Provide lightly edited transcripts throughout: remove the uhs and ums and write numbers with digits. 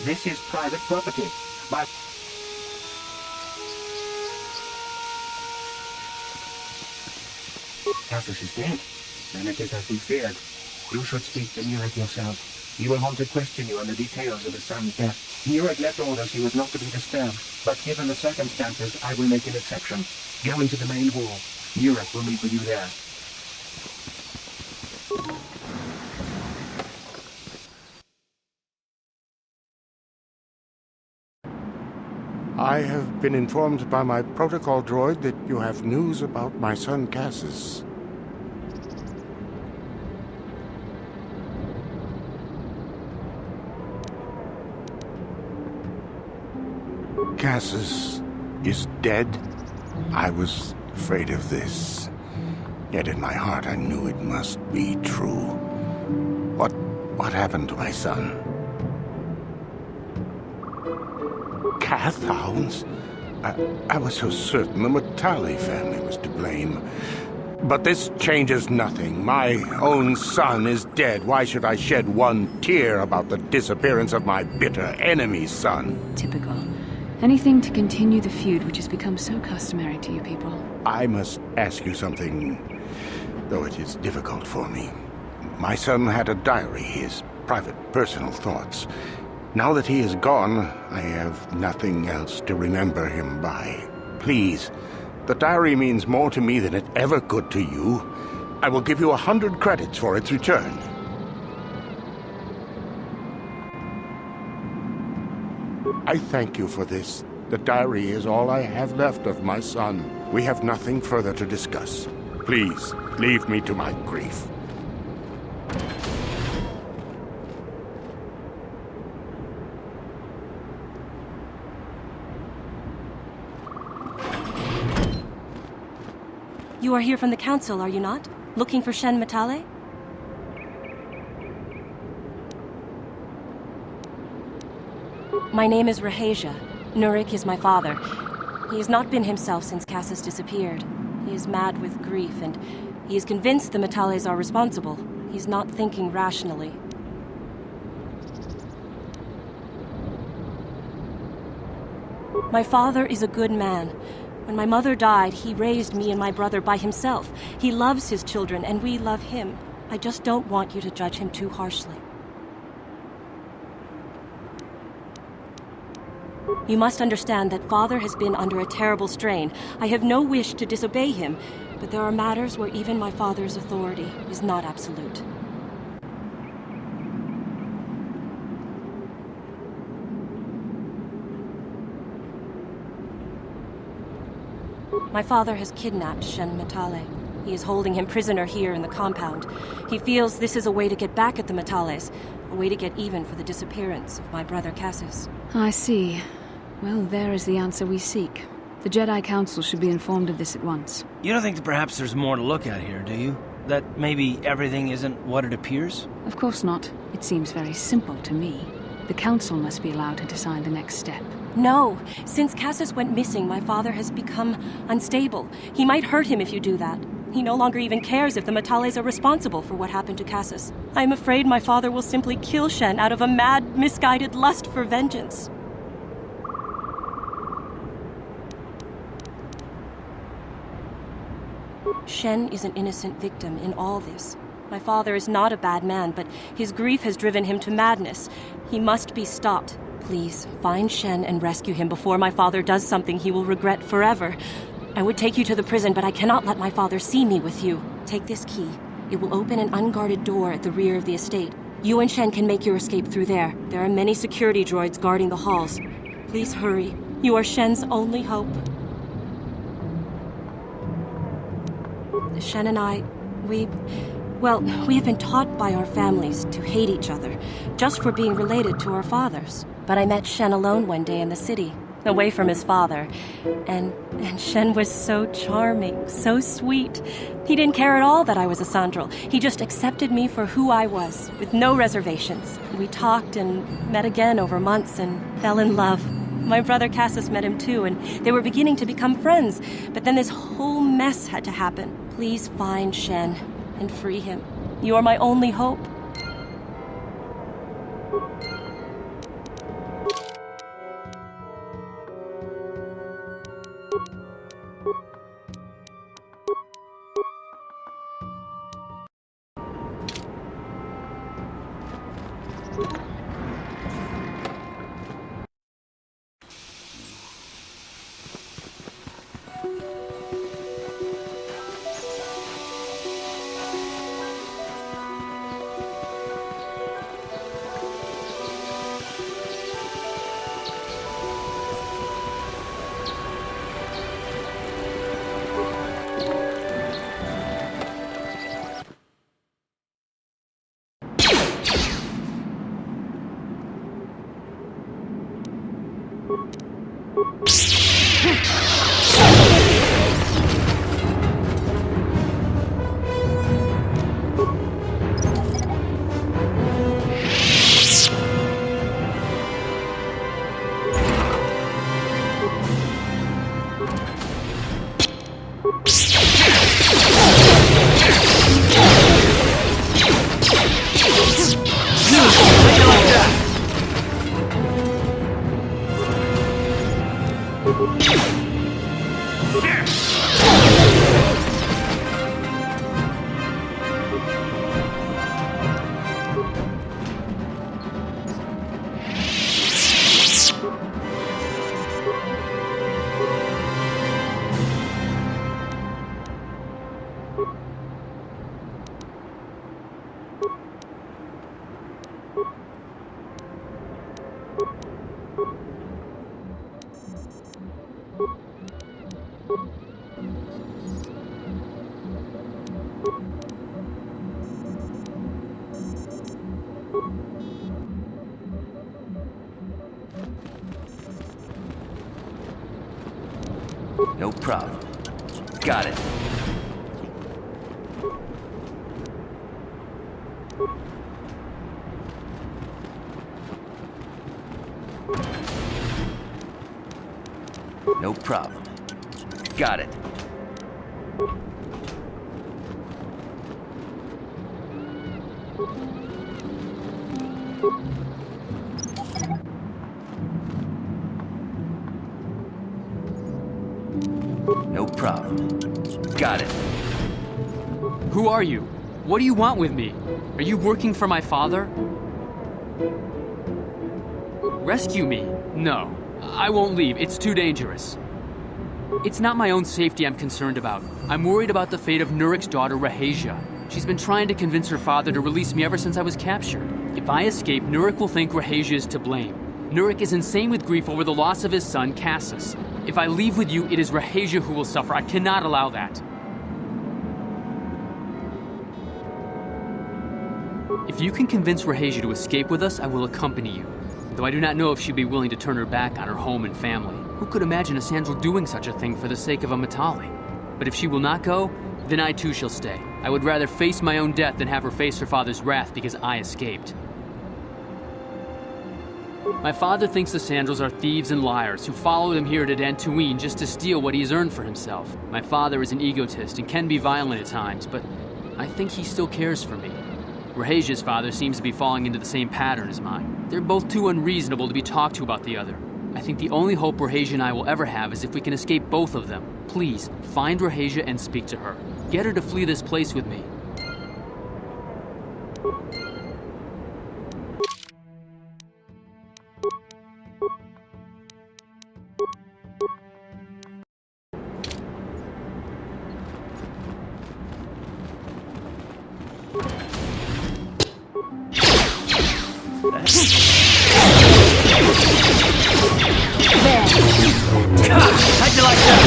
This is private property. My... Cassus is dead. Then it is as we feared. You should speak to Nurek yourself. He will want to question you on the details of his son's death. Nurek left orders he was not to be disturbed, but given the circumstances, I will make an exception. Go into the main hall. Nurek will meet with you there. I have been informed by my protocol droid that you have news about my son Kashyyyk. Kashyyyk is dead? I was afraid of this. Yet in my heart I knew it must be true. What happened to my son? Cath hounds? I was so certain the Matali family was to blame. But this changes nothing. My own son is dead. Why should I shed one tear about the disappearance of my bitter enemy's son? Typical. Anything to continue the feud which has become so customary to you people. I must ask you something, though it is difficult for me. My son had a diary, his private, personal thoughts. Now that he is gone, I have nothing else to remember him by. Please, the diary means more to me than it ever could to you. I will give you 100 credits for its return. I thank you for this. The diary is all I have left of my son. We have nothing further to discuss. Please, leave me to my grief. You are here from the Council, are you not? Looking for Shen Matale? My name is Rahasia. Nurek is my father. He has not been himself since Kashyyyk disappeared. He is mad with grief, and he is convinced the Matales are responsible. He's not thinking rationally. My father is a good man. When my mother died, he raised me and my brother by himself. He loves his children, and we love him. I just don't want you to judge him too harshly. You must understand that Father has been under a terrible strain. I have no wish to disobey him, but there are matters where even my father's authority is not absolute. My father has kidnapped Shen Matale. He is holding him prisoner here in the compound. He feels this is a way to get back at the Matales, a way to get even for the disappearance of my brother Kashyyyk. I see. Well, there is the answer we seek. The Jedi Council should be informed of this at once. You don't think that perhaps there's more to look at here, do you? That maybe everything isn't what it appears? Of course not. It seems very simple to me. The Council must be allowed to decide the next step. No. Since Kashyyyk went missing, my father has become unstable. He might hurt him if you do that. He no longer even cares if the Matales are responsible for what happened to Kashyyyk. I am afraid my father will simply kill Shen out of a mad, misguided lust for vengeance. Shen is an innocent victim in all this. My father is not a bad man, but his grief has driven him to madness. He must be stopped. Please, find Shen and rescue him before my father does something he will regret forever. I would take you to the prison, but I cannot let my father see me with you. Take this key. It will open an unguarded door at the rear of the estate. You and Shen can make your escape through there. There are many security droids guarding the halls. Please hurry. You are Shen's only hope. Shen and I, we have been taught by our families to hate each other, just for being related to our fathers. But I met Shen alone one day in the city, away from his father. And Shen was so charming, so sweet. He didn't care at all that I was a Sandral. He just accepted me for who I was, with no reservations. We talked and met again over months and fell in love. My brother Kashyyyk met him too, and they were beginning to become friends. But then this whole mess had to happen. Please find Shen and free him. You are my only hope. No problem. Got it. No problem. Got it. No problem. Got it. Who are you? What do you want with me? Are you working for my father? Rescue me? No. I won't leave. It's too dangerous. It's not my own safety I'm concerned about. I'm worried about the fate of Nurik's daughter, Rahasia. She's been trying to convince her father to release me ever since I was captured. If I escape, Nurik will think Rahasia is to blame. Nurik is insane with grief over the loss of his son, Kashyyyk. If I leave with you, it is Rahasia who will suffer. I cannot allow that. If you can convince Rahasia to escape with us, I will accompany you. Though I do not know if she'd be willing to turn her back on her home and family. Who could imagine a Sandral doing such a thing for the sake of a Matali? But if she will not go, then I too shall stay. I would rather face my own death than have her face her father's wrath because I escaped. My father thinks the Sandrals are thieves and liars who followed him here to Dantooine just to steal what he has earned for himself. My father is an egotist and can be violent at times, but I think he still cares for me. Rahasia's father seems to be falling into the same pattern as mine. They're both too unreasonable to be talked to about the other. I think the only hope Rahasia and I will ever have is if we can escape both of them. Please, find Rahasia and speak to her. Get her to flee this place with me. How'd you like that?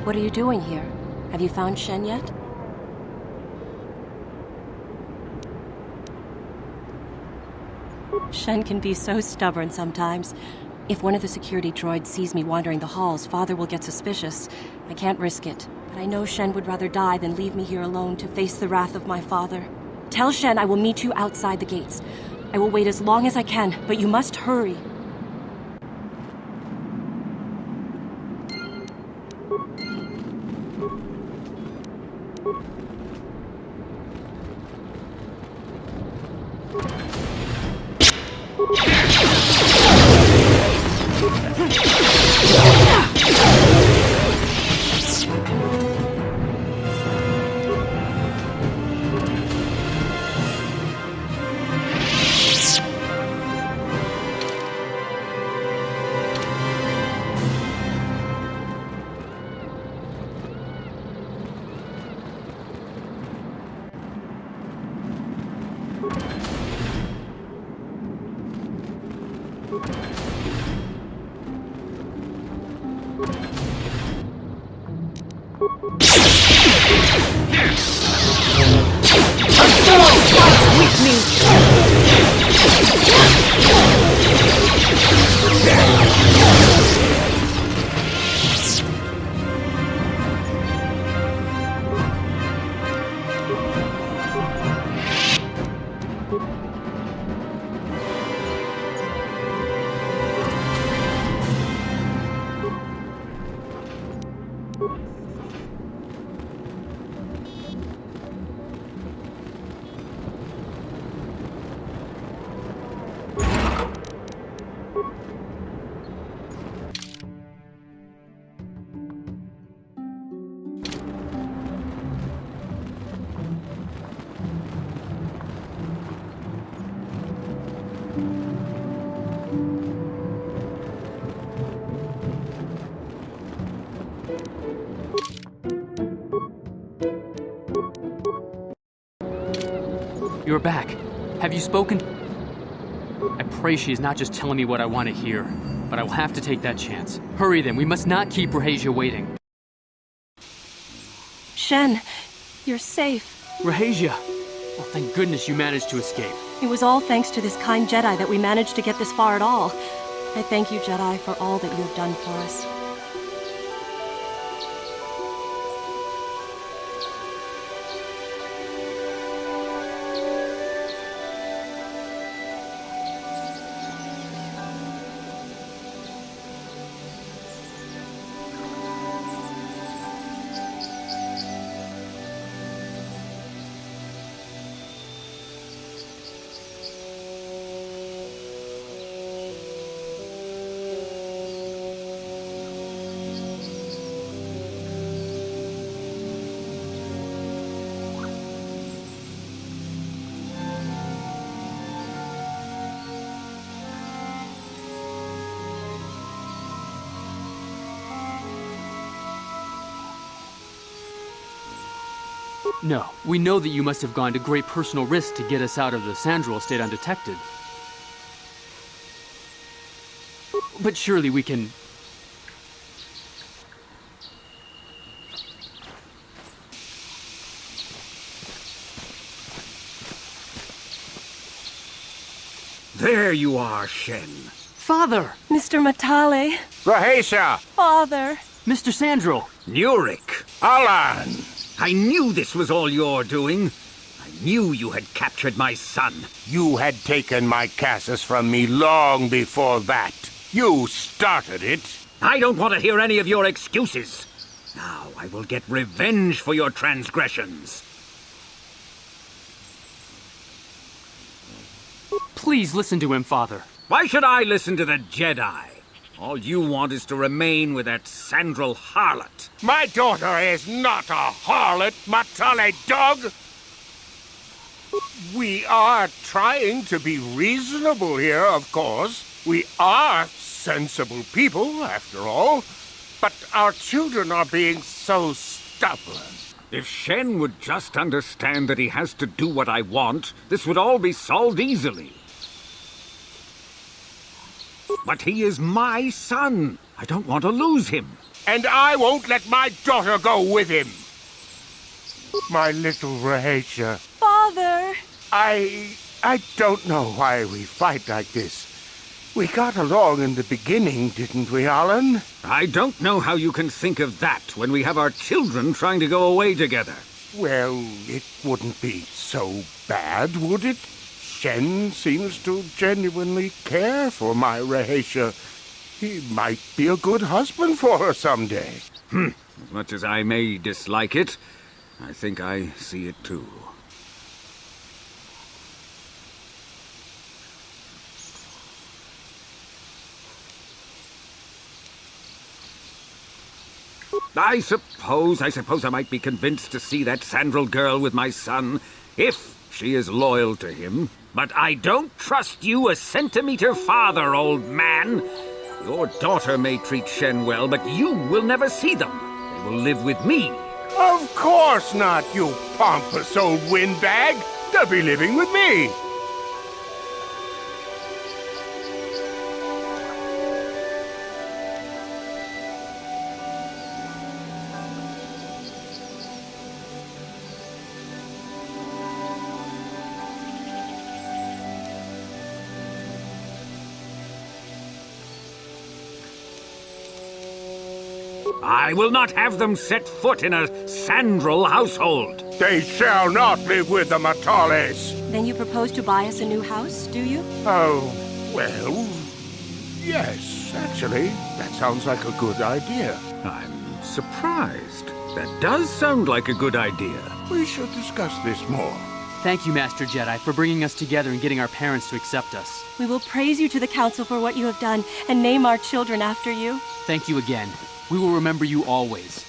What are you doing here? Have you found Shen yet? Shen can be so stubborn sometimes. If one of the security droids sees me wandering the halls, Father will get suspicious. I can't risk it. But I know Shen would rather die than leave me here alone to face the wrath of my father. Tell Shen I will meet you outside the gates. I will wait as long as I can, but you must hurry. You're back. Have you spoken? I pray she is not just telling me what I want to hear, but I will have to take that chance. Hurry then, we must not keep Rahasia waiting. Shen, you're safe. Rahasia! Well, thank goodness you managed to escape. It was all thanks to this kind Jedi that we managed to get this far at all. I thank you, Jedi, for all that you have done for us. No, we know that you must have gone to great personal risk to get us out of the Sandral estate undetected. But surely we can... There you are, Shen. Father! Mr. Matale. Rahasia! Father. Mr. Sandral! Nurik! Alan! I knew this was all your doing. I knew you had captured my son. You had taken my Cassus from me long before that. You started it. I don't want to hear any of your excuses. Now I will get revenge for your transgressions. Please listen to him, Father. Why should I listen to the Jedi? All you want is to remain with that Sandral harlot. My daughter is not a harlot, Matale dog! We are trying to be reasonable here, of course. We are sensible people, after all. But our children are being so stubborn. If Shen would just understand that he has to do what I want, this would all be solved easily. But he is my son. I don't want to lose him. And I won't let my daughter go with him. My little Rahasia. Father. I don't know why we fight like this. We got along in the beginning, didn't we, Alan? I don't know how you can think of that when we have our children trying to go away together. Well, it wouldn't be so bad, would it? Shen seems to genuinely care for my Rahasia. He might be a good husband for her someday. As much as I may dislike it, I think I see it too. I suppose I might be convinced to see that Sandral girl with my son, if she is loyal to him. But I don't trust you a centimeter farther, old man. Your daughter may treat Shen well, but you will never see them. They will live with me. Of course not, you pompous old windbag. They'll be living with me. I will not have them set foot in a Sandral household. They shall not live with the Matales. Then you propose to buy us a new house, do you? Oh, well, yes, actually. That sounds like a good idea. I'm surprised. That does sound like a good idea. We should discuss this more. Thank you, Master Jedi, for bringing us together and getting our parents to accept us. We will praise you to the Council for what you have done and name our children after you. Thank you again. We will remember you always.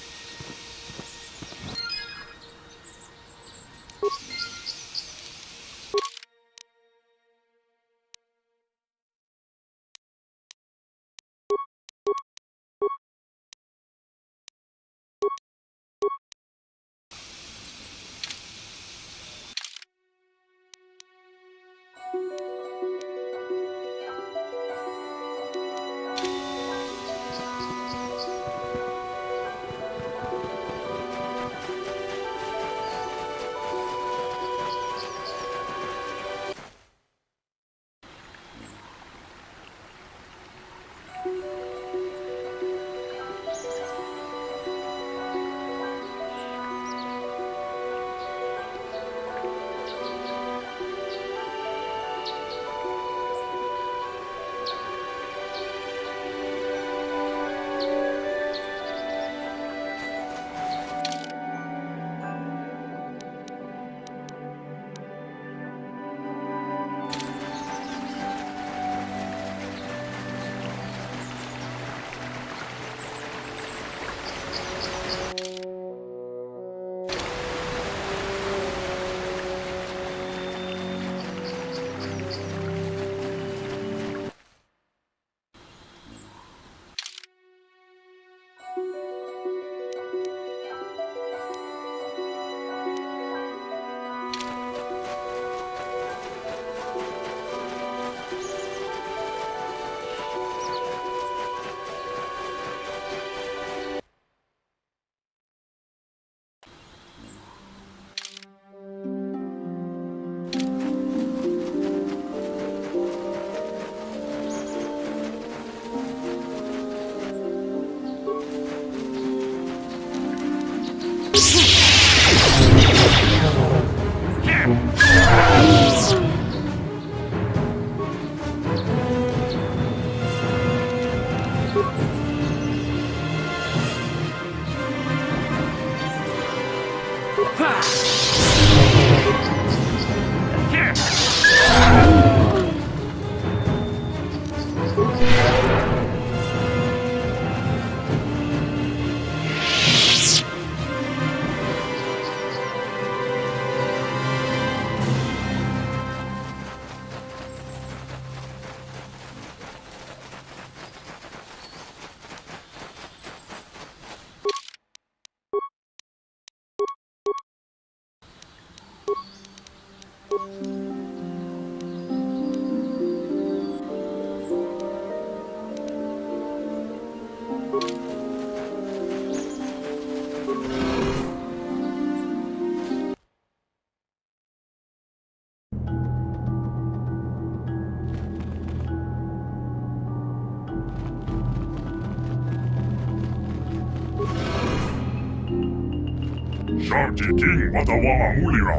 King Watawama Mulira.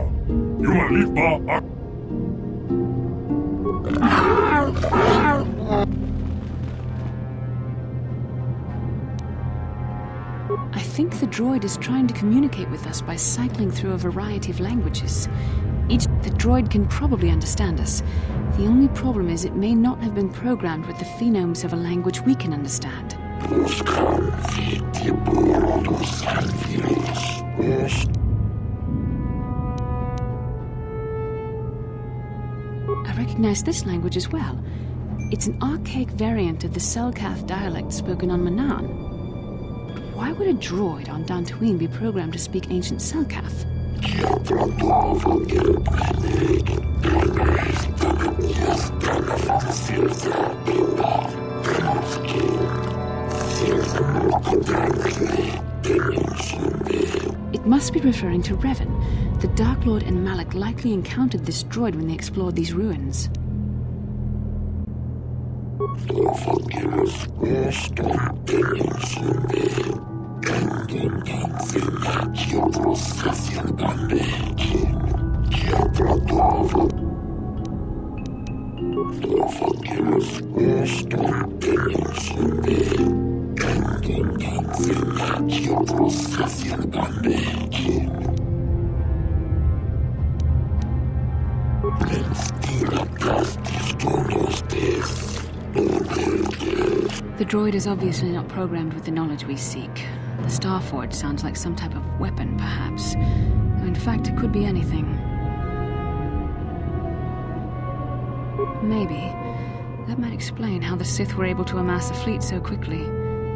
Yuma I think the droid is trying to communicate with us by cycling through a variety of languages. The droid can probably understand us. The only problem is it may not have been programmed with the phonemes of a language we can understand. I recognize this language as well. It's an archaic variant of the Selkath dialect spoken on Manaan. Why would a droid on Dantooine be programmed to speak ancient Selkath? It must be referring to Revan. The Dark Lord and Malak likely encountered this droid when they explored these ruins. The droid is obviously not programmed with the knowledge we seek. The Starforge sounds like some type of weapon, perhaps. Though in fact, it could be anything. Maybe. That might explain how the Sith were able to amass a fleet so quickly.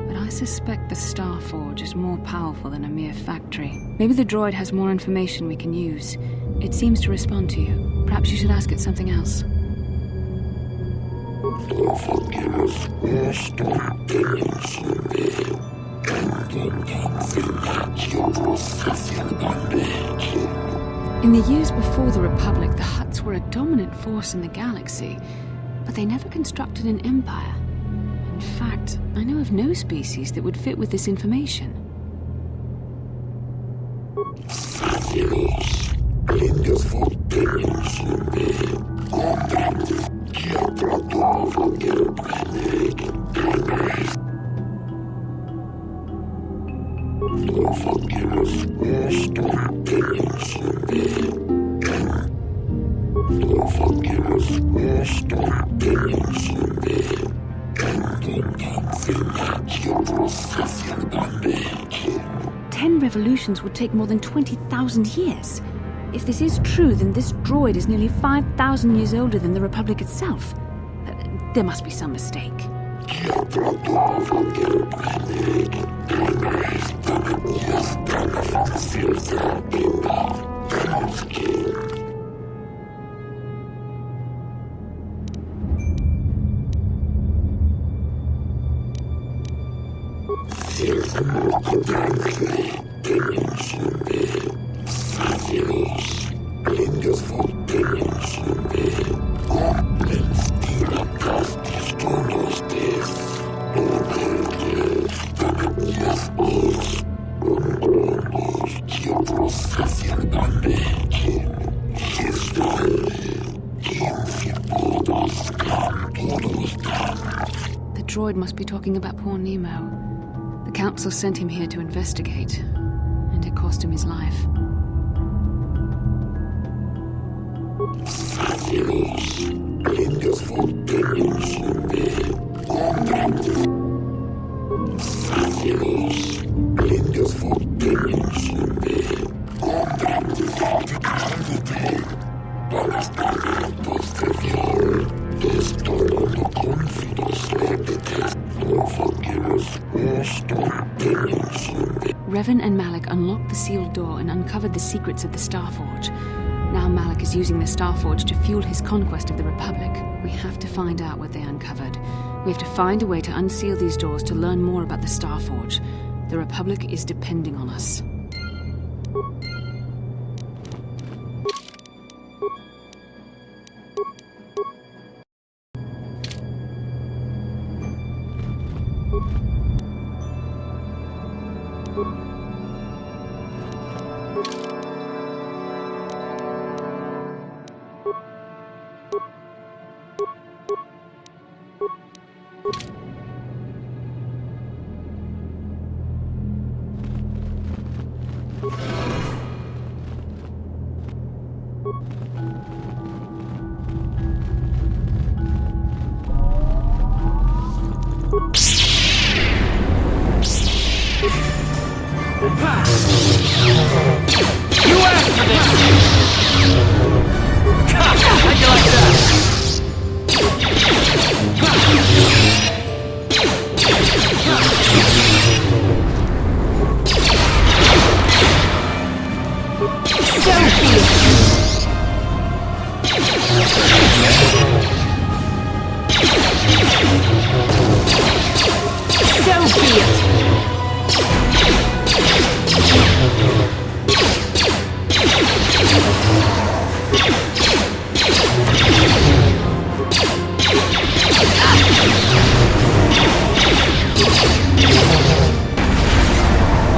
But I suspect the Starforge is more powerful than a mere factory. Maybe the droid has more information we can use. It seems to respond to you. Perhaps you should ask it something else. In the years before the Republic, the Hutts were a dominant force in the galaxy, but they never constructed an empire. In fact, I know of no species that would fit with this information. Ten revolutions would take more than 20,000 years. If this is true, then this droid is nearly 5,000 years older than the Republic itself. There must be some mistake. The droid must be talking about poor Nemo. The Council sent him here to investigate, and it cost him his life. Revan and Malak unlocked the sealed door and uncovered the secrets of the Starforge. Now Malak is using the Starforge to fuel his conquest of the Republic. We have to find out what they uncovered. We have to find a way to unseal these doors to learn more about the Starforge. The Republic is depending on us.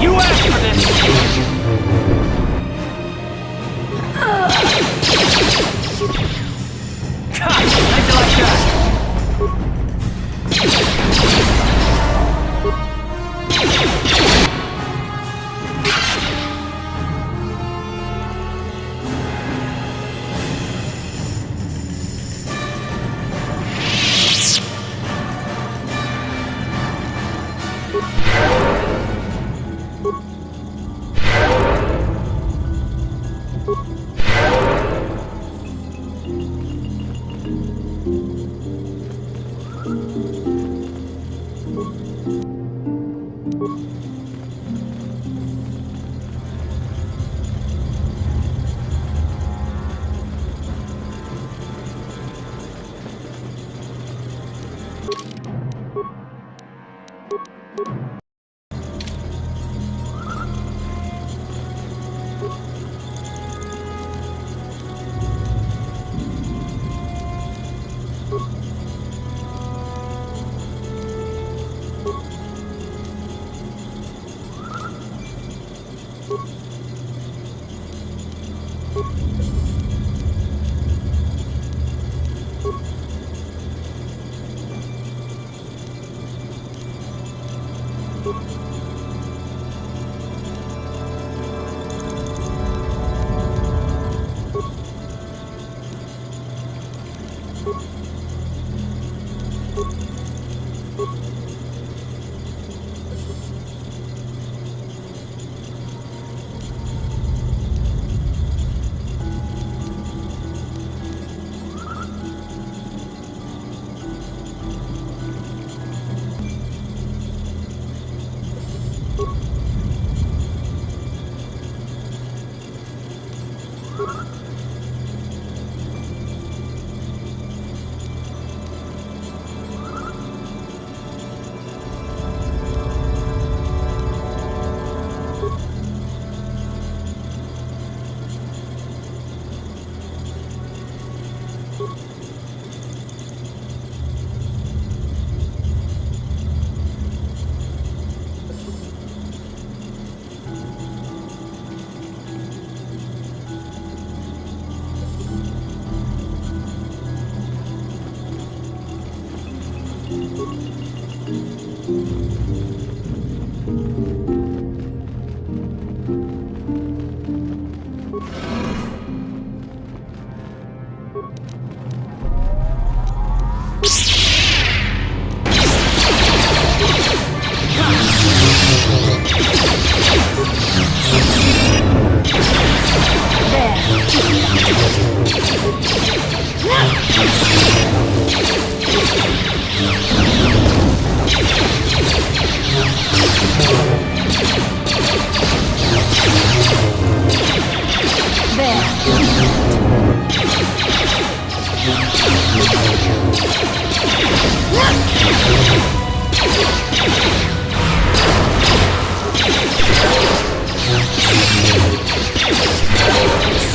You asked for this!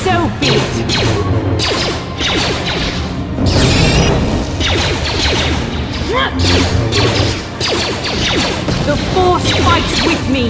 So be it. The Force fights with me.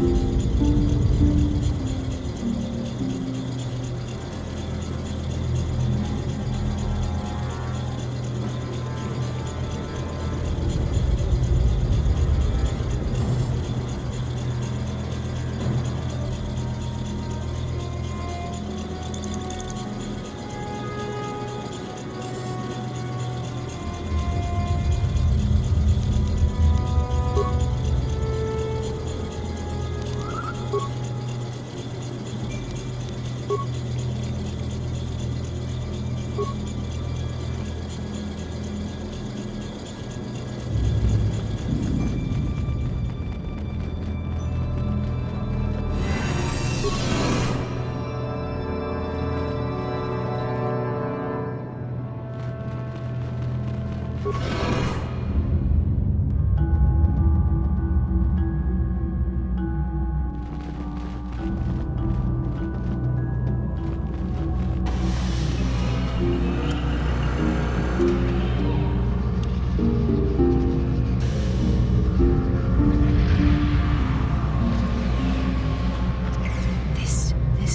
Yeah.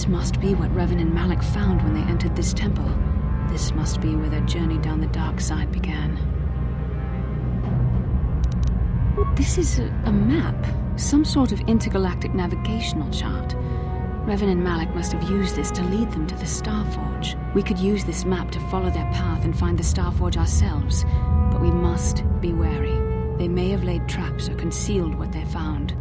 This must be what Revan and Malak found when they entered this temple. This must be where their journey down the dark side began. This is a map, some sort of intergalactic navigational chart. Revan and Malak must have used this to lead them to the Starforge. We could use this map to follow their path and find the Starforge ourselves, but we must be wary. They may have laid traps or concealed what they found.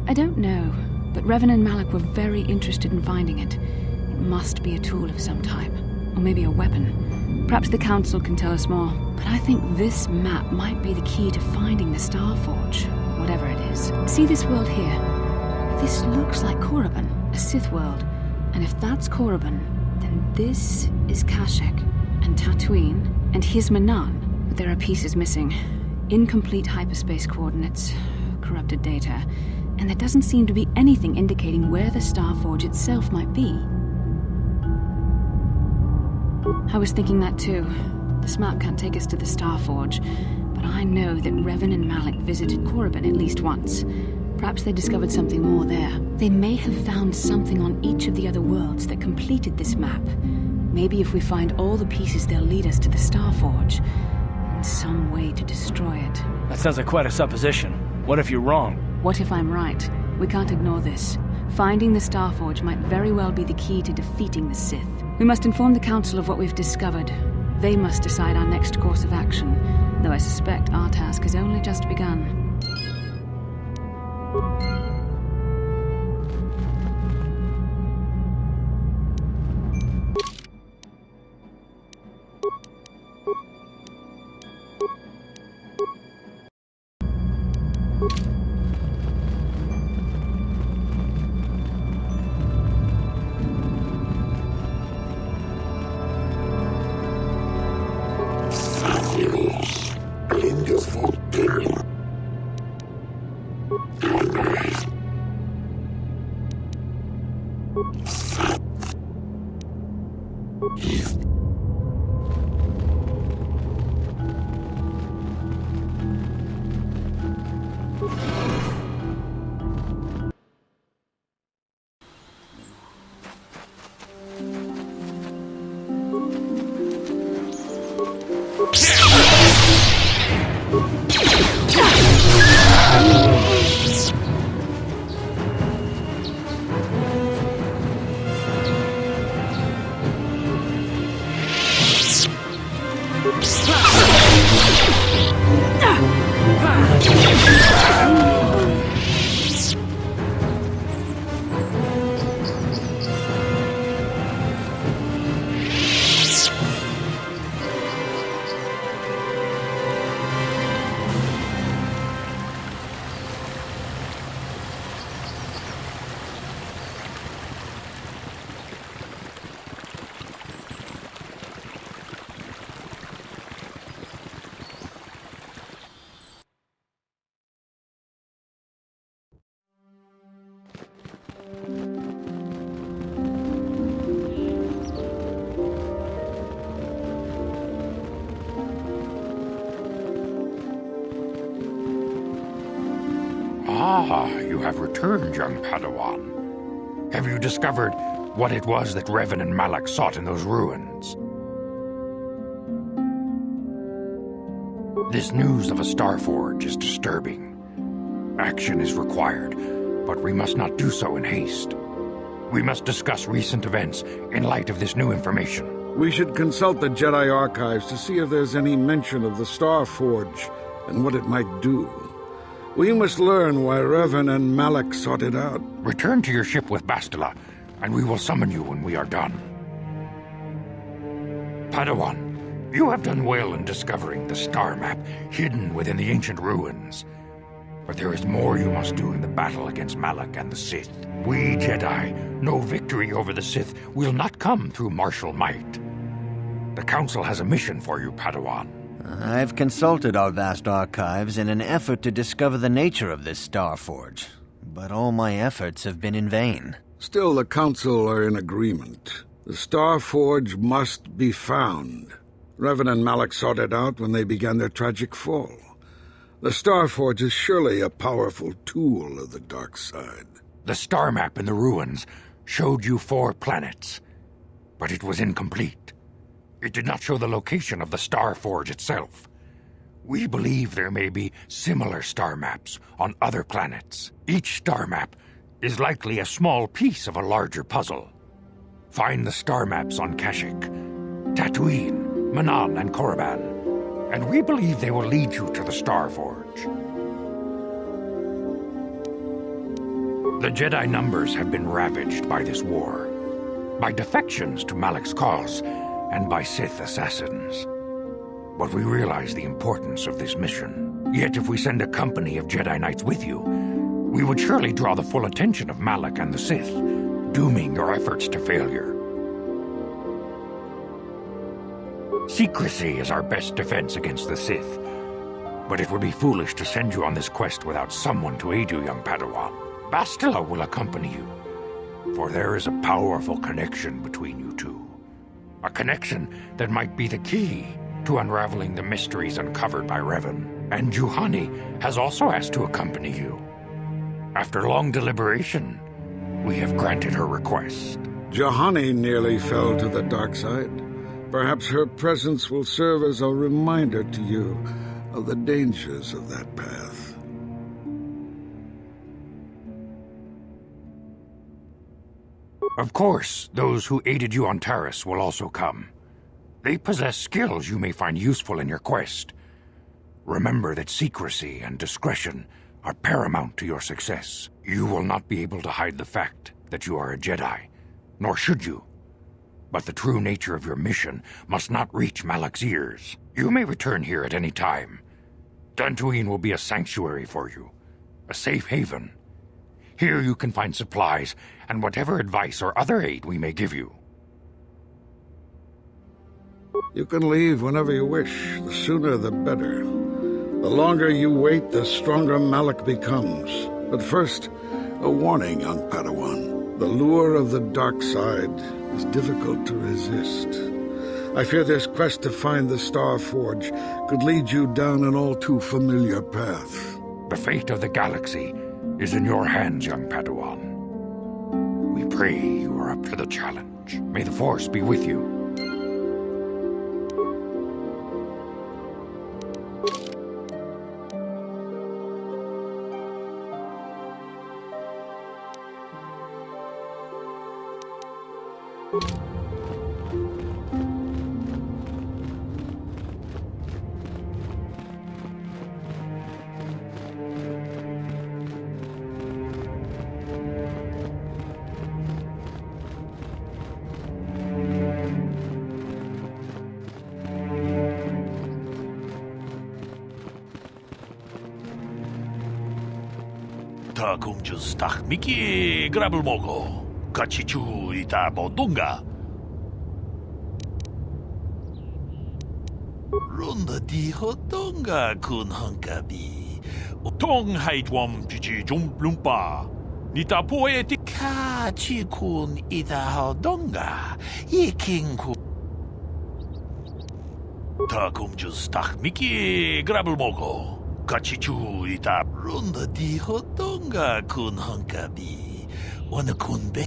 I don't know, but Revan and Malak were very interested in finding it. It must be a tool of some type, or maybe a weapon. Perhaps the Council can tell us more, but I think this map might be the key to finding the Starforge, whatever it is. See this world here? This looks like Korriban, a Sith world. And if that's Korriban, then this is Kashyyyk, and Tatooine, and here's Manan. But there are pieces missing. Incomplete hyperspace coordinates, corrupted data, and there doesn't seem to be anything indicating where the Starforge itself might be. I was thinking that too. This map can't take us to the Starforge, but I know that Revan and Malak visited Korriban at least once. Perhaps they discovered something more there. They may have found something on each of the other worlds that completed this map. Maybe if we find all the pieces, they'll lead us to the Starforge, and some way to destroy it. That sounds like quite a supposition. What if you're wrong? What if I'm right? We can't ignore this. Finding the Starforge might very well be the key to defeating the Sith. We must inform the Council of what we've discovered. They must decide our next course of action, though I suspect our task has only just begun. Ah, you have returned, young Padawan. Have you discovered what it was that Revan and Malak sought in those ruins? This news of a Starforge is disturbing. Action is required, but we must not do so in haste. We must discuss recent events in light of this new information. We should consult the Jedi archives to see if there's any mention of the Starforge and what it might do. We must learn why Revan and Malak sought it out. Return to your ship with Bastila, and we will summon you when we are done. Padawan, you have done well in discovering the star map hidden within the ancient ruins. But there is more you must do in the battle against Malak and the Sith. We Jedi know victory over the Sith will not come through martial might. The Council has a mission for you, Padawan. I've consulted our vast archives in an effort to discover the nature of this Starforge, but all my efforts have been in vain. Still, the Council are in agreement. The Starforge must be found. Revan and Malak sought it out when they began their tragic fall. The Starforge is surely a powerful tool of the dark side. The star map in the ruins showed you 4 planets, but it was incomplete. It did not show the location of the Star Forge itself. We believe there may be similar star maps on other planets. Each star map is likely a small piece of a larger puzzle. Find the star maps on Kashyyyk, Tatooine, Manan, and Korriban, and we believe they will lead you to the Star Forge. The Jedi numbers have been ravaged by this war, by defections to Malak's cause, and by Sith assassins. But we realize the importance of this mission. Yet if we send a company of Jedi Knights with you, we would surely draw the full attention of Malak and the Sith, dooming your efforts to failure. Secrecy is our best defense against the Sith, but it would be foolish to send you on this quest without someone to aid you, young Padawan. Bastila will accompany you, for there is a powerful connection between you two. A connection that might be the key to unraveling the mysteries uncovered by Revan. And Juhani has also asked to accompany you. After long deliberation, we have granted her request. Juhani nearly fell to the dark side. Perhaps her presence will serve as a reminder to you of the dangers of that path. Of course, those who aided you on Taris will also come. They possess skills you may find useful in your quest. Remember that secrecy and discretion are paramount to your success. You will not be able to hide the fact that you are a Jedi, nor should you. But the true nature of your mission must not reach Malak's ears. You may return here at any time. Dantooine will be a sanctuary for you, a safe haven. Here you can find supplies and whatever advice or other aid we may give you. You can leave whenever you wish. The sooner the better. The longer you wait, the stronger Malak becomes. But first, a warning, young Padawan. The lure of the dark side is difficult to resist. I fear this quest to find the Star Forge could lead you down an all too familiar path. The fate of the galaxy is in your hands, young Padawan. We pray you are up to the challenge. May the Force be with you. Takumjus tak miki grabel mogo. Kachichu ita bodunga. Runda di hodonga kun hankabi. Tong haitwam chichi jumplumpa. Nita poeti kachi kun ita hodonga. Yikinku. Takumjus tak miki grabel mogo. Kachichu ita runda di hodonga kun hankabi. Wana kun be.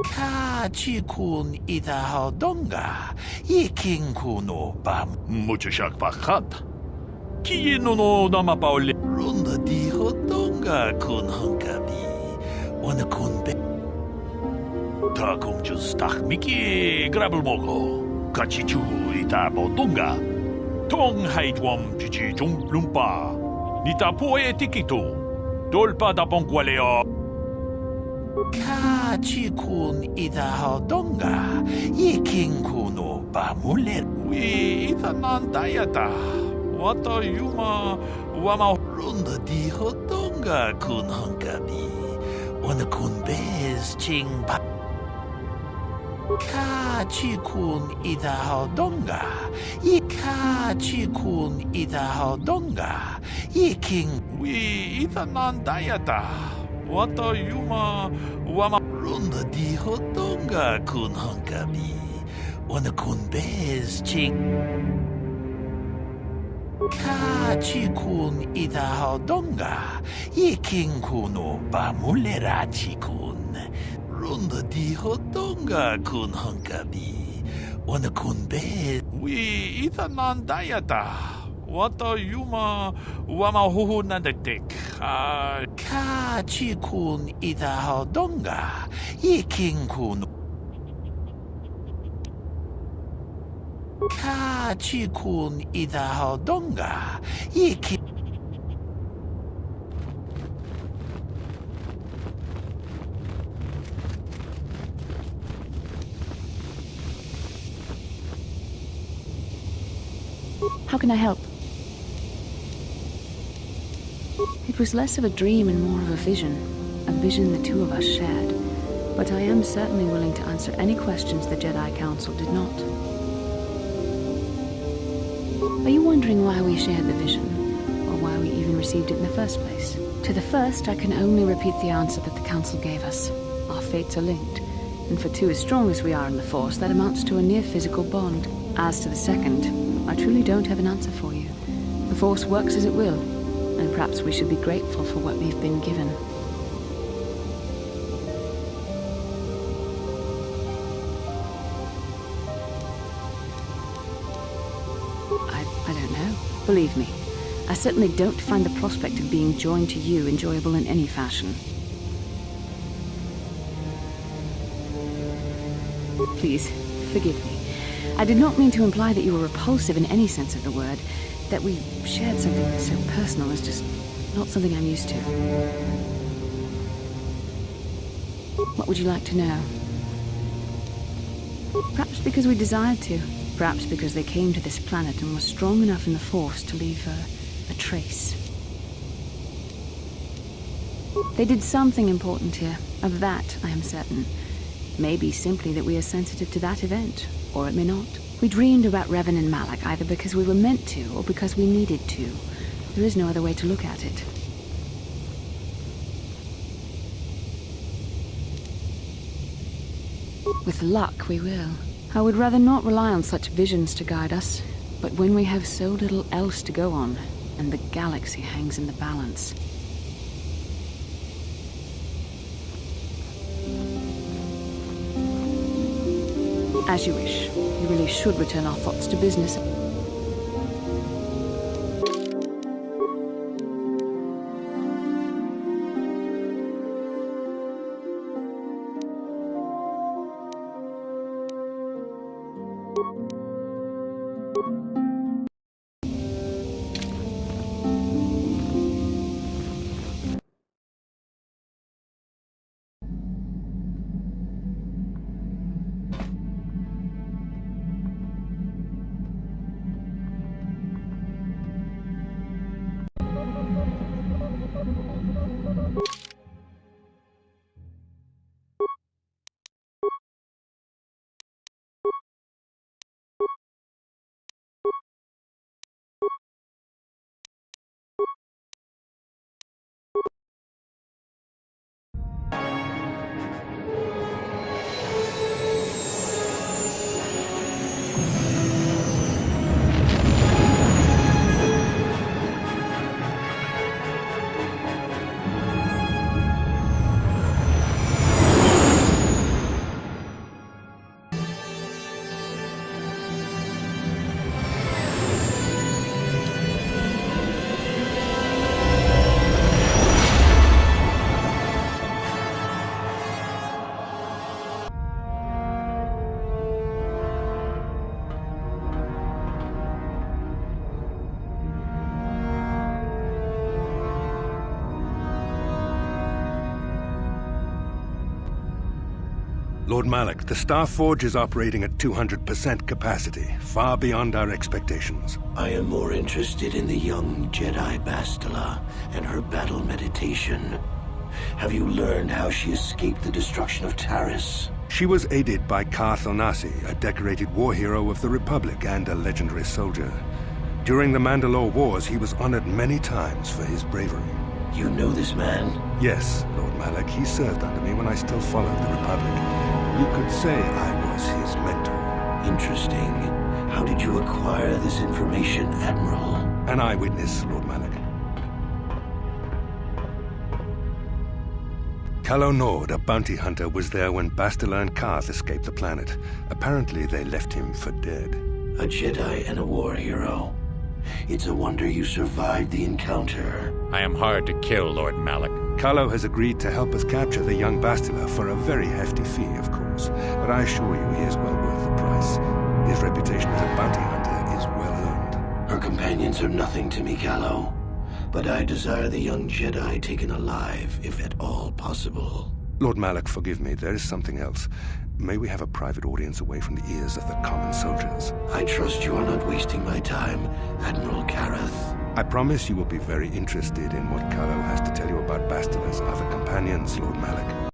Kachi kun ita hodonga. Yikinku no bam. Muchashak bakat. Kiyino no namapauli. Runda di hodonga kun hankabi. Wana kun be. Takumjus tak miki grabel mogo. Kachichu ita bodunga. Tong haitwam chichi jumplumpa. Nita poetikito. Dolpa da ponqualeo. Kachi kun ita hodonga. Yikinku no bamulet. We ita nandayata. Wata yuma wama runda di hodonga kun hankabi. Wana kun bez ching ba. Kachi kun ita hodonga. Kachi kun ita hodonga. Yiking we ita nandayata. Wata yuma wama runda di hodonga kun hankabi. Wana kun bez ching. Kashyyyk idahadonga, ikinku bamulera chikun. Runda dihodonga kun hunkabi. Wanakun be. We itanandayata. Wata yuma wamahuhu nandatik. Kashyyyk idahadonga, ikinku. Kashyyyk idahadonga, iki. How can I help? It was less of a dream and more of a vision the two of us shared. But I am certainly willing to answer any questions the Jedi Council did not. Are you wondering why we shared the vision, or why we even received it in the first place? To the first, I can only repeat the answer that the Council gave us. Our fates are linked, and for two as strong as we are in the Force, that amounts to a near physical bond. As to the second, I truly don't have an answer for you. The Force works as it will, and perhaps we should be grateful for what we've been given. I don't know. Believe me, I certainly don't find the prospect of being joined to you enjoyable in any fashion. Please, forgive me. I did not mean to imply that you were repulsive in any sense of the word. That we shared something so personal is just not something I'm used to. What would you like to know? Perhaps because we desired to. Perhaps because they came to this planet and were strong enough in the Force to leave a trace. They did something important here. Of that, I am certain. Maybe simply that we are sensitive to that event, or it may not. We dreamed about Revan and Malak either because we were meant to, or because we needed to. There is no other way to look at it. With luck, we will. I would rather not rely on such visions to guide us, but when we have so little else to go on, and the galaxy hangs in the balance. As you wish. We really should return our thoughts to business. Lord Malak, the Star Forge is operating at 200% capacity, far beyond our expectations. I am more interested in the young Jedi Bastila and her battle meditation. Have you learned how she escaped the destruction of Taris? She was aided by Karth Onasi, a decorated war hero of the Republic and a legendary soldier. During the Mandalore Wars, he was honored many times for his bravery. You know this man? Yes, Lord Malak. He served under me when I still followed the Republic. You could say I was his mentor. Interesting. How did you acquire this information, Admiral? An eyewitness, Lord Malak. Calo Nord, a bounty hunter, was there when Bastila and Karth escaped the planet. Apparently, they left him for dead. A Jedi and a war hero. It's a wonder you survived the encounter. I am hard to kill, Lord Malak. Calo has agreed to help us capture the young Bastila for a very hefty fee, of course. But I assure you he is well worth the price. His reputation as a bounty hunter is well earned. Her companions are nothing to me, Calo. But I desire the young Jedi taken alive, if at all possible. Lord Malak, forgive me, there is something else. May we have a private audience away from the ears of the common soldiers? I trust you are not wasting my time, Admiral Karath. I promise you will be very interested in what Calo has to tell you about Bastila's other companions, Lord Malak.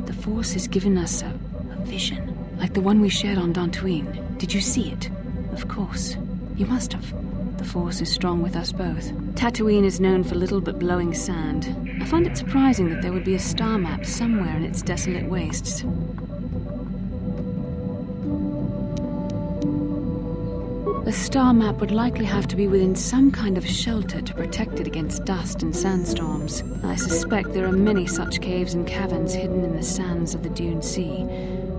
The Force has given us a vision, like the one we shared on Dantooine. Did you see it? Of course. You must have. The Force is strong with us both. Tatooine is known for little but blowing sand. I find it surprising that there would be a star map somewhere in its desolate wastes. The star map would likely have to be within some kind of shelter to protect it against dust and sandstorms. I suspect there are many such caves and caverns hidden in the sands of the Dune Sea.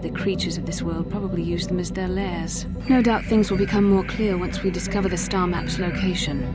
The creatures of this world probably use them as their lairs. No doubt things will become more clear once we discover the star map's location.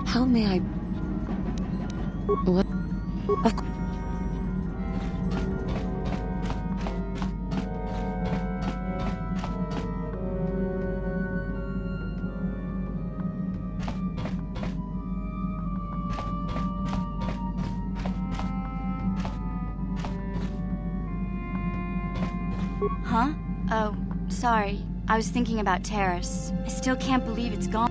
How may I... What? Of course. Huh? Oh, sorry. I was thinking about Terrace. I still can't believe it's gone.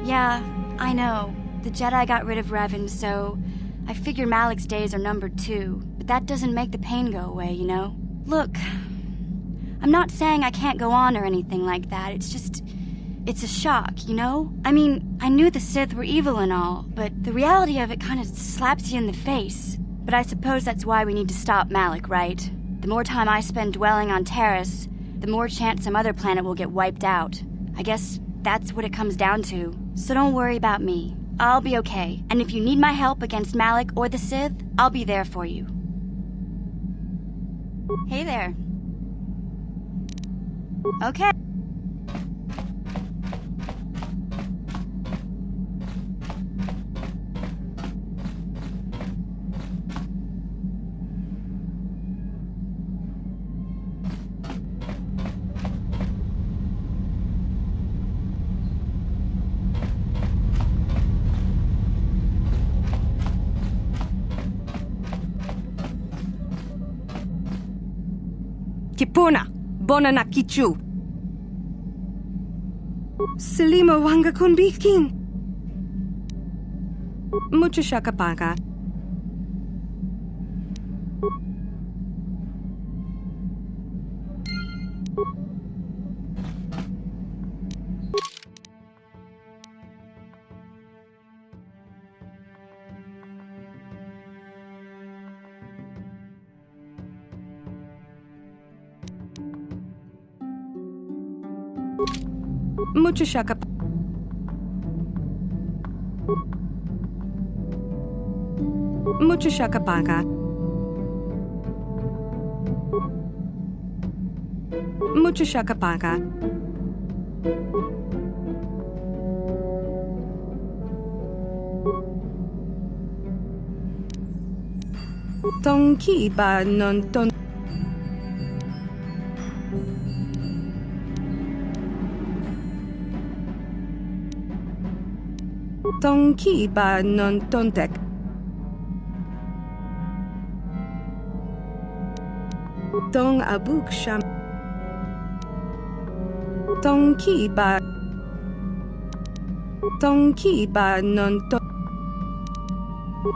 Yeah, I know. The Jedi got rid of Revan, so I figure Malik's days are numbered too. But that doesn't make the pain go away, you know? Look, I'm not saying I can't go on or anything like that. It's just, it's a shock, you know? I mean, I knew the Sith were evil and all, but the reality of it kind of slaps you in the face. But I suppose that's why we need to stop Malik, right? The more time I spend dwelling on Taris, the more chance some other planet will get wiped out. I guess that's what it comes down to. So don't worry about me. I'll be okay. And if you need my help against Malik or the Sith, I'll be there for you. Hey there. Okay. Kipuna, bona na kichu. Selima wanga kun bikin. Mucha shakapaka. Mucha shaka. Mucha shakapaka. Mucha shakapaka. Tonki ba non ton. Tonki ba non tontek. Tong abuk sham. Tonki ba. Tonki ba non ton.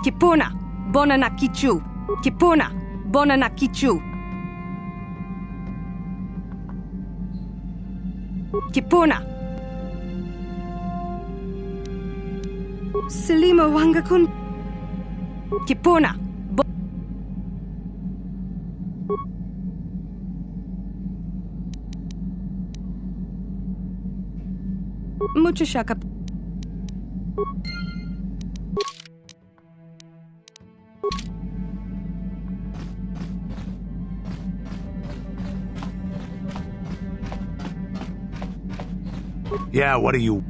Kipuna, bona na kichu. Kipuna, bona na kichu. Kipuna. Selima wanga kun. Kipuna. Mucha shaka. Yeah, what are you?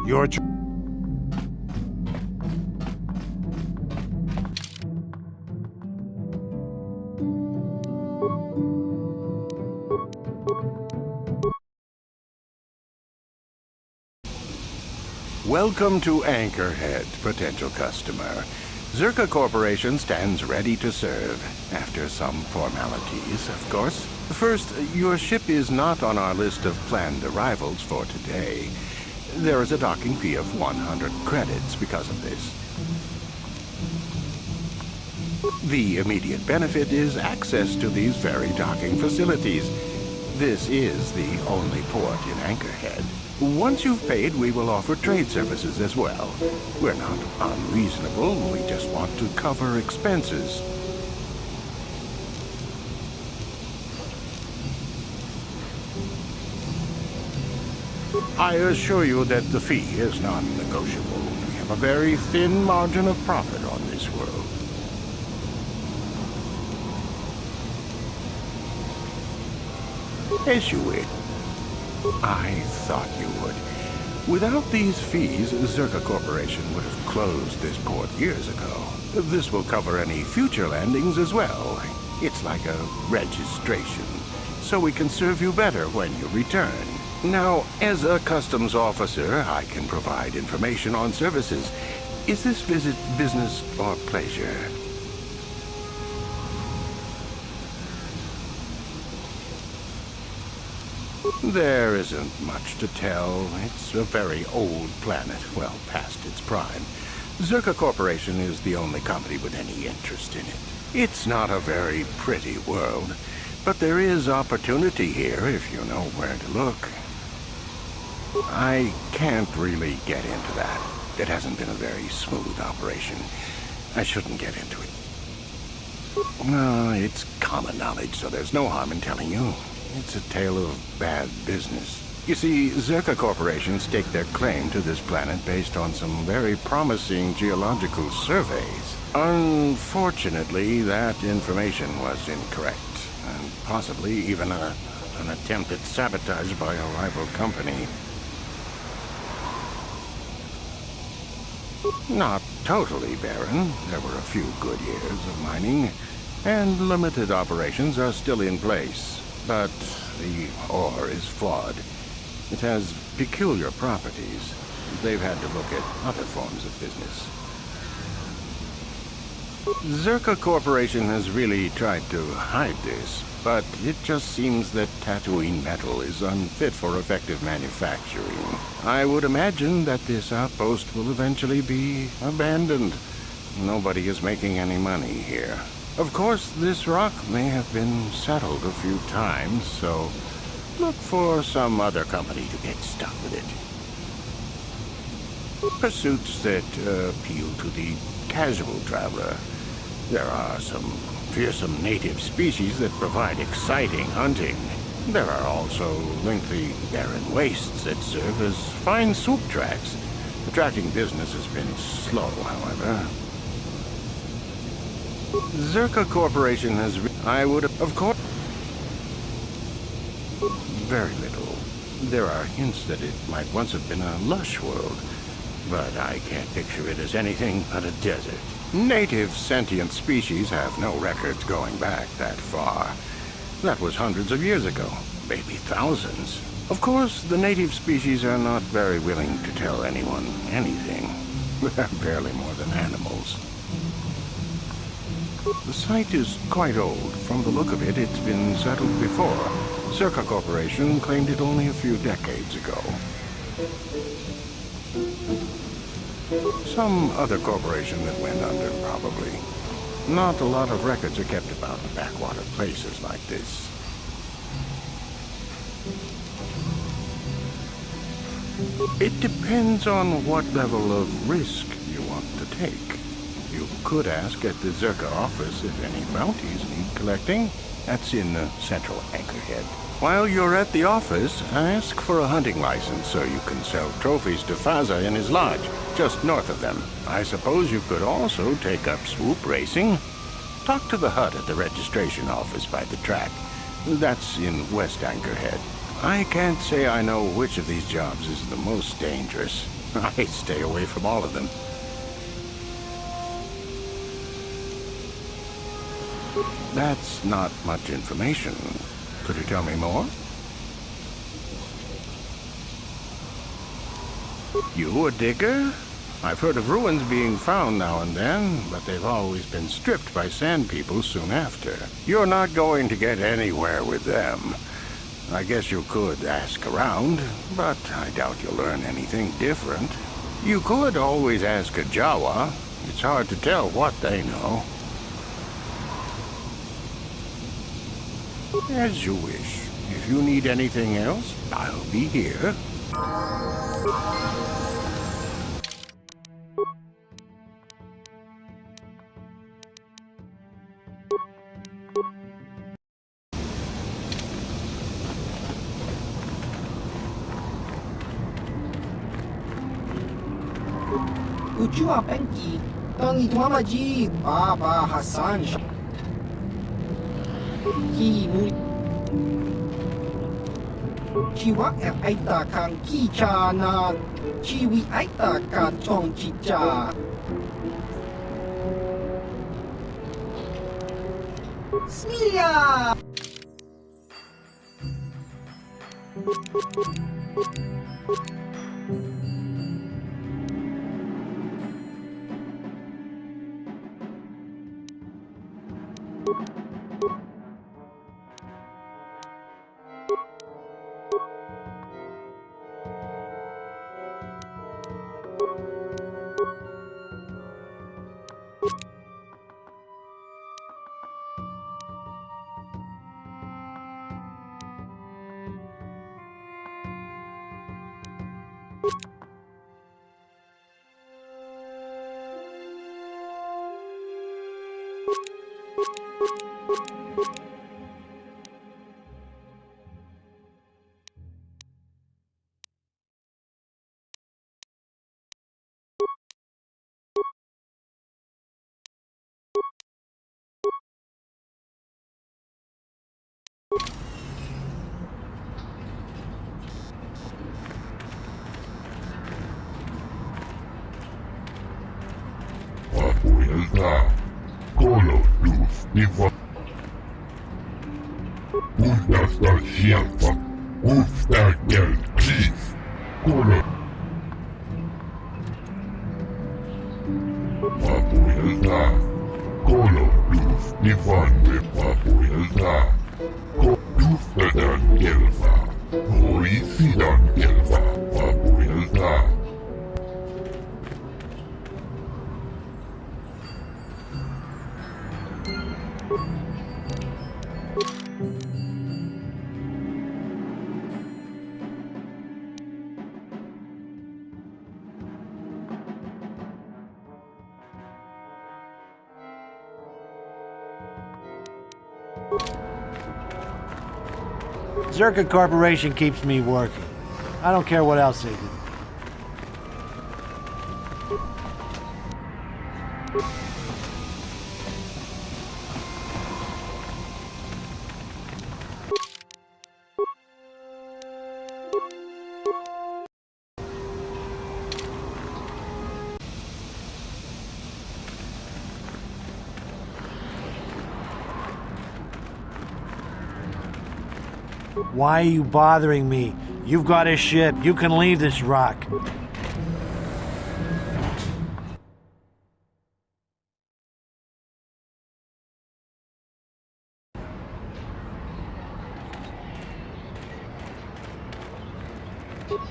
Your Welcome to Anchorhead, potential customer. Zerka Corporation stands ready to serve. After some formalities, of course. First, your ship is not on our list of planned arrivals for today. There is a docking fee of 100 credits because of this. The immediate benefit is access to these very docking facilities. This is the only port in Anchorhead. Once you've paid, we will offer trade services as well. We're not unreasonable, we just want to cover expenses. I assure you that the fee is non-negotiable. We have a very thin margin of profit on this world. As you wish. I thought you would. Without these fees, Zerka Corporation would have closed this port years ago. This will cover any future landings as well. It's like a registration, so we can serve you better when you return. Now, as a customs officer, I can provide information on services. Is this visit business or pleasure? There isn't much to tell. It's a very old planet, well past its prime. Zerka Corporation is the only company with any interest in it. It's not a very pretty world, but there is opportunity here if you know where to look. I can't really get into that. It hasn't been a very smooth operation. I shouldn't get into it. It's common knowledge, so there's no harm in telling you. It's a tale of bad business. You see, Zerka Corporation staked their claim to this planet based on some very promising geological surveys. Unfortunately, that information was incorrect, and possibly even an attempt at sabotage by a rival company. Not totally barren. There were a few good years of mining, and limited operations are still in place. But the ore is flawed. It has peculiar properties. They've had to look at other forms of business. Zerka Corporation has really tried to hide this, but it just seems that Tatooine metal is unfit for effective manufacturing. I would imagine that this outpost will eventually be abandoned. Nobody is making any money here. Of course, this rock may have been settled a few times, so look for some other company to get stuck with it. Pursuits that appeal to the casual traveler. There are some fearsome native species that provide exciting hunting. There are also lengthy, barren wastes that serve as fine swoop tracks. Attracting business has been slow, however. Zerka Corporation has... I would, of course... Very little. There are hints that it might once have been a lush world, but I can't picture it as anything but a desert. Native sentient species have no records going back that far. That was hundreds of years ago, maybe thousands. Of course, the native species are not very willing to tell anyone anything. They're barely more than animals. The site is quite old. From the look of it, it's been settled before. Zerka Corporation claimed it only a few decades ago. Some other corporation that went under, probably. Not a lot of records are kept about backwater places like this. It depends on what level of risk you want to take. You could ask at the Zerka office if any bounties need collecting. That's in the central anchorhead. While you're at the office, ask for a hunting license so you can sell trophies to Faza in his lodge, just north of them. I suppose you could also take up swoop racing. Talk to the hut at the registration office by the track. That's in West Anchorhead. I can't say I know which of these jobs is the most dangerous. I stay away from all of them. That's not much information. Could you tell me more? You a digger? I've heard of ruins being found now and then, but they've always been stripped by sand people soon after. You're not going to get anywhere with them. I guess you could ask around, but I doubt you'll learn anything different. You could always ask a Jawa. It's hard to tell what they know. As you wish. If you need anything else, I'll be here. Ucua Penki, Tangi Tuamaji, Baba Hassan. Ki Mui. Chiwa Aita Kan Kicha na Chiwi Aita Ka Chong Chicha. Smilia! Papuilta, kolo luz niva. Uhdasta sieltä, uhtaa kelkiis, kolo. Papuilta, kolo luz nivanne papuilta. Uhtadan kelvaa, hoisidan kelvaa, papuilta. Zerka Corporation keeps me working. I don't care what else they do. Why are you bothering me? You've got a ship. You can leave this rock.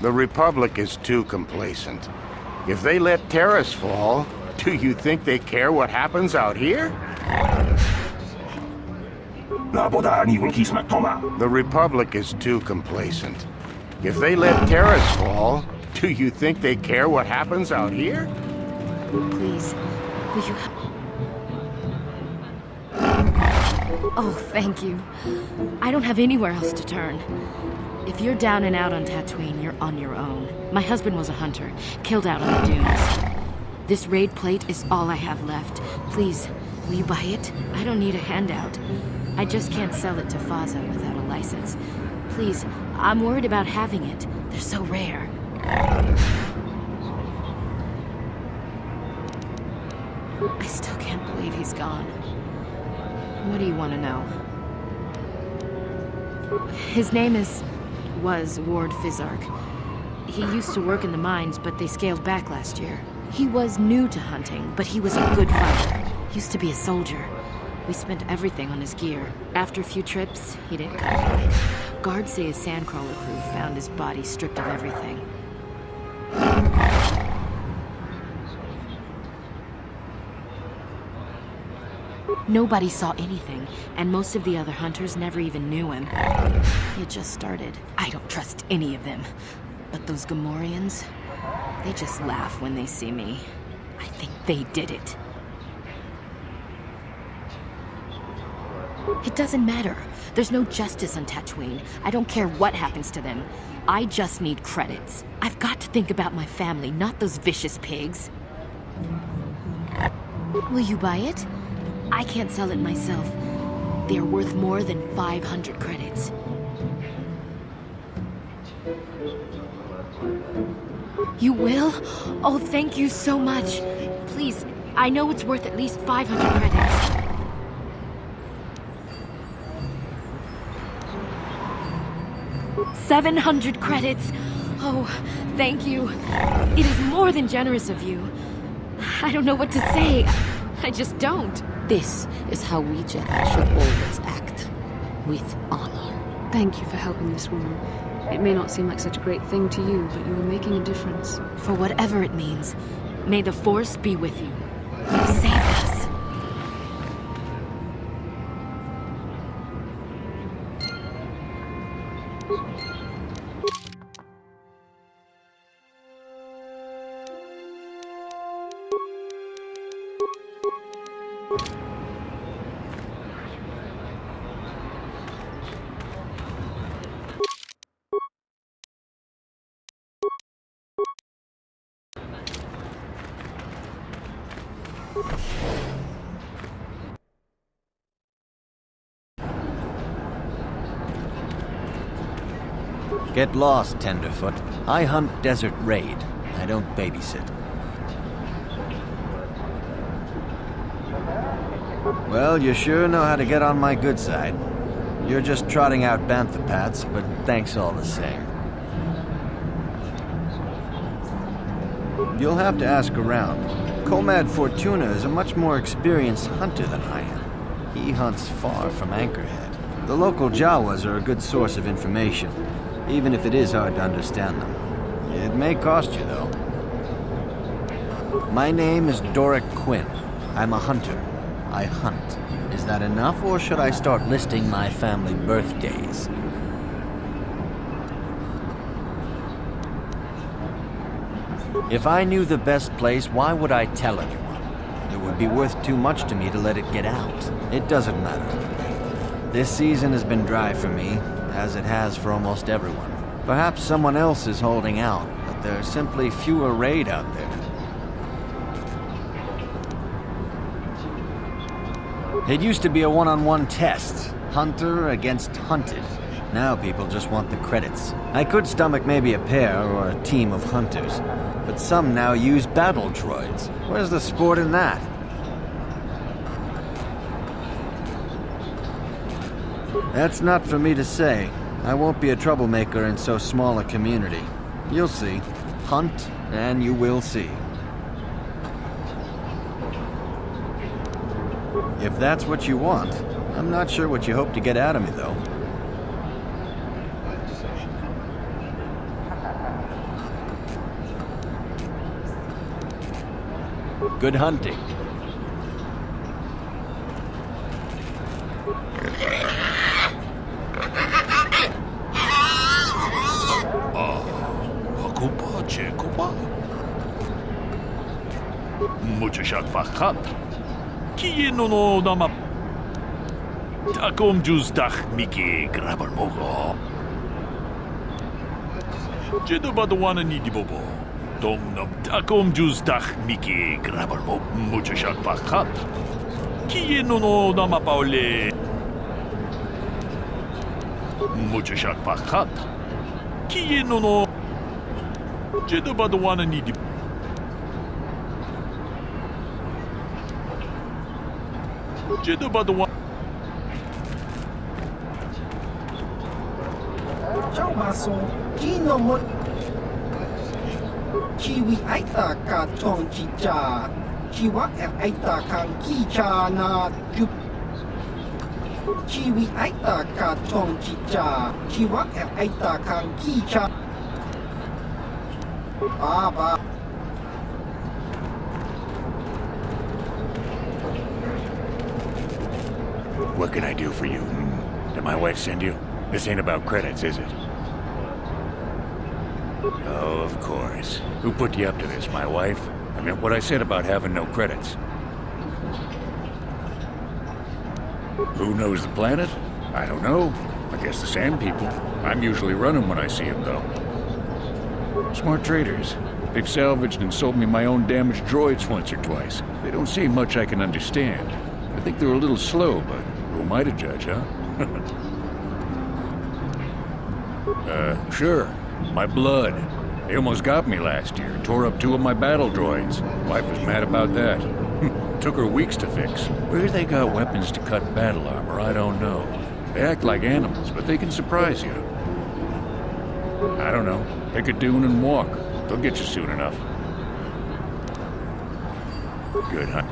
The Republic is too complacent. If they let Terrace fall, do you think they care what happens out here? The Republic is too complacent. If they let Terrace fall, do you think they care what happens out here? Please, will you... Oh, thank you. I don't have anywhere else to turn. If you're down and out on Tatooine, you're on your own. My husband was a hunter, killed out on the dunes. This raid plate is all I have left. Please, will you buy it? I don't need a handout. I just can't sell it to Faza without a license. Please, I'm worried about having it. They're so rare. I still can't believe he's gone. What do you want to know? His name was Ward Fizark. He used to work in the mines, but they scaled back last year. He was new to hunting, but he was a good fighter. Used to be a soldier. We spent everything on his gear. After a few trips, he didn't come back. Guards say his sandcrawler crew found his body stripped of everything. Nobody saw anything, and most of the other hunters never even knew him. He had just started. I don't trust any of them. But those Gamorreans, they just laugh when they see me. I think they did it. It doesn't matter. There's no justice on Tatooine. I don't care what happens to them. I just need credits. I've got to think about my family, not those vicious pigs. Will you buy it? I can't sell it myself. They are worth more than 500 credits. You will? Oh, thank you so much. Please, I know it's worth at least 500 credits. 700 credits! Oh, thank you. It is more than generous of you. I don't know what to say. I just don't. This is how we Jedi should always act. With honor. Thank you for helping this woman. It may not seem like such a great thing to you, but you are making a difference. For whatever it means, may the Force be with you. You saved us. Get lost, Tenderfoot. I hunt Desert Raid. I don't babysit. Well, you sure know how to get on my good side. You're just trotting out bantha paths, but thanks all the same. You'll have to ask around. Comad Fortuna is a much more experienced hunter than I am. He hunts far from Anchorhead. The local Jawas are a good source of information, even if it is hard to understand them. It may cost you, though. My name is Doric Quinn. I'm a hunter. I hunt. Is that enough, or should I start listing my family birthdays? If I knew the best place, why would I tell anyone? It would be worth too much to me to let it get out. It doesn't matter. This season has been dry for me, as it has for almost everyone. Perhaps someone else is holding out, but there are simply fewer raid out there. It used to be a one-on-one test. Hunter against hunted. Now people just want the credits. I could stomach maybe a pair or a team of hunters, but some now use battle droids. Where's the sport in that? That's not for me to say. I won't be a troublemaker in so small a community. You'll see. Hunt, and you will see. If that's what you want, I'm not sure what you hope to get out of me, though. Good hunting. Muchashak Fachat. Kieno nama. Takom Juzdach Miki Grabarmogo. Jedobadwana Nidibobo. Domnam Takom Juzdach Miki Grabarmo. Muchashak Fachat. Kieno nama Paule. Muchashak Fachat. Kieno. Jedobadwana Nidibobo. Ciao Maso, Gino Mo Chiwi Aita Ka Chong Chicha Chiwa Aita Kang Kicha Na Jup Chiwi Aita Ka Chong Chicha Chiwa Aita Kang Kicha Baba. What can I do for you? Did my wife send you? This ain't about credits, is it? Oh, of course. Who put you up to this, my wife? I meant what I said about having no credits. Who knows the planet? I don't know. I guess the sand people. I'm usually running when I see them, though. Smart traders. They've salvaged and sold me my own damaged droids once or twice. They don't say much I can understand. I think they're a little slow, but who am I to judge, huh? Sure. My blood. They almost got me last year. Tore up 2 of my battle droids. Wife was mad about that. Took her weeks to fix. Where they got weapons to cut battle armor, I don't know. They act like animals, but they can surprise you. I don't know. Pick a dune and walk. They'll get you soon enough. Good, huh?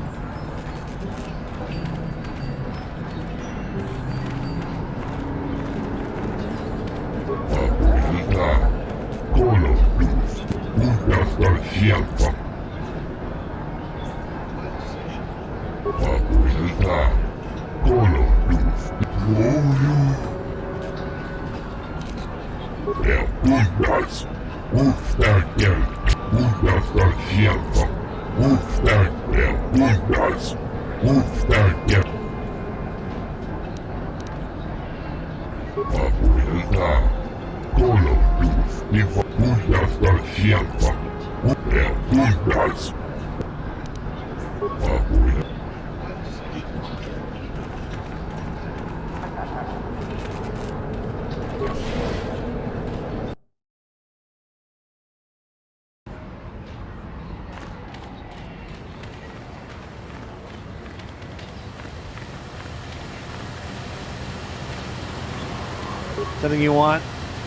Something you want?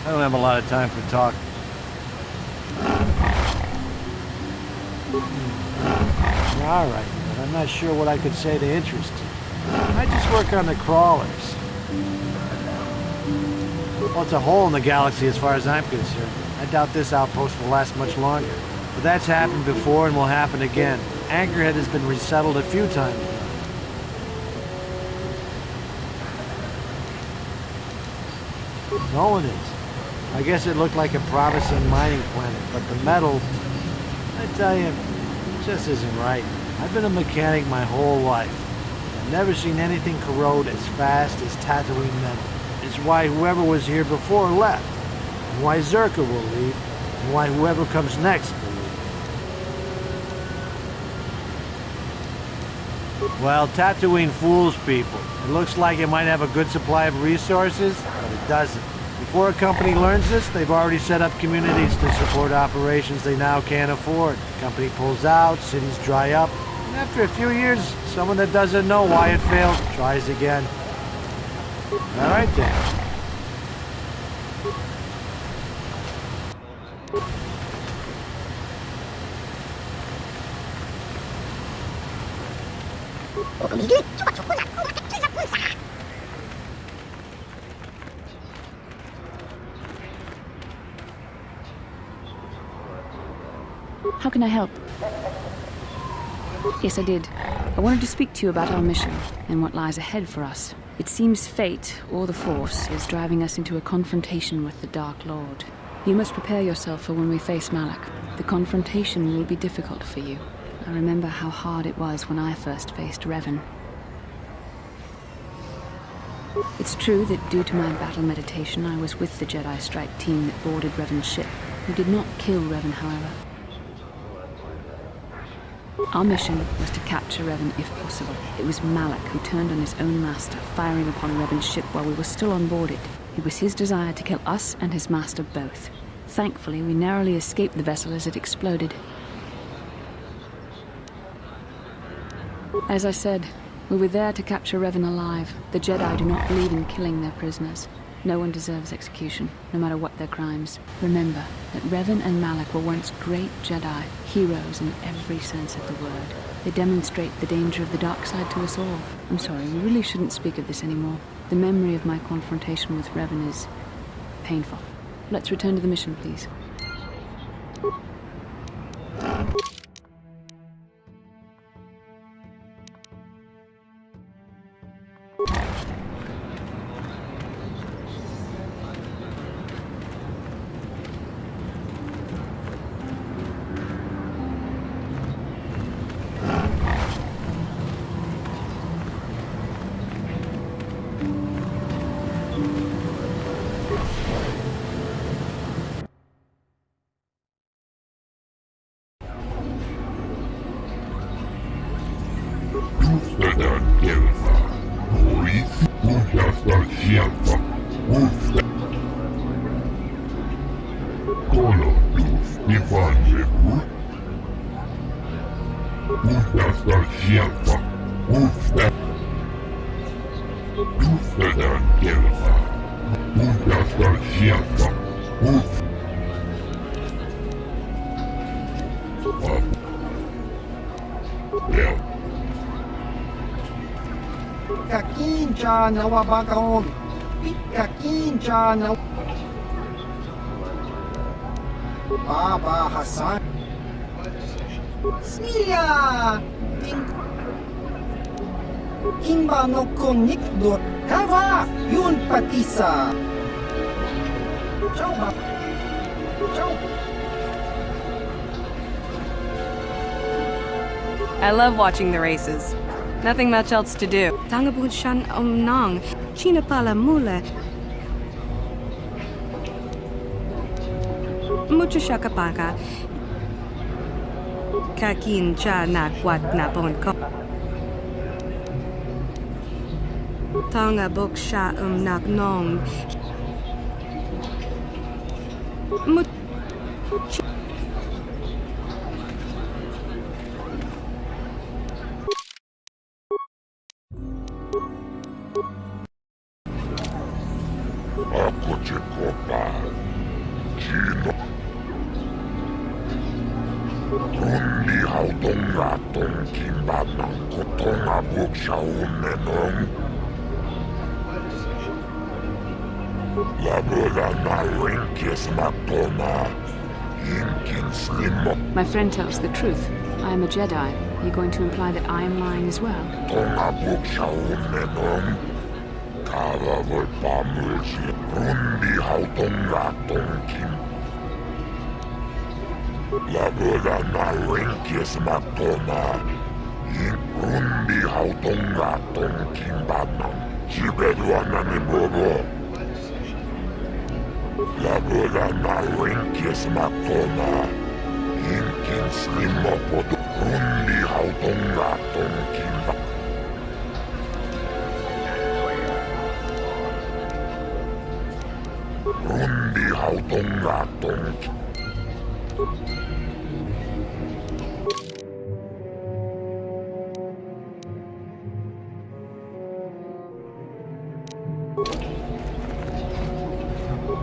I don't have a lot of time for talk. All right, but I'm not sure what I could say to interest you. I just work on the crawlers. Well, it's a hole in the galaxy as far as I'm concerned. I doubt this outpost will last much longer. But that's happened before and will happen again. Anchorhead has been resettled a few times now. No one is. I guess it looked like a promising mining planet, but the metal, I tell you, it just isn't right. I've been a mechanic my whole life. I've never seen anything corrode as fast as Tatooine metal. It's why whoever was here before left, and why Zerka will leave, and why whoever comes next will leave. Well, Tatooine fools people. It looks like it might have a good supply of resources, but it doesn't. Before a company learns this, they've already set up communities to support operations they now can't afford. The company pulls out, cities dry up, and after a few years, someone that doesn't know why it failed tries again. All right then. How can I help? Yes, I did. I wanted to speak to you about our mission and what lies ahead for us. It seems fate, or the Force, is driving us into a confrontation with the Dark Lord. You must prepare yourself for when we face Malak. The confrontation will be difficult for you. I remember how hard it was when I first faced Revan. It's true that due to my battle meditation, I was with the Jedi strike team that boarded Revan's ship. We did not kill Revan, however. Our mission was to capture Revan if possible. It was Malak who turned on his own master, firing upon Revan's ship while we were still on board it. It was his desire to kill us and his master both. Thankfully, we narrowly escaped the vessel as it exploded. As I said, we were there to capture Revan alive. The Jedi do not believe in killing their prisoners. No one deserves execution, no matter what their crimes. Remember that Revan and Malak were once great Jedi, heroes in every sense of the word. They demonstrate the danger of the dark side to us all. I'm sorry, we really shouldn't speak of this anymore. The memory of my confrontation with Revan is painful. Let's return to the mission, please. Kakincha nawabakaon. Kakincha na Baba Hassan. Smilia! Kimba no konikdot. Kava! Yun patisa! Ciao, ba? Ciao! I love watching the races. Nothing much else to do. Tangabun shan omnang. Chinapala mula. Mucho shakapaka. Kakin cha na kwat na bon ko. Tanga bok sha nak nong. Ako Jacoba. Gino. Rundi hautonga tongkimbanang kotonga bukshaunenong. Labura na rinkis matoma. Inkin slimo. My friend tells the truth. I am a Jedi. Are you going to imply that I am lying as well? Tonga bukshaunenong. Kava volpamulsi. Rundi hautonga tongkim. Labura na rinkis matoma. Rundi hautonga tongkimbanang. Jibeduana ni bobo. Labura na rinkis matoma. Inkin slimo podo. Rundi hautonga tongkimba. Rundi hautonga tongkimba.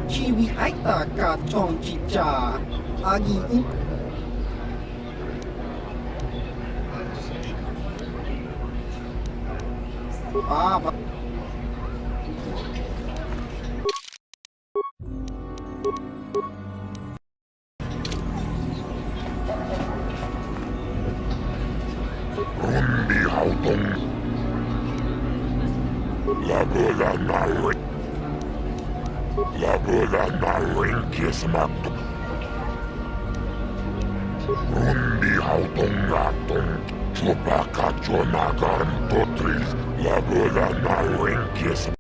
Chiwi aita ka chong chicha. Agi in. Baba. Rundi hautong. Labura na rin. Labura na rinkis mato. Rundi hautong gatong. Chupaka chonagan totris. Labura na rinkis.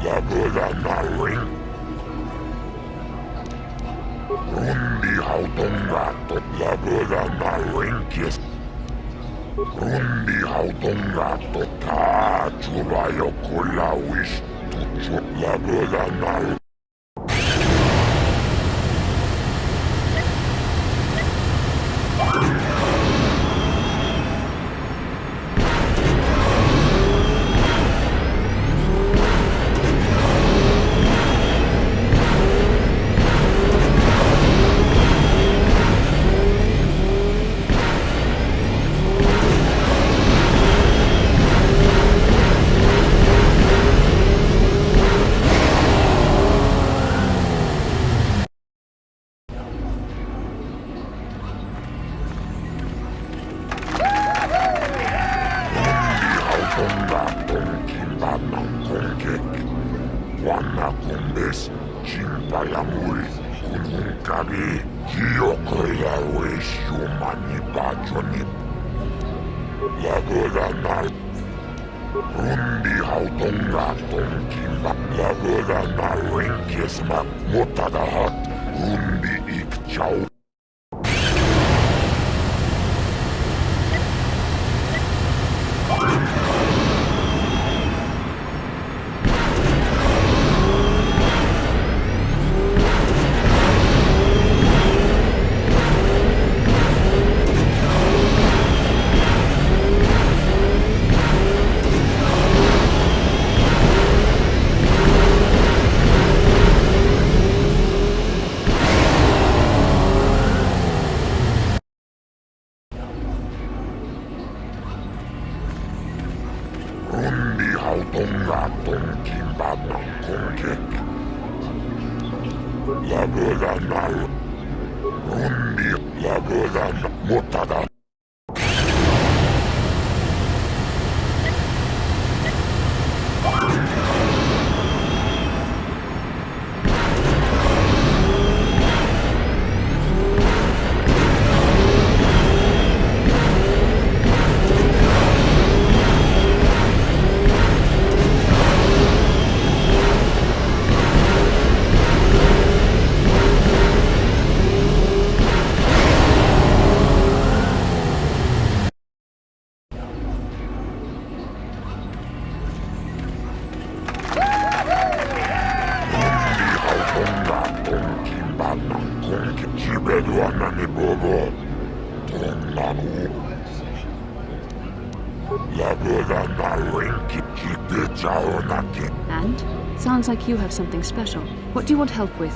Labura na rin. Rundi hautong gato. Labura na rinkis. Rundi hautong gato. Ta chubayo kulawis. Tucho. Labura na rin. Rundi hautong gatong kimba. Labura na rinkis mak. Mutadahat. Rundi ikchaw. Rundi lagodan mutada. And? Sounds like you have something special. What do you want help with?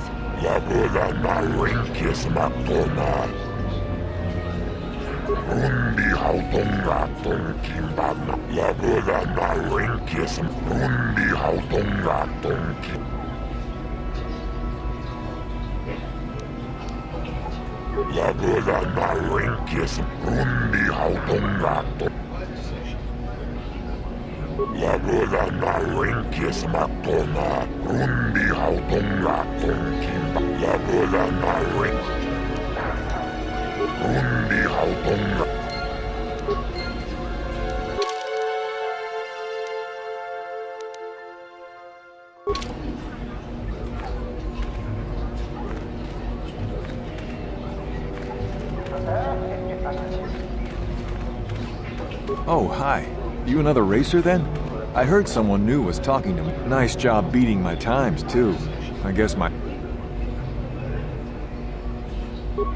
Oh, hi. You another racer then? I heard someone new was talking to me. Nice job beating my times, too. I guess I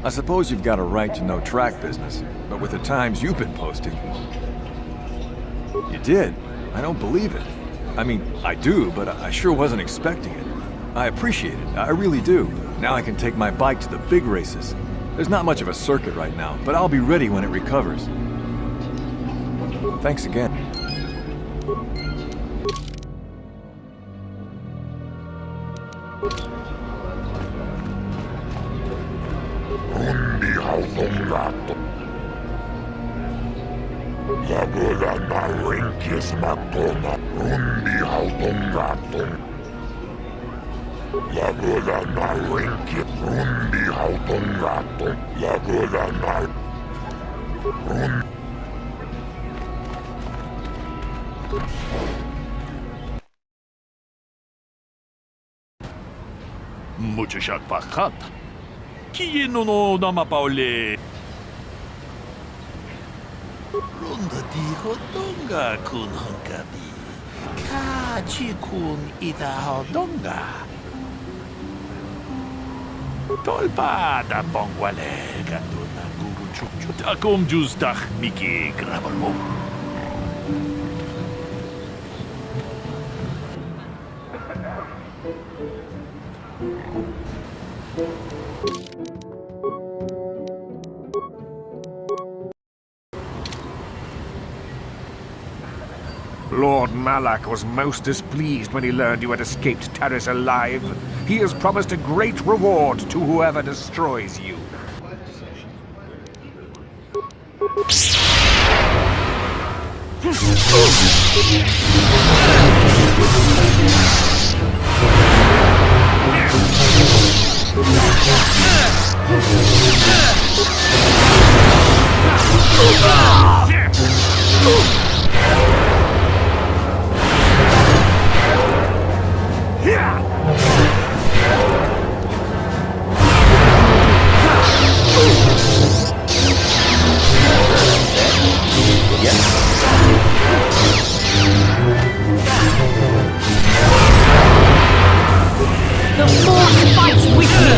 suppose you've got a right to know track business, but with the times you've been posting... You did? I don't believe it. I mean, I do, but I sure wasn't expecting it. I appreciate it, I really do. Now I can take my bike to the big races. There's not much of a circuit right now, but I'll be ready when it recovers. Thanks again. Muchachak pakat. Kieno no namapaule. Ronda di hodonga kun hankabi. Kachi kun ita hodonga. Tolpa da bongwale katuna guru chukchut akom justach miki grabalmo. Lord Malak was most displeased when he learned you had escaped Taris alive. He has promised a great reward to whoever destroys you. The Force fights with me!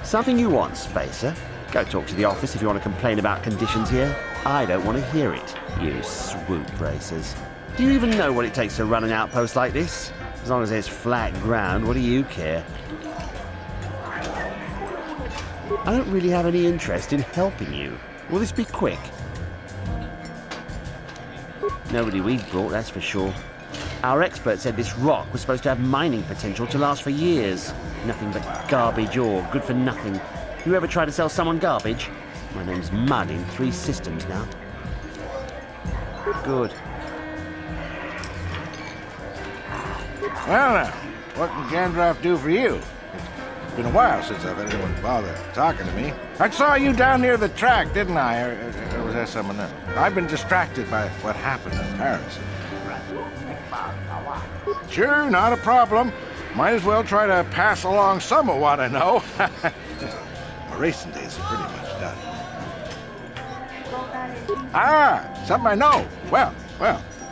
Something you want, Spacer? Go talk to the office if you want to complain about conditions here. I don't want to hear it, you swoop racers. Do you even know what it takes to run an outpost like this? As long as there's flat ground, what do you care? I don't really have any interest in helping you. Will this be quick? Nobody we've brought, that's for sure. Our expert said this rock was supposed to have mining potential to last for years. Nothing but garbage ore, good for nothing. You ever try to sell someone garbage? My name's Mud in 3 systems now. Good. Well now, what can Gandalf do for you? It's been a while since I've had anyone bother talking to me. I saw you down near the track, didn't I? Or was that someone else? I've been distracted by what happened in Paris. Sure, not a problem. Might as well try to pass along some of what I know. My racing days are pretty much done. Ah, something I know. Well,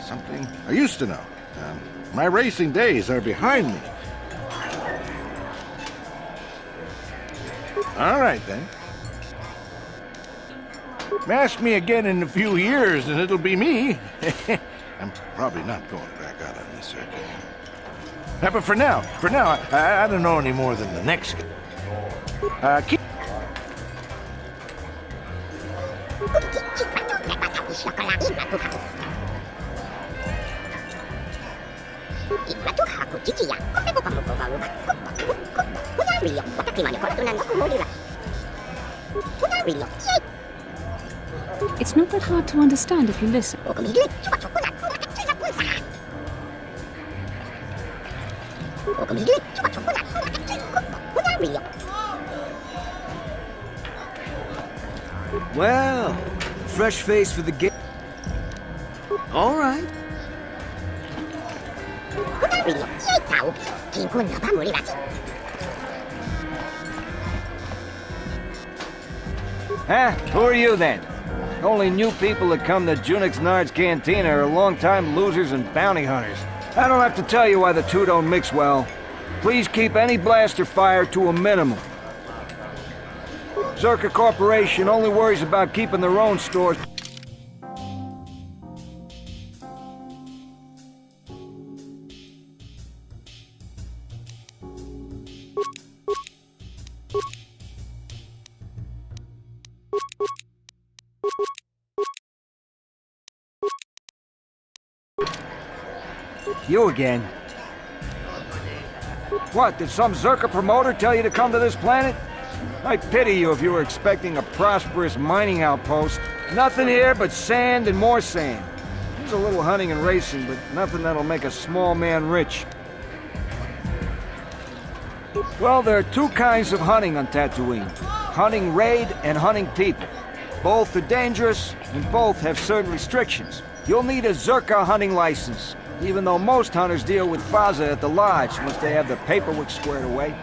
something I used to know. My racing days are behind me. All right, then. Ask me again in a few years, and it'll be me. I'm probably not going back out on this circuit. But for now, I don't know any more than the next guy. Keep... It's not that hard to understand if you listen. Well, fresh face for the game. All right. Huh? Who are you then? Only new people that come to Junix Nard's Cantina are long-time losers and bounty hunters. I don't have to tell you why the two don't mix well. Please keep any blaster fire to a minimum. Zerka Corporation only worries about keeping their own stores. You again. What, did some Zerka promoter tell you to come to this planet? I pity you if you were expecting a prosperous mining outpost. Nothing here but sand and more sand. There's a little hunting and racing, but nothing that'll make a small man rich. Well, there are 2 kinds of hunting on Tatooine. Hunting raid and hunting people. Both are dangerous, and both have certain restrictions. You'll need a Zerka hunting license, even though most hunters deal with Faza at the lodge once they have their paperwork squared away.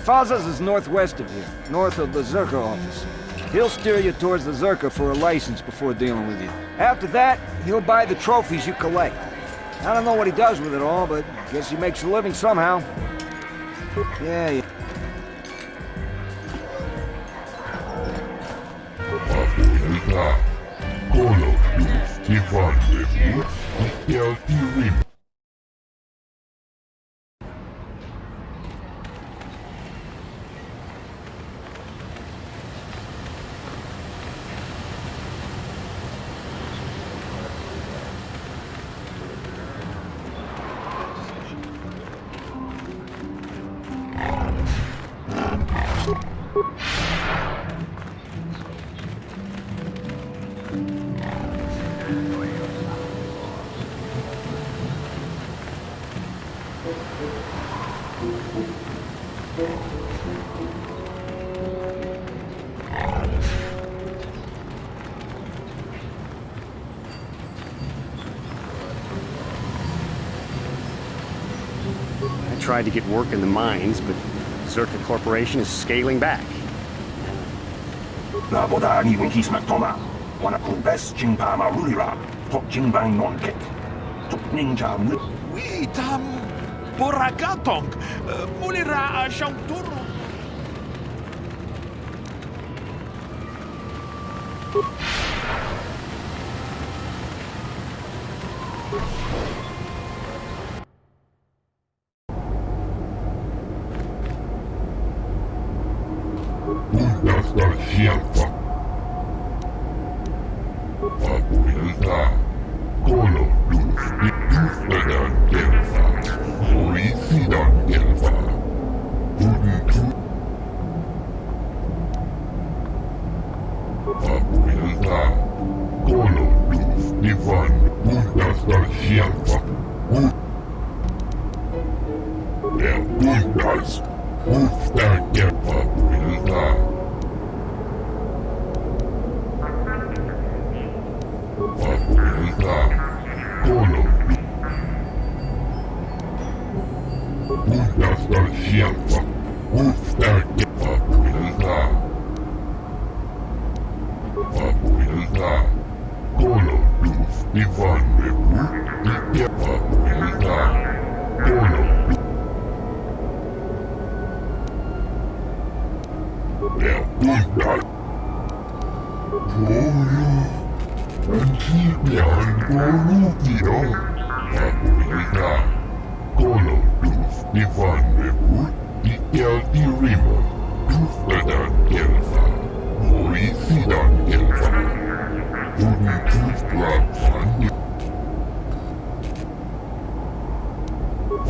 Faza's is northwest of here, north of the Zerka office. He'll steer you towards the Zerka for a license before dealing with you. After that, he'll buy the trophies you collect. I don't know what he does with it all, but I guess he makes a living somehow. Yeah. Call of Duty. Untitled Chapter. I tried to get work in the mines, but Zerka Corporation is scaling back. 나보다 니군 히스막토마 와나쿠 베스 징파마 루리라 톡 징방 논켓 톡 닝자 무 Witam Boragatong Mulira Shanturu. Kashyyyk. Abuelta. Colo luz. Nifredan gelfa. Hoisidan gelfa. Abuelta. Colo luz. Nifan. Kashyyyk. Bundas. Ufta gelfa. Abuelta. Abuelta, colo, bundas Kashyyyk, ufta abuelta, abuelta, colo, luz, divan de abuelta, colo, bundas, Antibian Corrupio. Abuelta. Colo luz divan debut. Ikel dirimo. Dufredan gelfa. Hoisidan gelfa. Untus grabfan.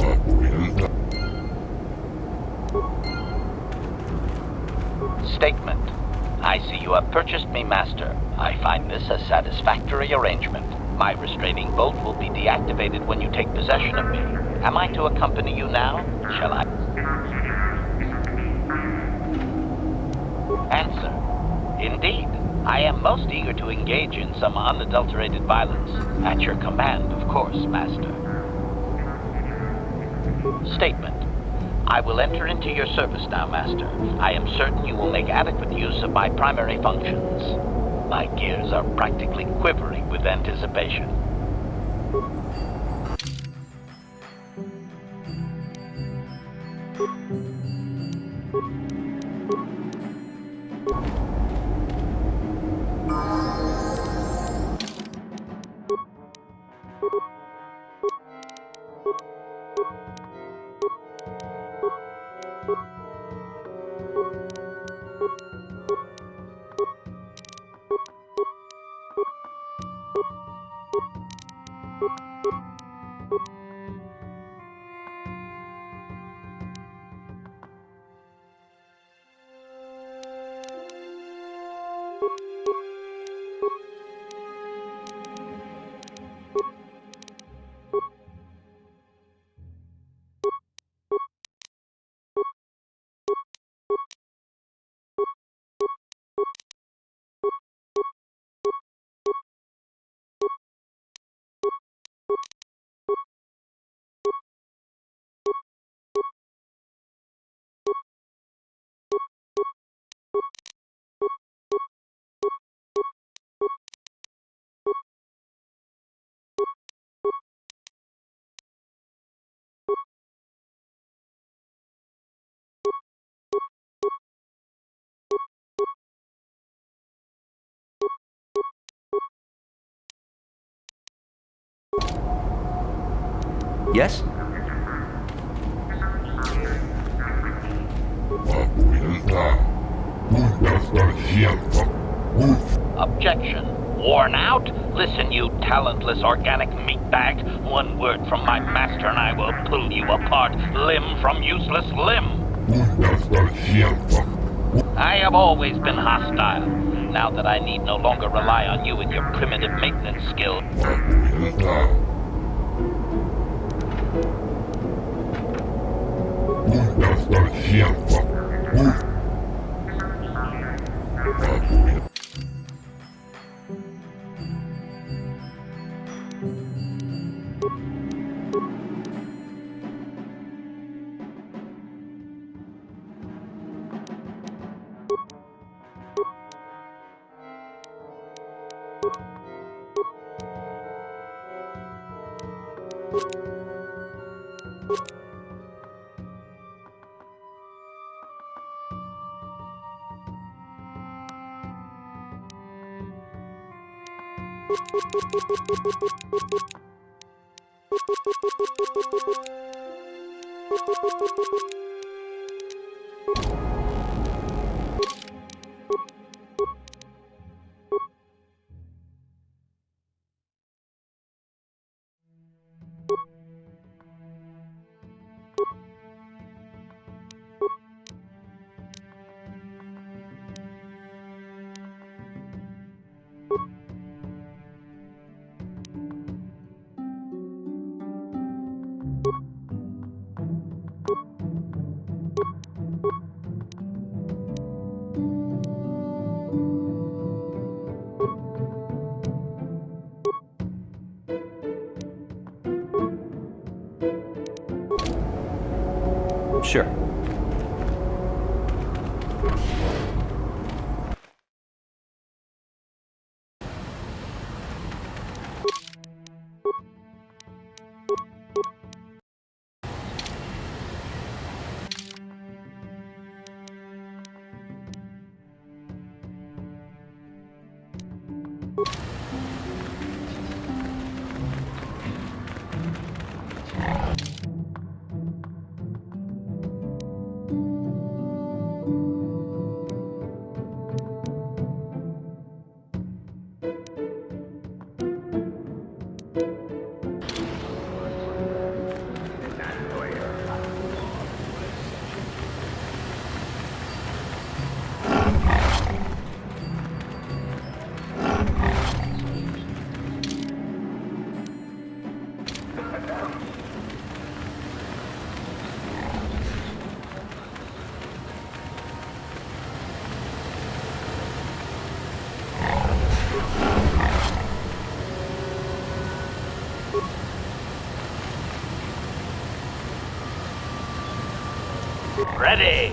Abuelta. Statement. I see you have purchased me, Master. I find this a satisfactory arrangement. My restraining bolt will be deactivated when you take possession of me. Am I to accompany you now? Shall I? Answer. Indeed. I am most eager to engage in some unadulterated violence. At your command, of course, Master. Statement. I will enter into your service now, Master. I am certain you will make adequate use of my primary functions. My gears are practically quivering with anticipation. Yes? Objection. Worn out? Listen, you talentless organic meatbag. One word from my master and I will pull you apart, limb from useless limb. I have always been hostile. Now that I need no longer rely on you and your primitive maintenance skill. Sure. Ready!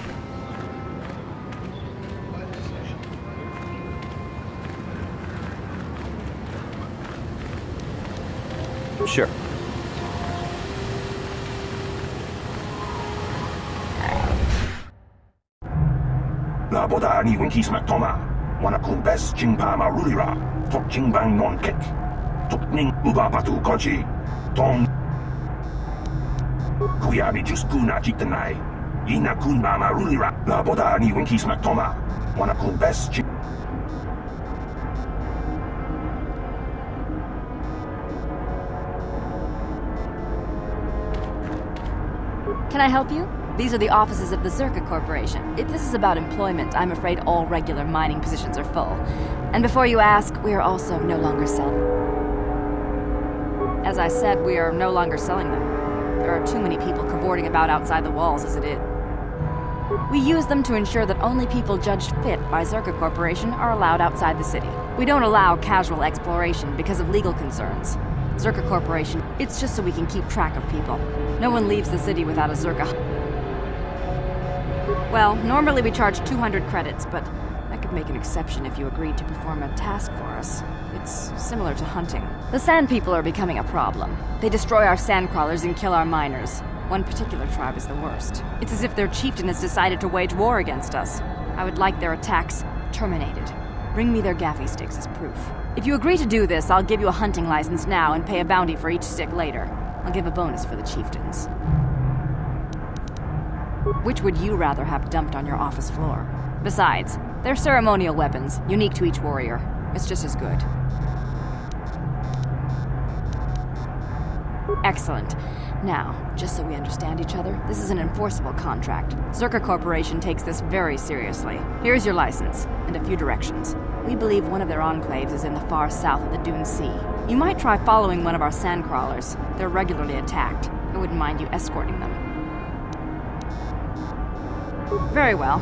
Sure. La boda ni winkis matoma. Wanakun bes jingpa marulira. Tok jingbang non kek. Tok ning ubapatu koji. Tong. Kuyabi juskuna jitanai. Ina kunba marulira. La boda ni winkis matoma. Wanakun bes jing. Can I help you? These are the offices of the Zerka Corporation. If this is about employment, I'm afraid all regular mining positions are full. And before you ask, we are also no longer selling. As I said, we are no longer selling them. There are too many people cavorting about outside the walls as it is. We use them to ensure that only people judged fit by Zerka Corporation are allowed outside the city. We don't allow casual exploration because of legal concerns. Zerka Corporation, it's just so we can keep track of people. No one leaves the city without a Zerka. Well, normally we charge 200 credits, but I could make an exception if you agreed to perform a task for us. It's similar to hunting. The Sand People are becoming a problem. They destroy our sandcrawlers and kill our miners. One particular tribe is the worst. It's as if their chieftain has decided to wage war against us. I would like their attacks terminated. Bring me their gaffy sticks as proof. If you agree to do this, I'll give you a hunting license now and pay a bounty for each stick later. I'll give a bonus for the chieftains. Which would you rather have dumped on your office floor? Besides, they're ceremonial weapons, unique to each warrior. It's just as good. Excellent. Now, just so we understand each other, this is an enforceable contract. Zerka Corporation takes this very seriously. Here's your license, and a few directions. We believe one of their enclaves is in the far south of the Dune Sea. You might try following one of our sandcrawlers. They're regularly attacked. I wouldn't mind you escorting them. Very well.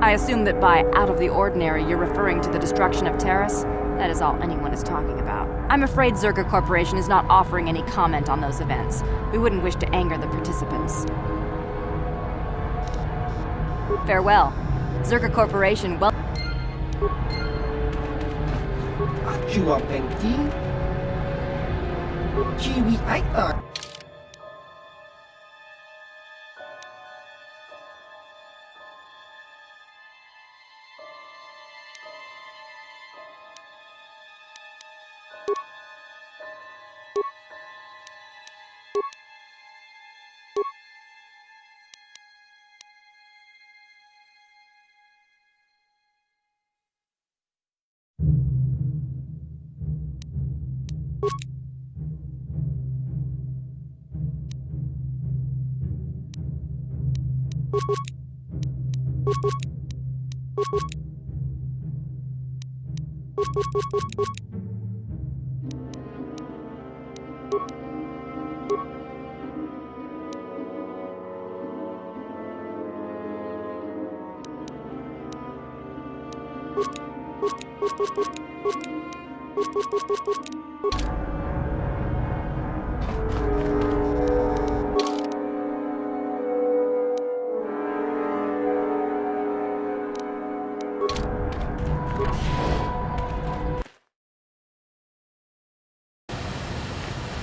I assume that by out of the ordinary, you're referring to the destruction of Terrace? That is all anyone is talking about. I'm afraid Zerka Corporation is not offering any comment on those events. We wouldn't wish to anger the participants. Farewell. Zerka Corporation, well... Achua Penti. Chiwi Aita.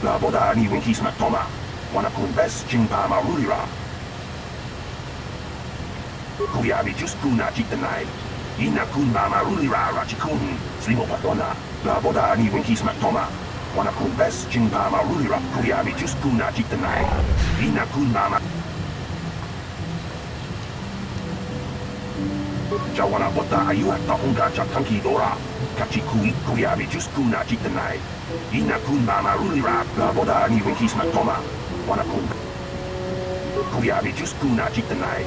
La boda ni winkis matoma. Wanakun bes jingpa marulira. Kuyabi just kuna chitanai. Ina kun marulira rachikun. Slimo patona. La boda ni winkis matoma. Wanakun bes jingpa marulira. Kuyabi just kuna chitanai. Ina kun mama. Jawana bota ayu hatta unga chatanki dora. Kachikui kuyabi just kuna chitanai. Ina kun mama rulira. La boda ni winkis matoma. Wanakun. Kuyabi just kuna chitanai.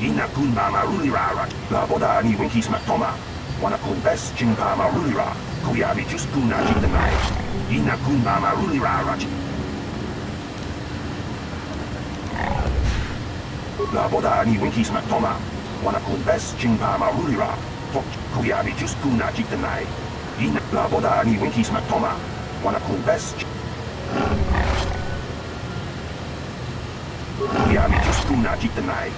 Ina kun mama rulira. La boda ni winkis matoma. Wanakun bes jingpa marulira. Kuyabi just kuna chitanai. Ina kun mama rulira. La boda ni winkis matoma. Wanakun bes jingpa marulira. Kuyabi just kuna chitanai. Ina la boda ni winkis matoma. Wanakun bes. Kuyabi just kuna chitanai.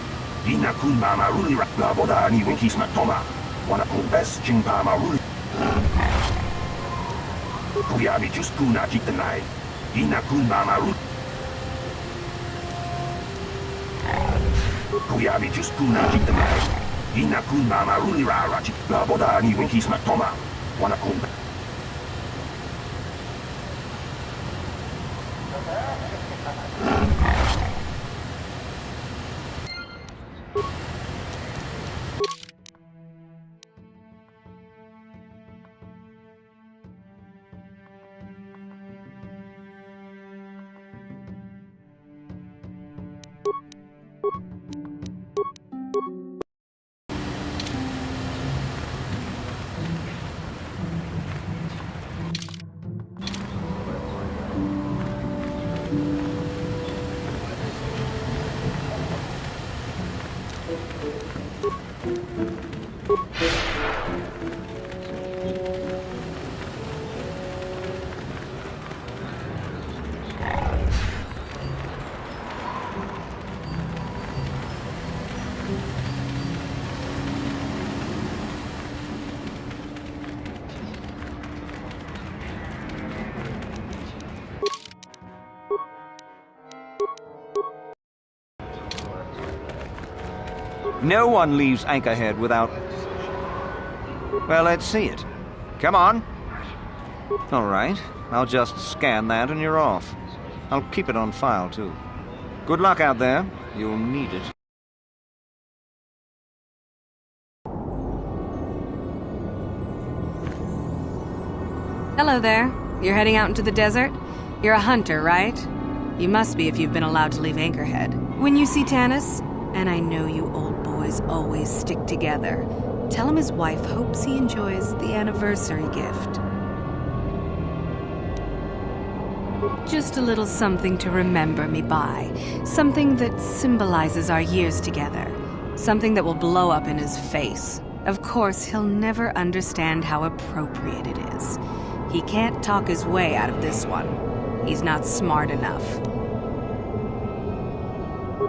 Ina kun mama rulira. La boda ni winkis matoma. Wanakun bes jingpa marulira. Kuyabi just kuna chitanai. Ina kun mama rulira. Kuyabi just kuna chitanai. Ina kun mama rulira. La boda ni winkis matoma. Wanakun. No one leaves Anchorhead without... Well, let's see it. Come on. All right. I'll just scan that and you're off. I'll keep it on file, too. Good luck out there. You'll need it. Hello there. You're heading out into the desert? You're a hunter, right? You must be if you've been allowed to leave Anchorhead. When you see Tanis, and I know you old boys always stick together, tell him his wife hopes he enjoys the anniversary gift. Just a little something to remember me by. Something that symbolizes our years together. Something that will blow up in his face. Of course, he'll never understand how appropriate it is. He can't talk his way out of this one. He's not smart enough.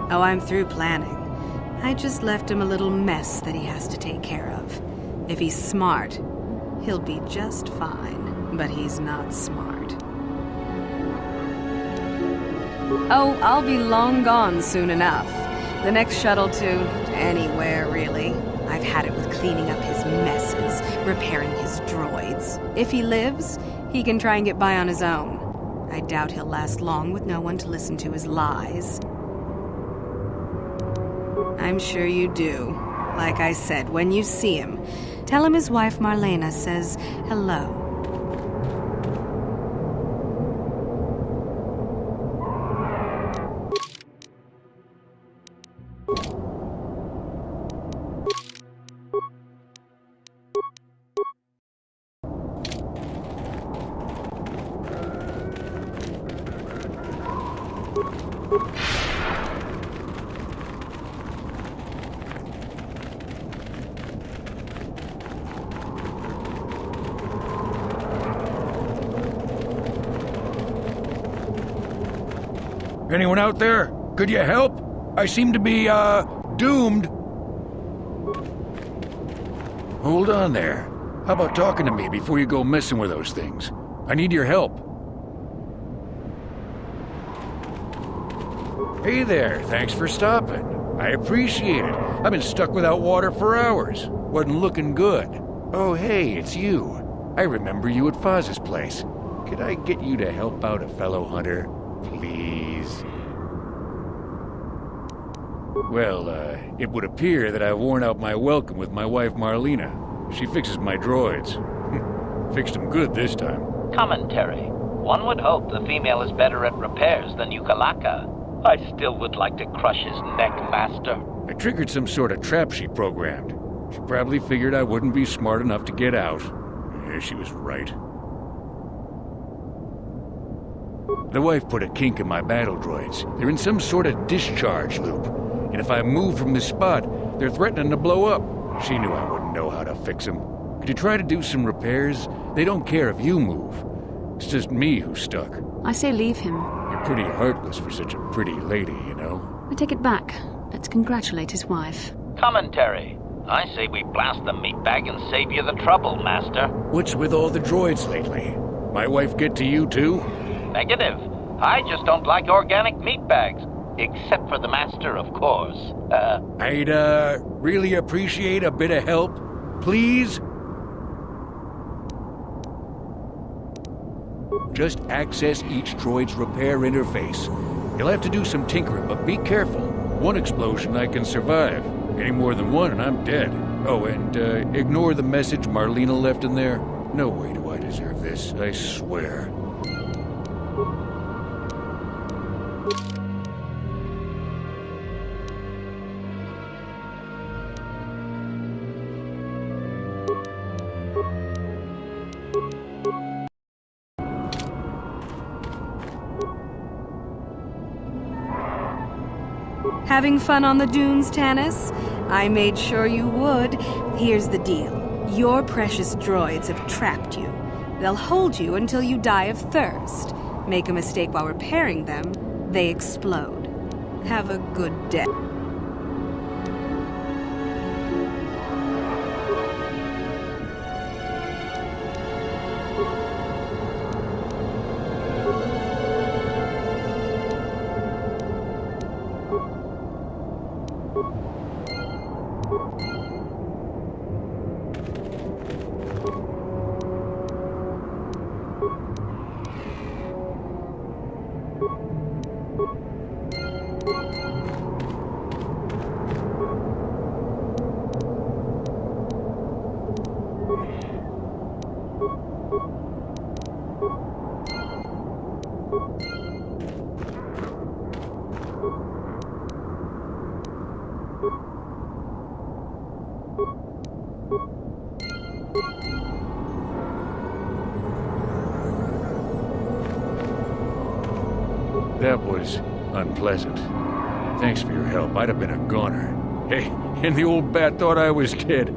Oh, I'm through planning. I just left him a little mess that he has to take care of. If he's smart, he'll be just fine. But he's not smart. Oh, I'll be long gone soon enough. The next shuttle to anywhere, really. I've had it with cleaning up his messes, repairing his droids. If he lives, he can try and get by on his own. I doubt he'll last long with no one to listen to his lies. I'm sure you do. Like I said, when you see him, tell him his wife Marlena says hello. Anyone out there? Could you help? I seem to be, doomed. Hold on there. How about talking to me before you go messing with those things? I need your help. Hey there, thanks for stopping. I appreciate it. I've been stuck without water for hours. Wasn't looking good. Oh, hey, it's you. I remember you at Foz's place. Could I get you to help out a fellow hunter? Please. Well, it would appear that I've worn out my welcome with my wife Marlena. She fixes my droids. Fixed them good this time. Commentary. One would hope the female is better at repairs than Yukalaka. I still would like to crush his neck, Master. I triggered some sort of trap she programmed. She probably figured I wouldn't be smart enough to get out. Yeah, she was right. The wife put a kink in my battle droids. They're in some sort of discharge loop. And if I move from this spot, they're threatening to blow up. She knew I wouldn't know how to fix them. Could you try to do some repairs? They don't care if you move. It's just me who's stuck. I say leave him. You're pretty heartless for such a pretty lady, you know? I take it back. Let's congratulate his wife. Commentary. I say we blast the meatbag and save you the trouble, Master. What's with all the droids lately? My wife get to you too? Negative. I just don't like organic meatbags. Except for the Master, of course. I'd, really appreciate a bit of help. Please? Just access each droid's repair interface. You'll have to do some tinkering, but be careful. One explosion I can survive. Any more than one and I'm dead. Oh, and, ignore the message Marlena left in there. No way do I deserve this, I swear. Having fun on the dunes, Tanis? I made sure you would. Here's the deal. Your precious droids have trapped you. They'll hold you until you die of thirst. Make a mistake while repairing them, they explode. Have a good day. That was unpleasant. Thanks for your help. I'd have been a goner. Hey, and the old bat thought I was dead.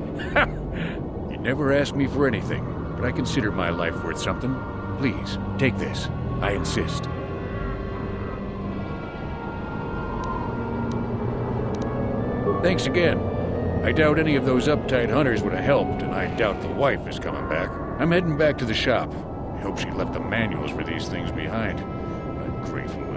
You never asked me for anything, but I consider my life worth something. Please, take this. I insist. Thanks again. I doubt any of those uptight hunters would have helped, and I doubt the wife is coming back. I'm heading back to the shop. I hope she left the manuals for these things behind. Ungrateful little...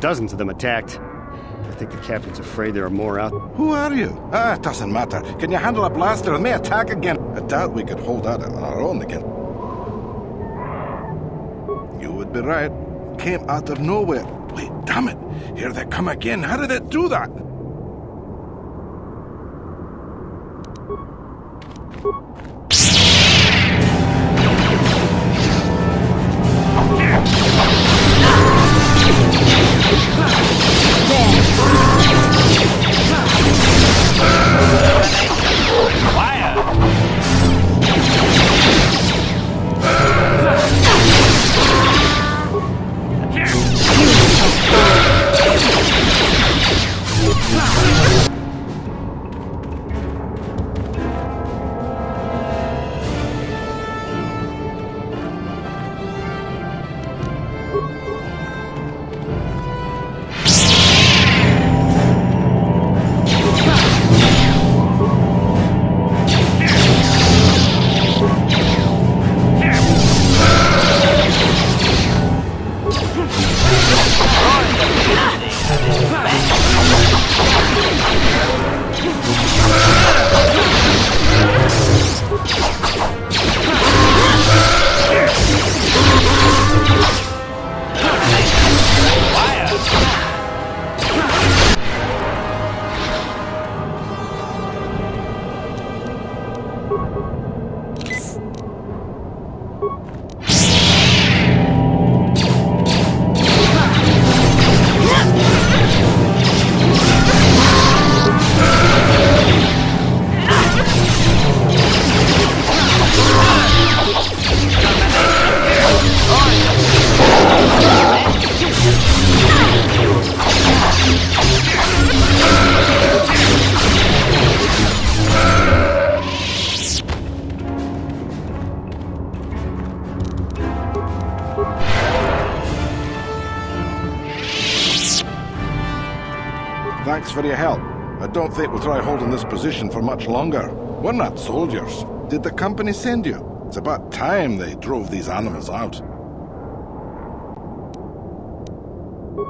Dozens of them attacked. I think the captain's afraid there are more out. Who are you? It doesn't matter. Can you handle a blaster and may attack again? I doubt we could hold out on our own again. You would be right. Came out of nowhere. Wait, damn it. Here they come again. How did it do that? Thanks for your help. I don't think we'll try holding this position for much longer. We're not soldiers. Did the company send you? It's about time they drove these animals out.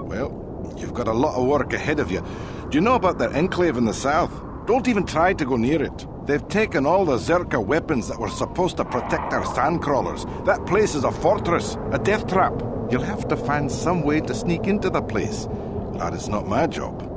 Well, you've got a lot of work ahead of you. Do you know about their enclave in the south? Don't even try to go near it. They've taken all the Zerka weapons that were supposed to protect our sandcrawlers. That place is a fortress, a death trap. You'll have to find some way to sneak into the place. That is not my job.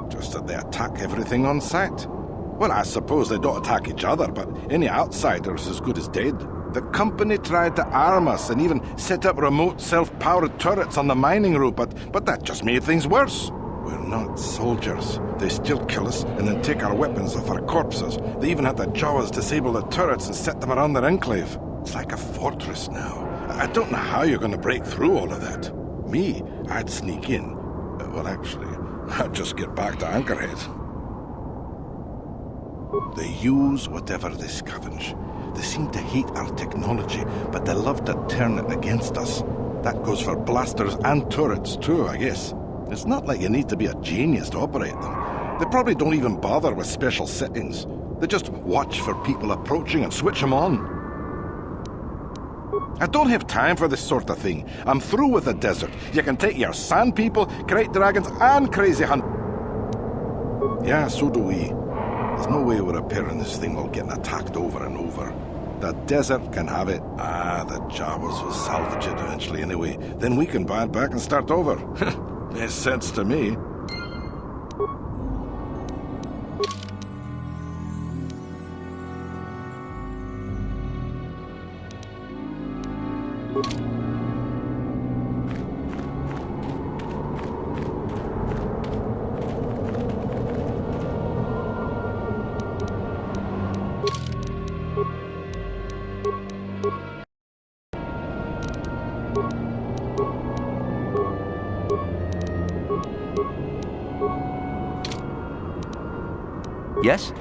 Just that they attack everything on sight. Well, I suppose they don't attack each other, but any outsider's as good as dead. The company tried to arm us and even set up remote self-powered turrets on the mining route, but that just made things worse. We're not soldiers. They still kill us and then take our weapons off our corpses. They even had the Jawas disable the turrets and set them around their enclave. It's like a fortress now. I don't know how you're going to break through all of that. Me, I'd sneak in. Well, actually, I'd just get back to Anchorhead. They use whatever they scavenge. They seem to hate our technology, but they love to turn it against us. That goes for blasters and turrets too, I guess. It's not like you need to be a genius to operate them. They probably don't even bother with special settings. They just watch for people approaching and switch them on. I don't have time for this sort of thing. I'm through with the desert. You can take your sand people, crate dragons, and crazy hunt. Yeah, so do we. There's no way we're repairing this thing while getting attacked over and over. The desert can have it. Ah, the Jawas will salvage it eventually anyway. Then we can buy it back and start over. Makes sense to me. Yes?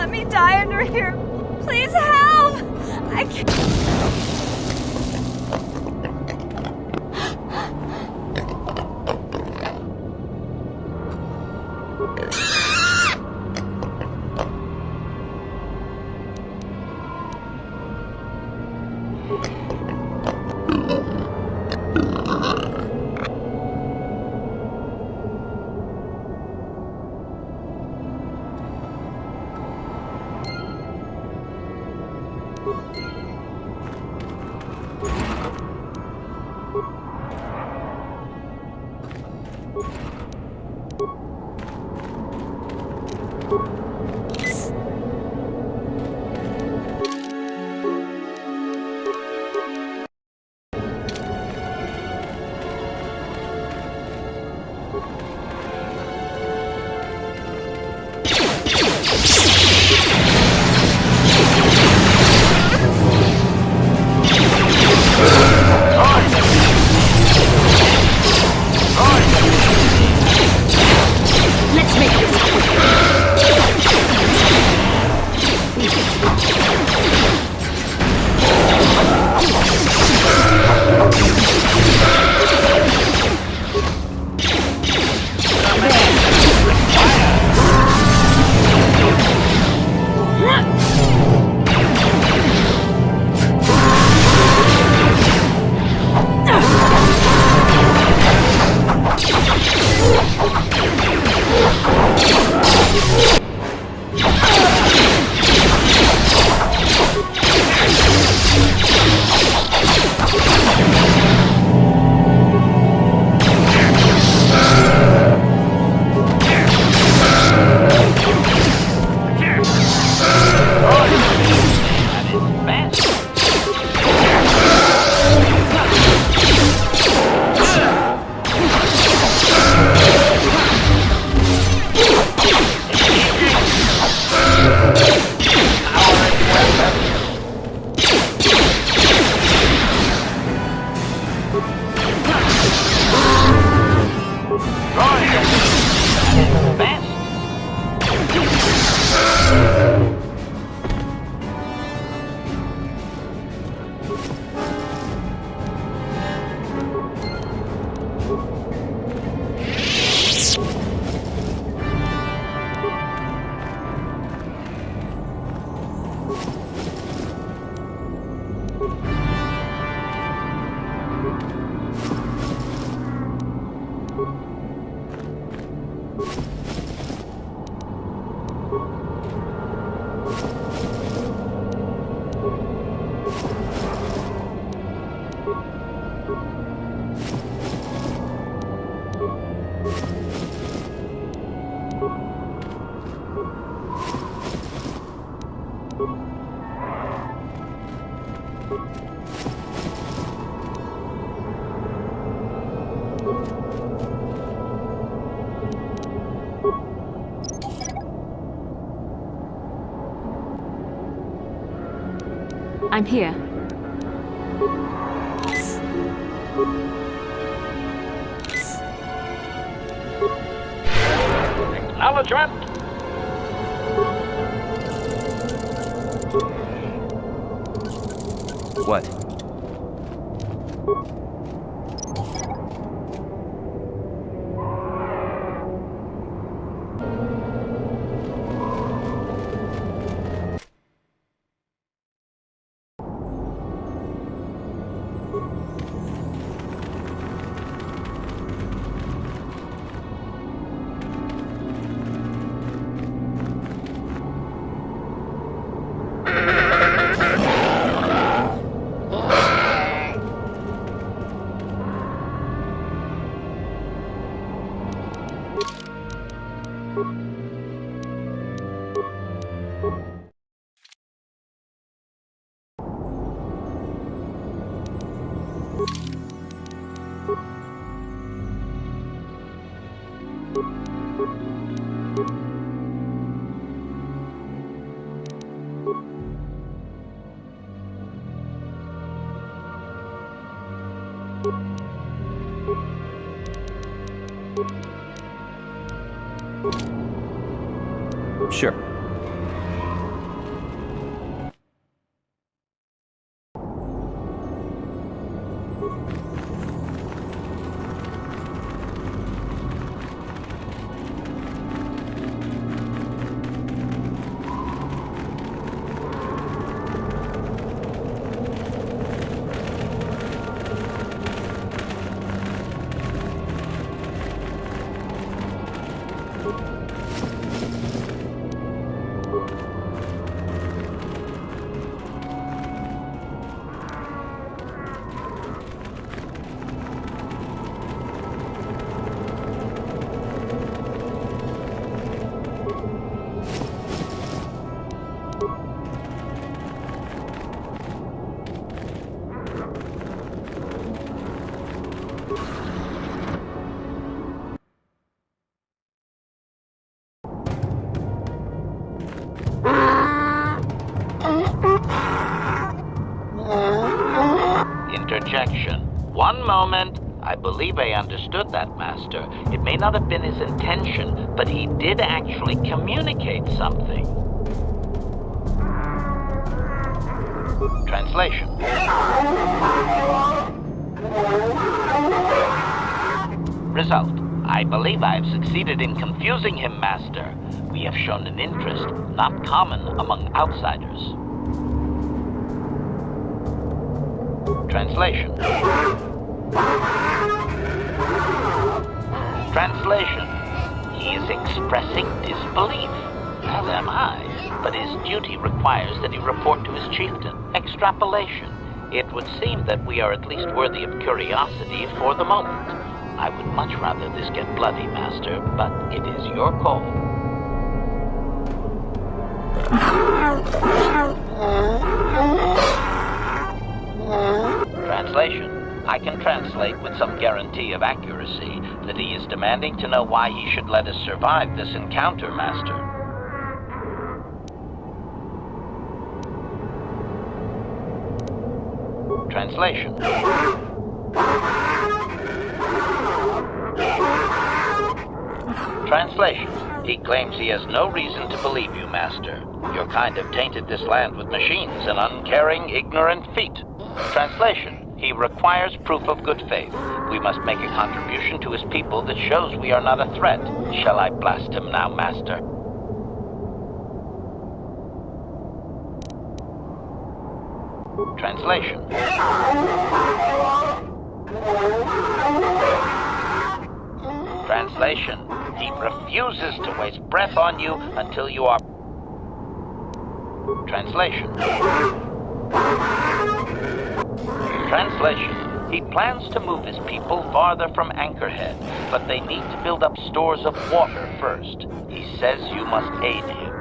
let me die under here. Please help! I can't. I'm here. Acknowledgement. What? Sure. connection. One moment. I believe I understood that, Master. It may not have been his intention, but he did actually communicate something. Translation. Result. I believe I have succeeded in confusing him, Master. We have shown an interest not common among outsiders. Translation. Translation. He is expressing disbelief, as am I, but his duty requires that he report to his chieftain. Extrapolation. It would seem that we are at least worthy of curiosity for the moment. I would much rather this get bloody, Master, but it is your call. Translation. I can translate with some guarantee of accuracy that he is demanding to know why he should let us survive this encounter, Master. Translation. Translation. He claims he has no reason to believe you, Master. Your kind have tainted this land with machines and uncaring, ignorant feet. Translation. He requires proof of good faith. We must make a contribution to his people that shows we are not a threat. Shall I blast him now, Master? Translation. Translation. He refuses to waste breath on you until you are... Translation. Translation. He plans to move his people farther from Anchorhead, but they need to build up stores of water first. He says you must aid him.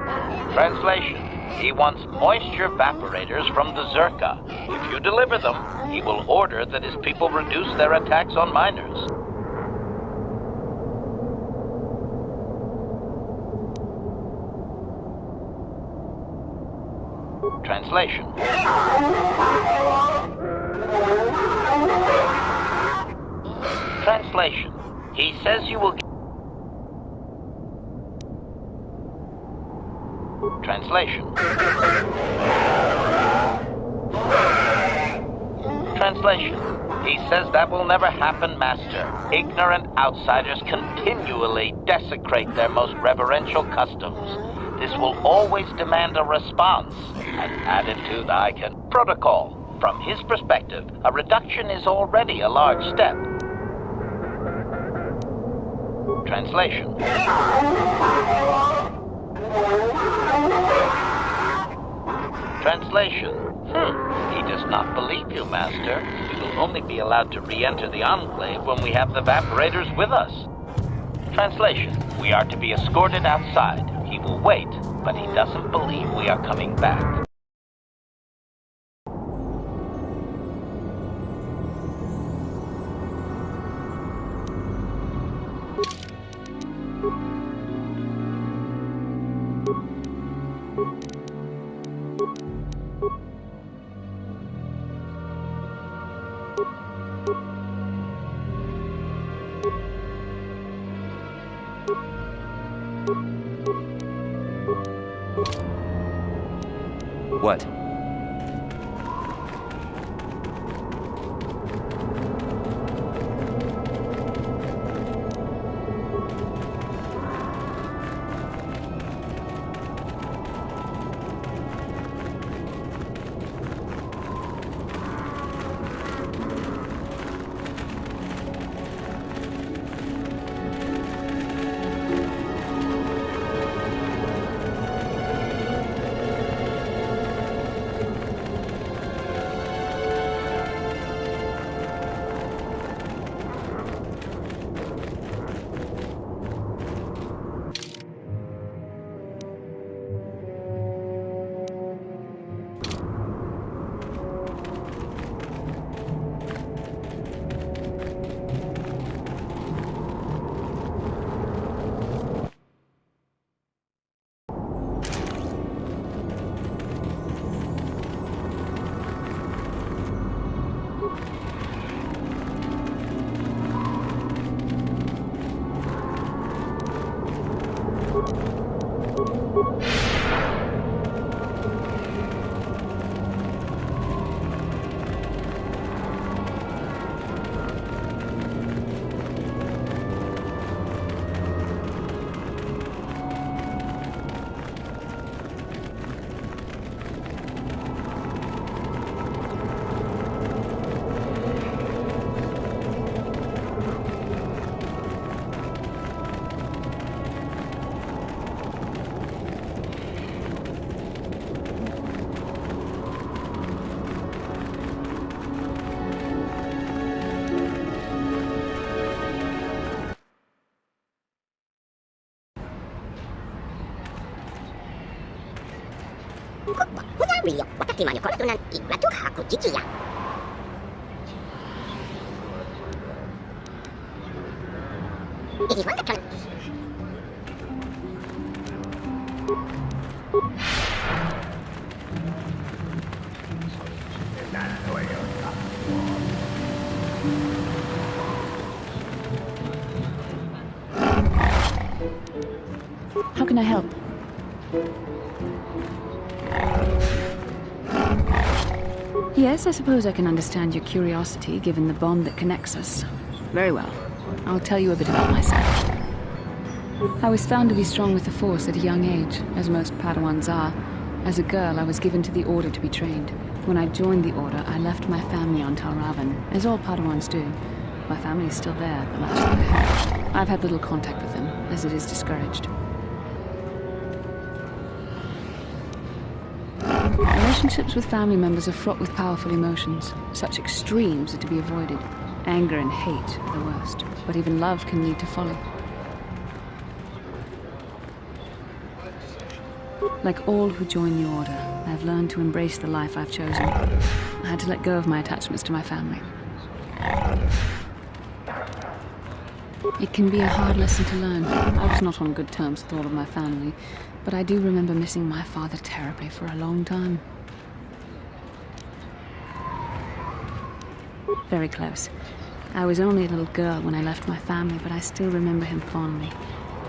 Translation. He wants moisture evaporators from the Zerka. If you deliver them, he will order that his people reduce their attacks on miners. Translation. Translation. He says you will... Translation. Translation. He says that will never happen, Master. Ignorant outsiders continually desecrate their most reverential customs. This will always demand a response. And added to the ICANN protocol. From his perspective, a reduction is already a large step. Translation. Translation. He does not believe you, Master. We will only be allowed to re-enter the Enclave when we have the evaporators with us. Translation. We are to be escorted outside. He will wait, but he doesn't believe we are coming back. What? How can I help? Yes, I suppose I can understand your curiosity, given the bond that connects us. Very well. I'll tell you a bit about myself. I was found to be strong with the Force at a young age, as most Padawans are. As a girl, I was given to the Order to be trained. When I joined the Order, I left my family on Tal Ravan, as all Padawans do. My family is still there, the last that I have. I've had little contact with them, as it is discouraged. Relationships with family members are fraught with powerful emotions. Such extremes are to be avoided. Anger and hate are the worst, but even love can lead to folly. Like all who join the Order, I've learned to embrace the life I've chosen. I had to let go of my attachments to my family. It can be a hard lesson to learn. I was not on good terms with all of my family, but I do remember missing my father terribly for a long time. Very close. I was only a little girl when I left my family, but I still remember him fondly.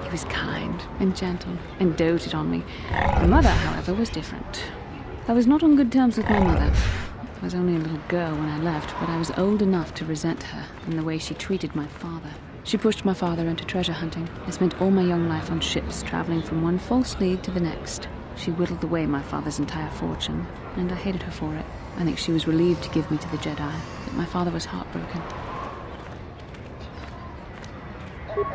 He was kind and gentle and doted on me. My mother, however, was different. I was not on good terms with my mother. I was only a little girl when I left, but I was old enough to resent her and the way she treated my father. She pushed my father into treasure hunting. I spent all my young life on ships, traveling from one false lead to the next. She whittled away my father's entire fortune, and I hated her for it. I think she was relieved to give me to the Jedi, but my father was heartbroken.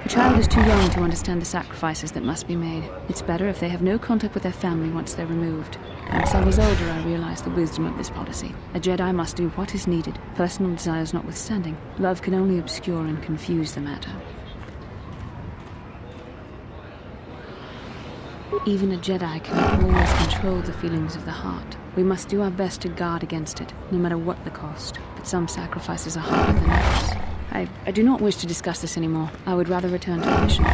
A child is too young to understand the sacrifices that must be made. It's better if they have no contact with their family once they're removed. Once I was older, I realized the wisdom of this policy. A Jedi must do what is needed, personal desires notwithstanding. Love can only obscure and confuse the matter. Even a Jedi cannot always control the feelings of the heart. We must do our best to guard against it, no matter what the cost. But some sacrifices are harder than others. I do not wish to discuss this anymore. I would rather return to the mission.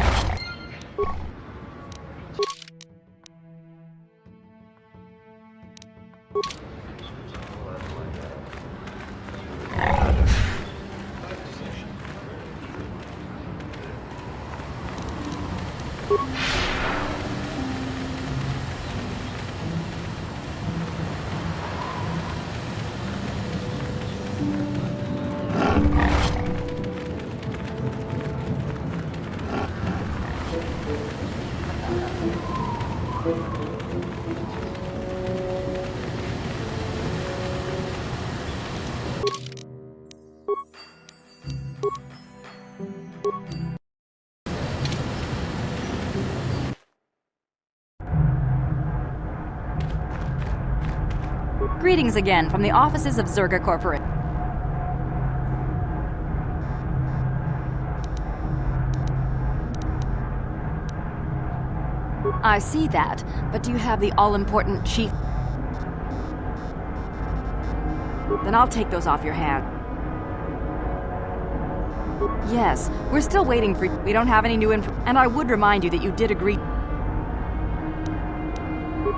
Greetings again from the offices of Zerga Corporation. I see that, but do you have the all-important chief? Then I'll take those off your hands. Yes, we're still waiting for you. We don't have any new info, and I would remind you that you did agree.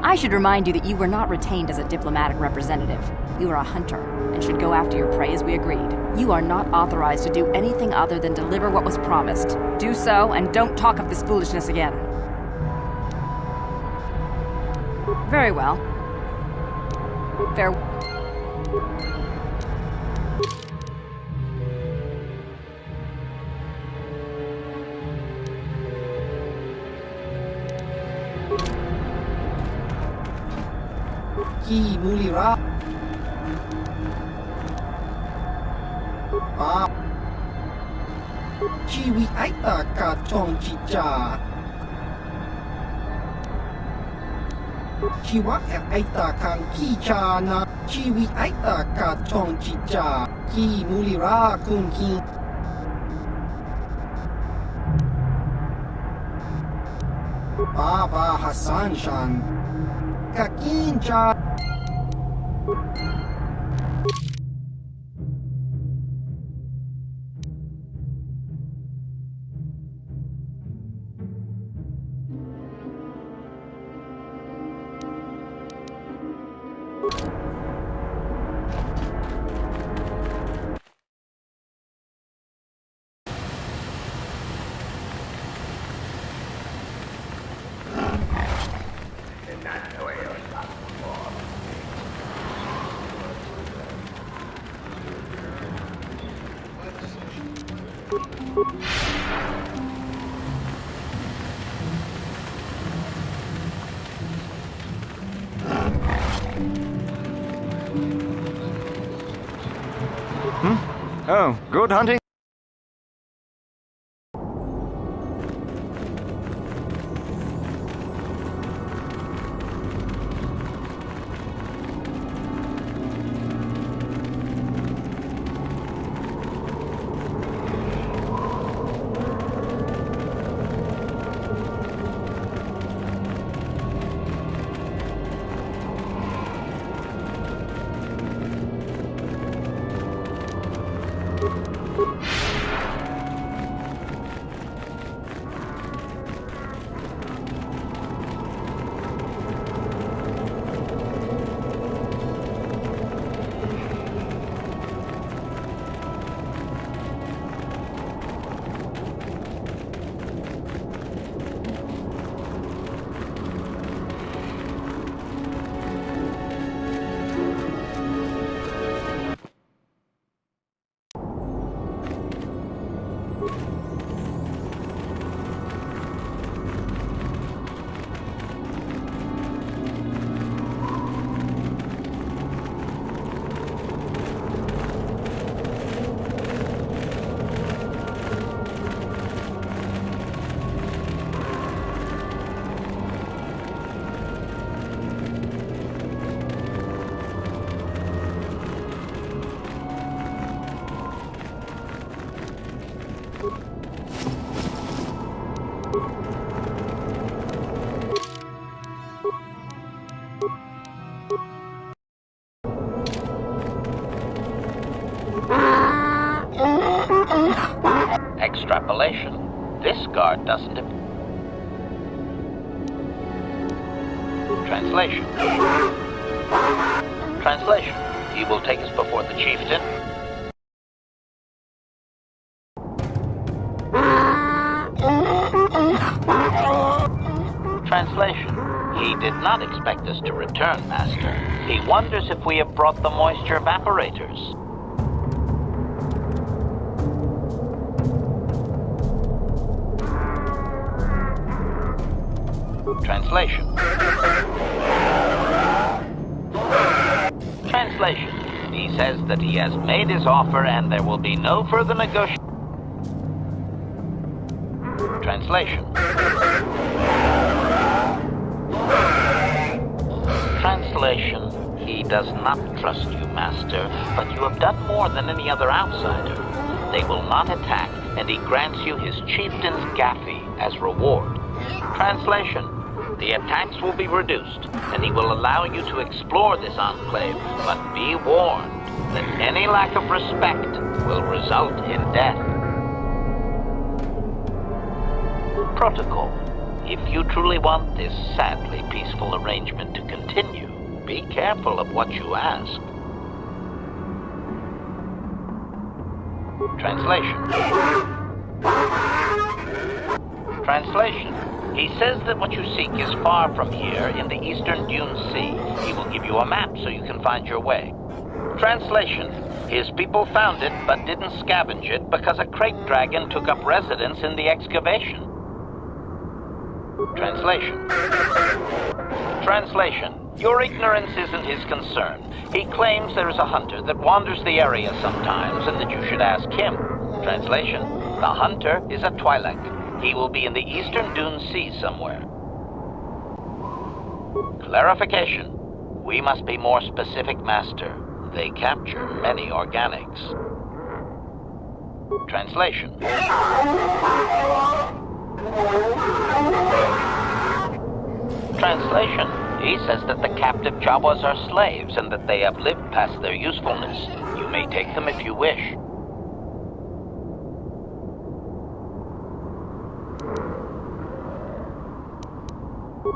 I should remind you that you were not retained as a diplomatic representative. You are a hunter, and should go after your prey as we agreed. You are not authorized to do anything other than deliver what was promised. Do so, and don't talk of this foolishness again. Very well. Farewell. Ki mulira. Pa. Chiwi aita ka chong chicha. Chiwa aita kan kicha na. Chiwi aita ka chong chicha. Ki mulira kun ki. Baba Hassan Shan. Kakincha. Oh, good hunting? Extrapolation. This guard doesn't... Translation. Translation. He will take us before the chieftain. Translation. He did not expect us to return, Master. He wonders if we have brought the moisture evaporators. Translation. Translation. He says that he has made his offer and there will be no further negotiation. Translation. Translation. He does not trust you, Master, but you have done more than any other outsider. They will not attack, and he grants you his chieftain's gaffy as reward. Translation. The attacks will be reduced, and he will allow you to explore this enclave, but be warned that any lack of respect will result in death. Protocol. If you truly want this sadly peaceful arrangement to continue, be careful of what you ask. Translation. Translation. He says that what you seek is far from here in the eastern Dune Sea. He will give you a map so you can find your way. Translation. His people found it but didn't scavenge it because a crate dragon took up residence in the excavation. Translation. Translation. Your ignorance isn't his concern. He claims there is a hunter that wanders the area sometimes and that you should ask him. Translation. The hunter is a Twi'lek. He will be in the eastern Dune Sea somewhere. Clarification. We must be more specific, Master. They capture many organics. Translation. Translation. He says that the captive Jawas are slaves and that they have lived past their usefulness. You may take them if you wish.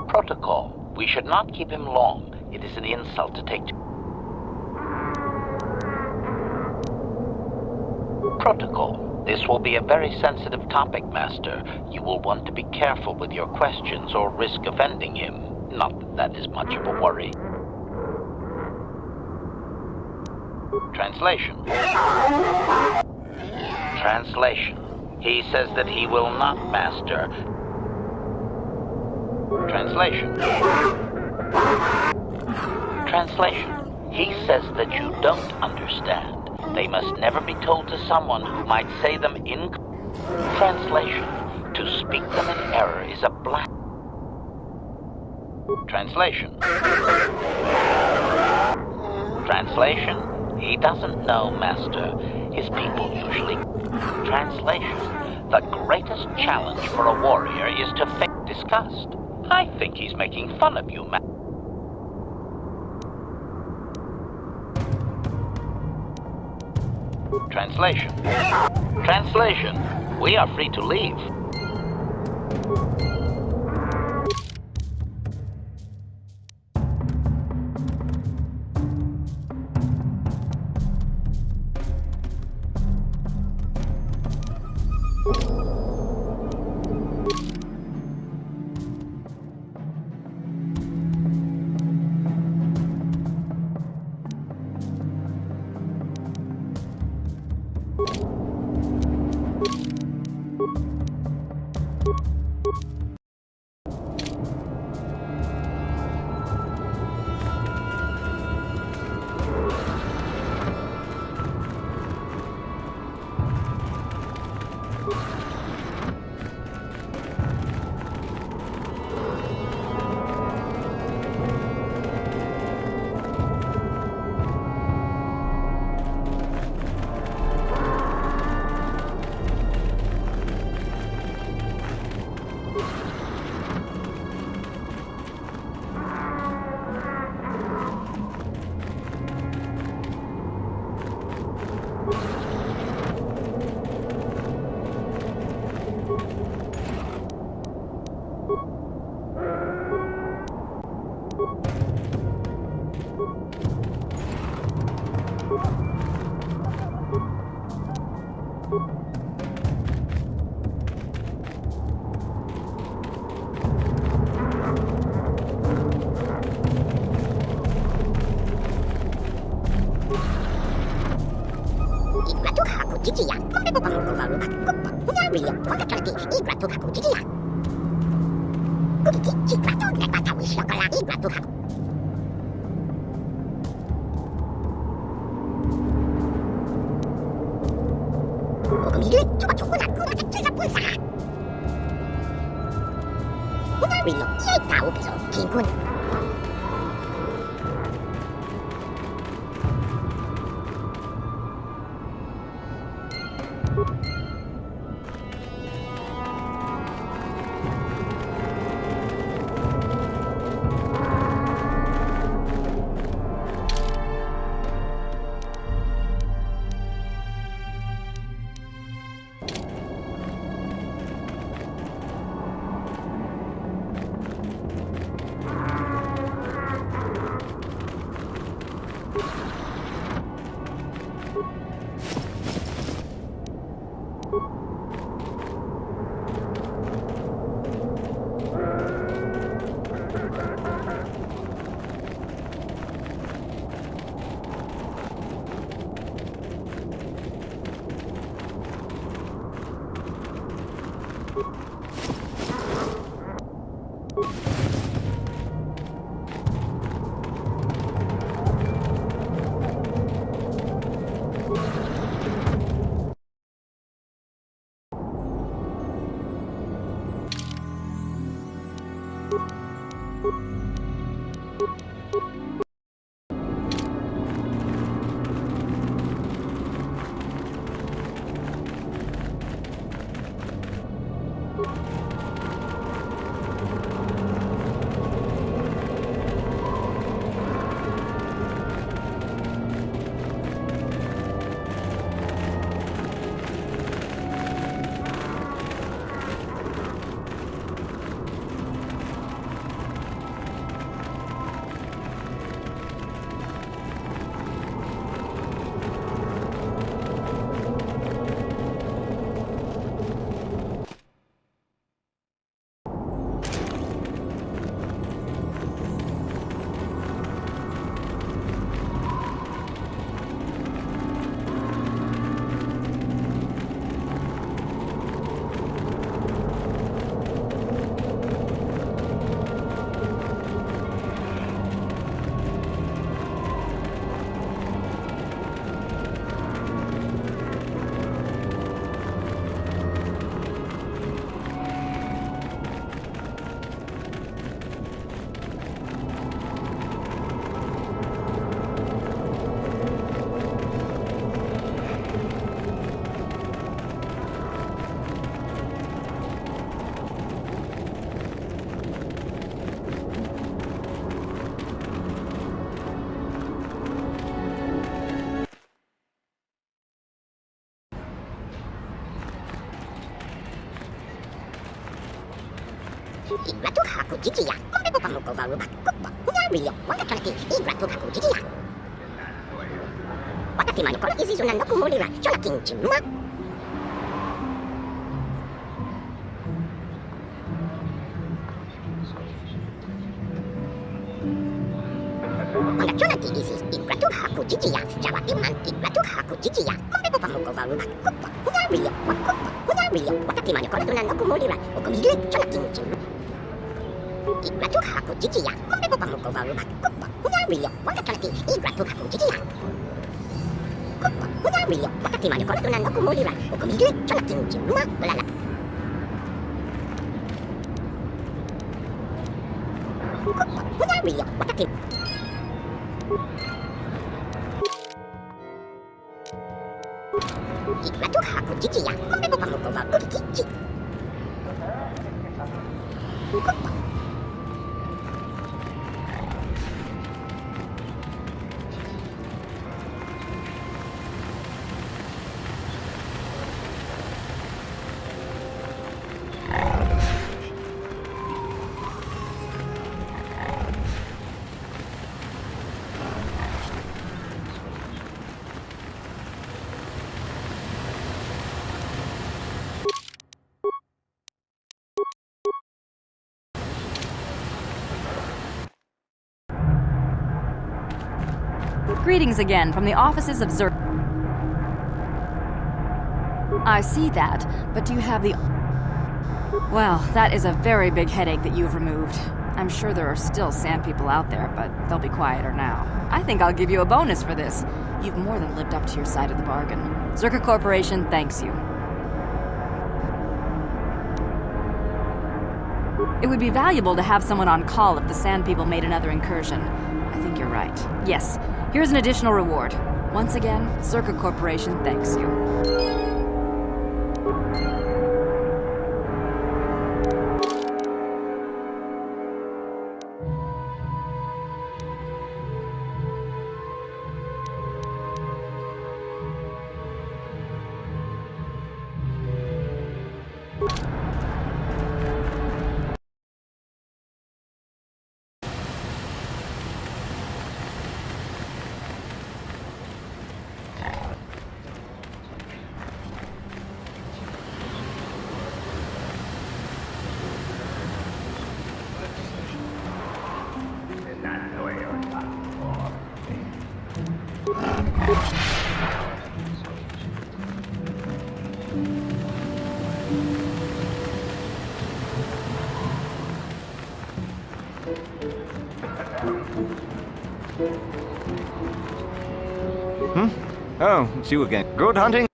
Protocol. We should not keep him long. It is an insult to take... Protocol. This will be a very sensitive topic, Master. You will want to be careful with your questions or risk offending him. Not that that is much of a worry. Translation. Translation. He says that he will not, Master. Translation. Translation. He says that you don't understand. They must never be told to someone who might say them in... Translation. To speak them in error is a black... Translation. Translation. He doesn't know, Master. His people usually... Translation. The greatest challenge for a warrior is to fake disgust. I think he's making fun of you, Master. Translation. Translation. We are free to leave. Greetings again from the offices of Zerk. I see that, but do you have the... Well, that is a very big headache that you've removed. I'm sure there are still sand people out there, but they'll be quieter now. I think I'll give you a bonus for this. You've more than lived up to your side of the bargain. Zerka Corporation thanks you. It would be valuable to have someone on call if the sand people made another incursion. I think you're right. Yes, here's an additional reward. Once again, Zerka Corporation thanks you. Oh, it's you again. Good hunting?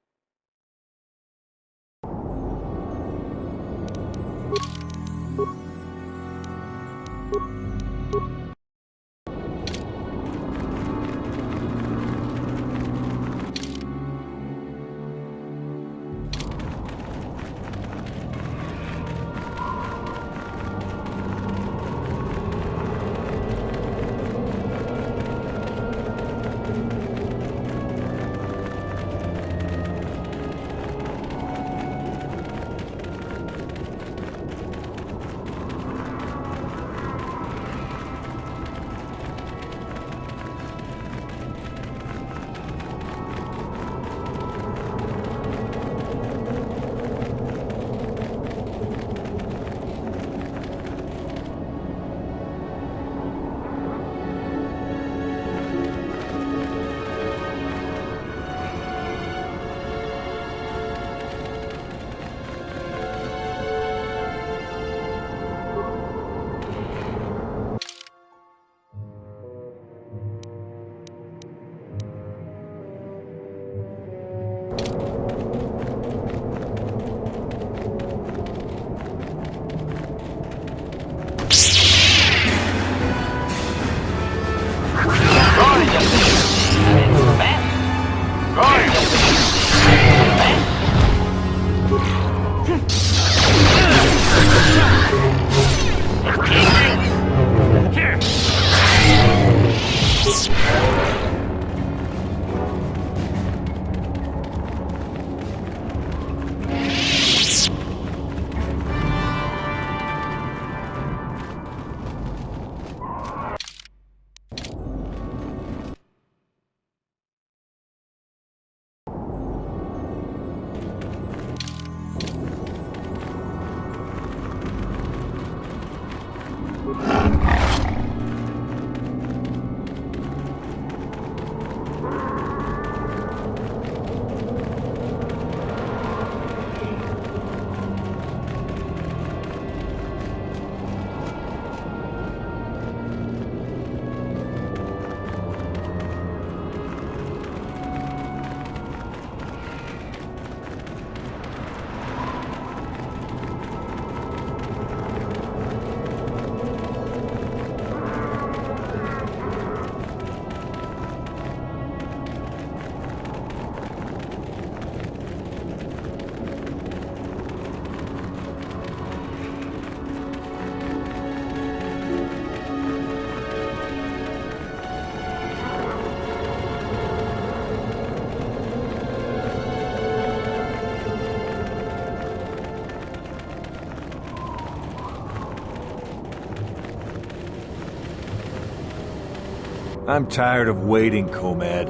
I'm tired of waiting, Comad.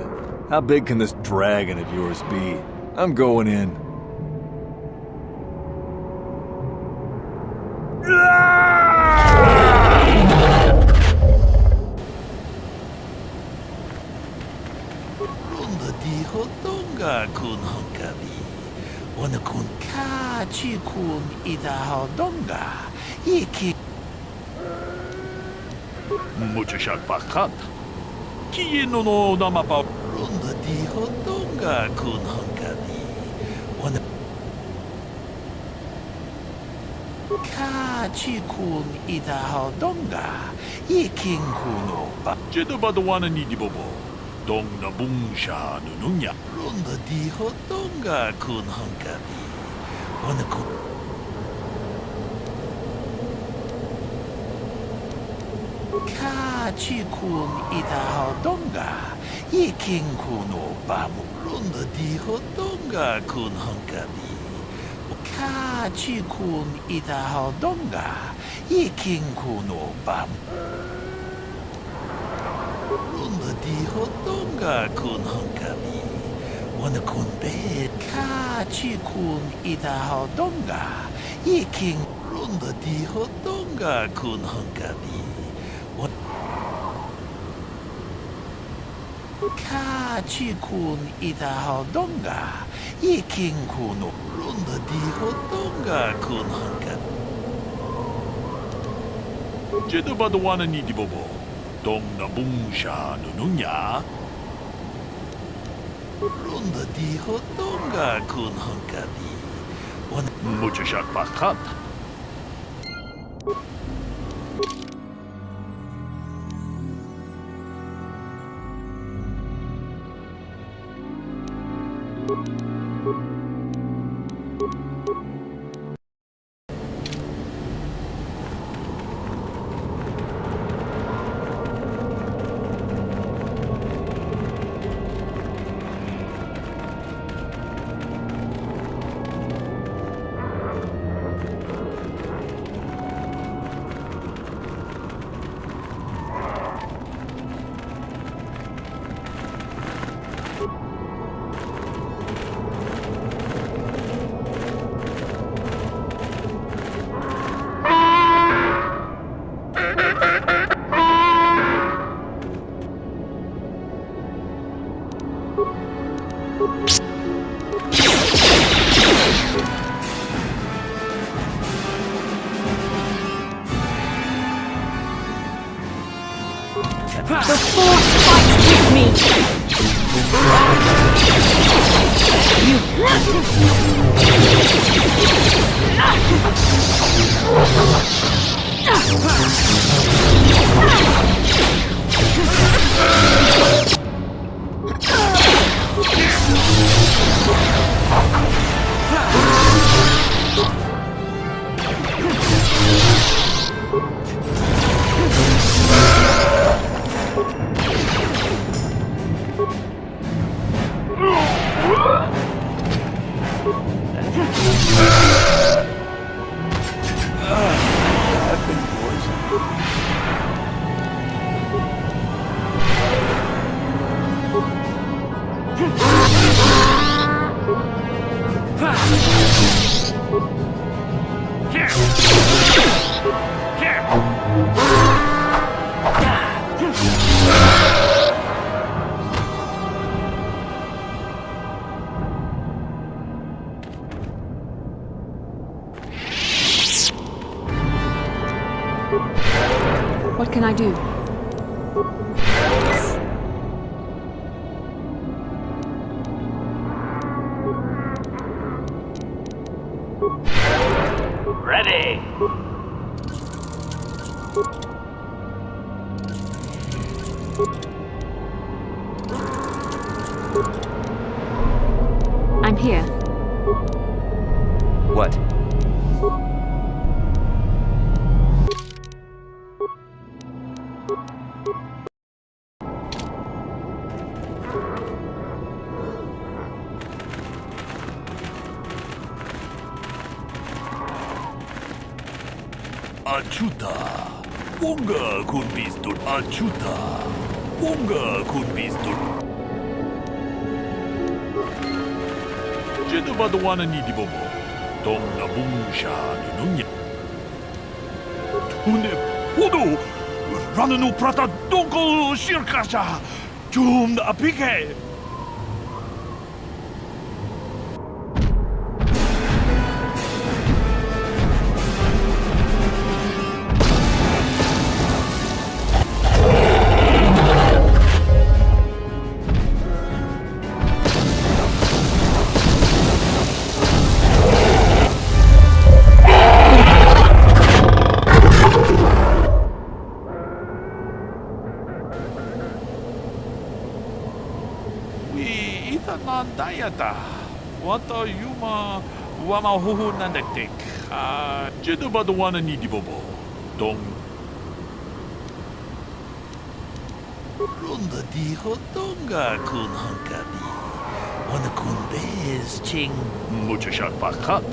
How big can this dragon of yours be? I'm going in. Runda di hodonga kun hunkabi. Wana kun kachi kun ida hodonga. Iki. Muchashak pakat. Kieno no namapa. Runda di hodonga kun hunkabi. Wana. Kachi kun ida hodonga. Iking kuno ba. Jedabadwana ni dibobo. Dong na bungsha nununya. Runda di hodonga kun hunkabi. Wana kun. Kachi kun ida hodonga. Iking kuno bamu. Runda di hodonga kun hunkabi. Kachi kun ida hodonga. Iking kuno bamu. Runda di hodonga kun hunkabi. Wana kun bed. Kachi kun ida hodonga. Iking. Runda di hodonga kun hunkabi. Kachi kun ida hodonga. Iking kuno. Runda di hodonga kun hunkabi. Jedabadwana ni dibobo. Dong na bungsha nununya. Runda di hodonga kun hunkabi. Wana muchashak pakat. The Force fights with me! What can I do? Ready! I'm here. What? Achuta. Wonga kun bistud achuta. Unga kun bistur. Jeda badwana ni di bobo. Dom na bungsha ni nunya. Tune hudu. Rananu prata donko shirkasha. Jum na apike. Dayata. Wata yuma wama huhu nandetik. Jedu badwana ni di bobo. Dong. Runda di hotonga kun hankadi. Wana kun bez ching. Muchashak pakat.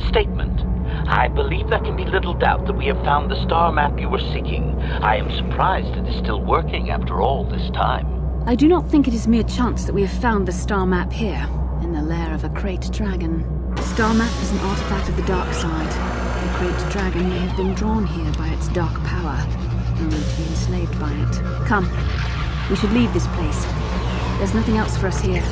Statement. I believe there can be little doubt that we have found the star map you were seeking. I am surprised it is still working after all this time. I do not think it is mere chance that we have found the star map here, in the lair of a great dragon. The star map is an artifact of the dark side. The great dragon may have been drawn here by its dark power, only to be enslaved by it. Come, we should leave this place. There's nothing else for us here.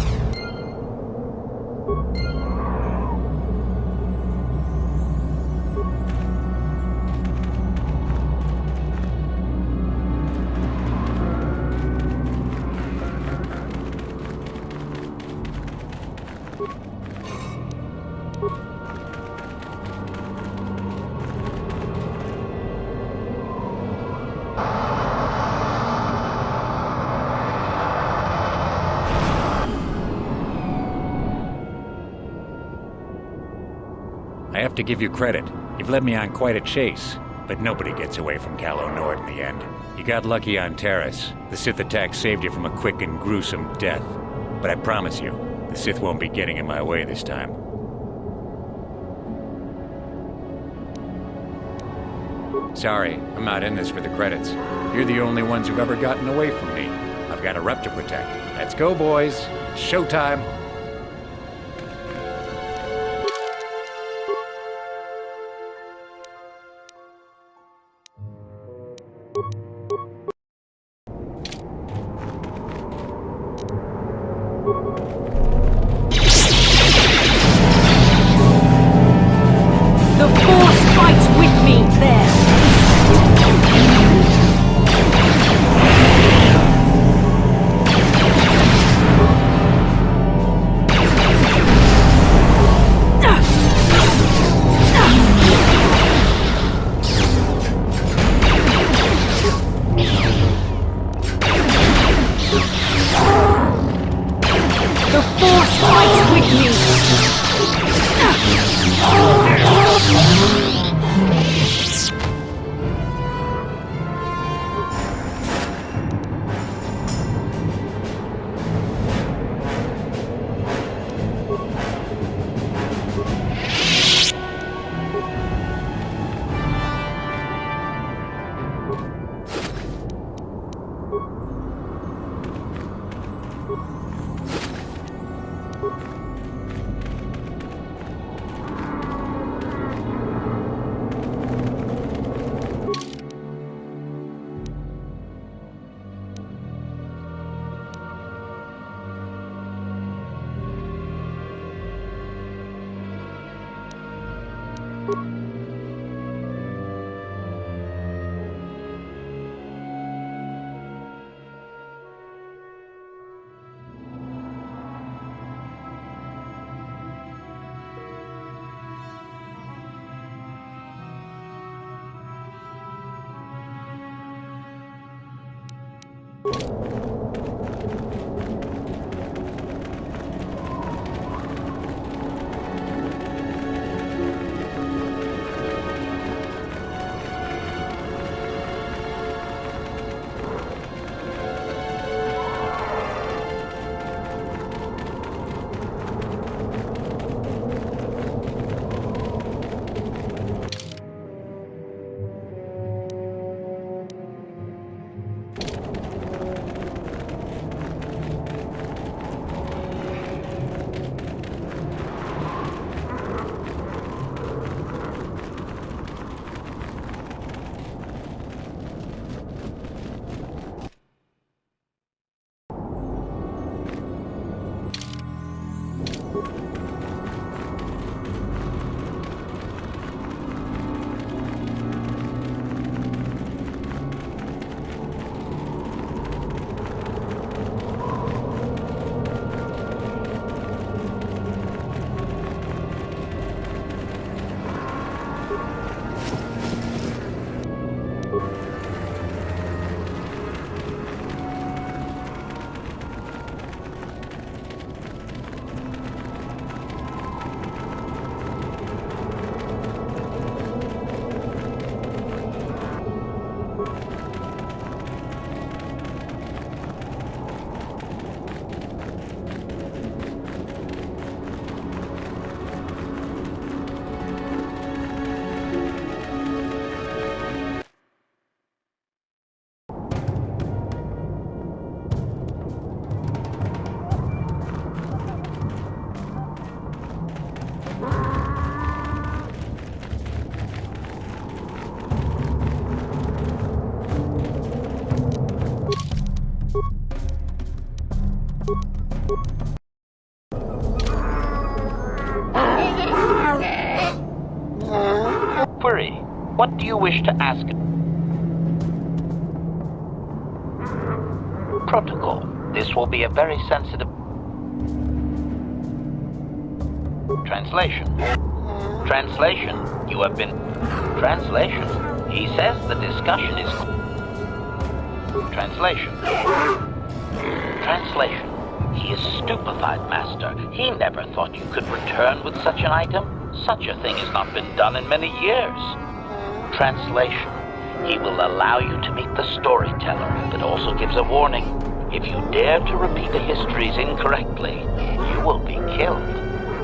I have to give you credit. You've led me on quite a chase, but nobody gets away from Calo Nord in the end. You got lucky on Terrace. The Sith attack saved you from a quick and gruesome death. But I promise you, the Sith won't be getting in my way this time. Sorry, I'm not in this for the credits. You're the only ones who've ever gotten away from me. I've got a rep to protect. Let's go, boys. It's showtime. The Force fights with me there! What do you wish to ask? Protocol. This will be a very sensitive... Translation. Translation. You have been... Translation. He says the discussion is... Translation. Translation. He is stupefied, Master. He never thought you could return with such an item. Such a thing has not been done in many years. Translation. He will allow you to meet the storyteller, but also gives a warning. If you dare to repeat the histories incorrectly, you will be killed.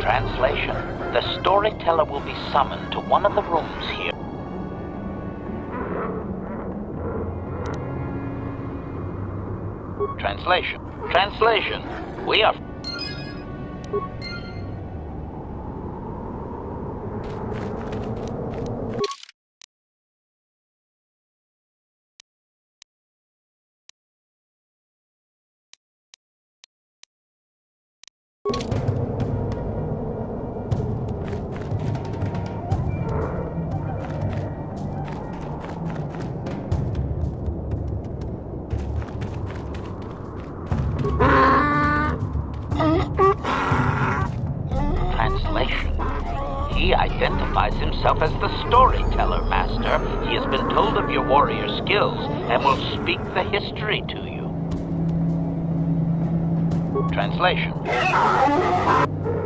Translation. The storyteller will be summoned to one of the rooms here. Translation. Translation. We are... Translation. He identifies himself as the storyteller, Master. He has been told of your warrior skills and will speak the history to you. Translation.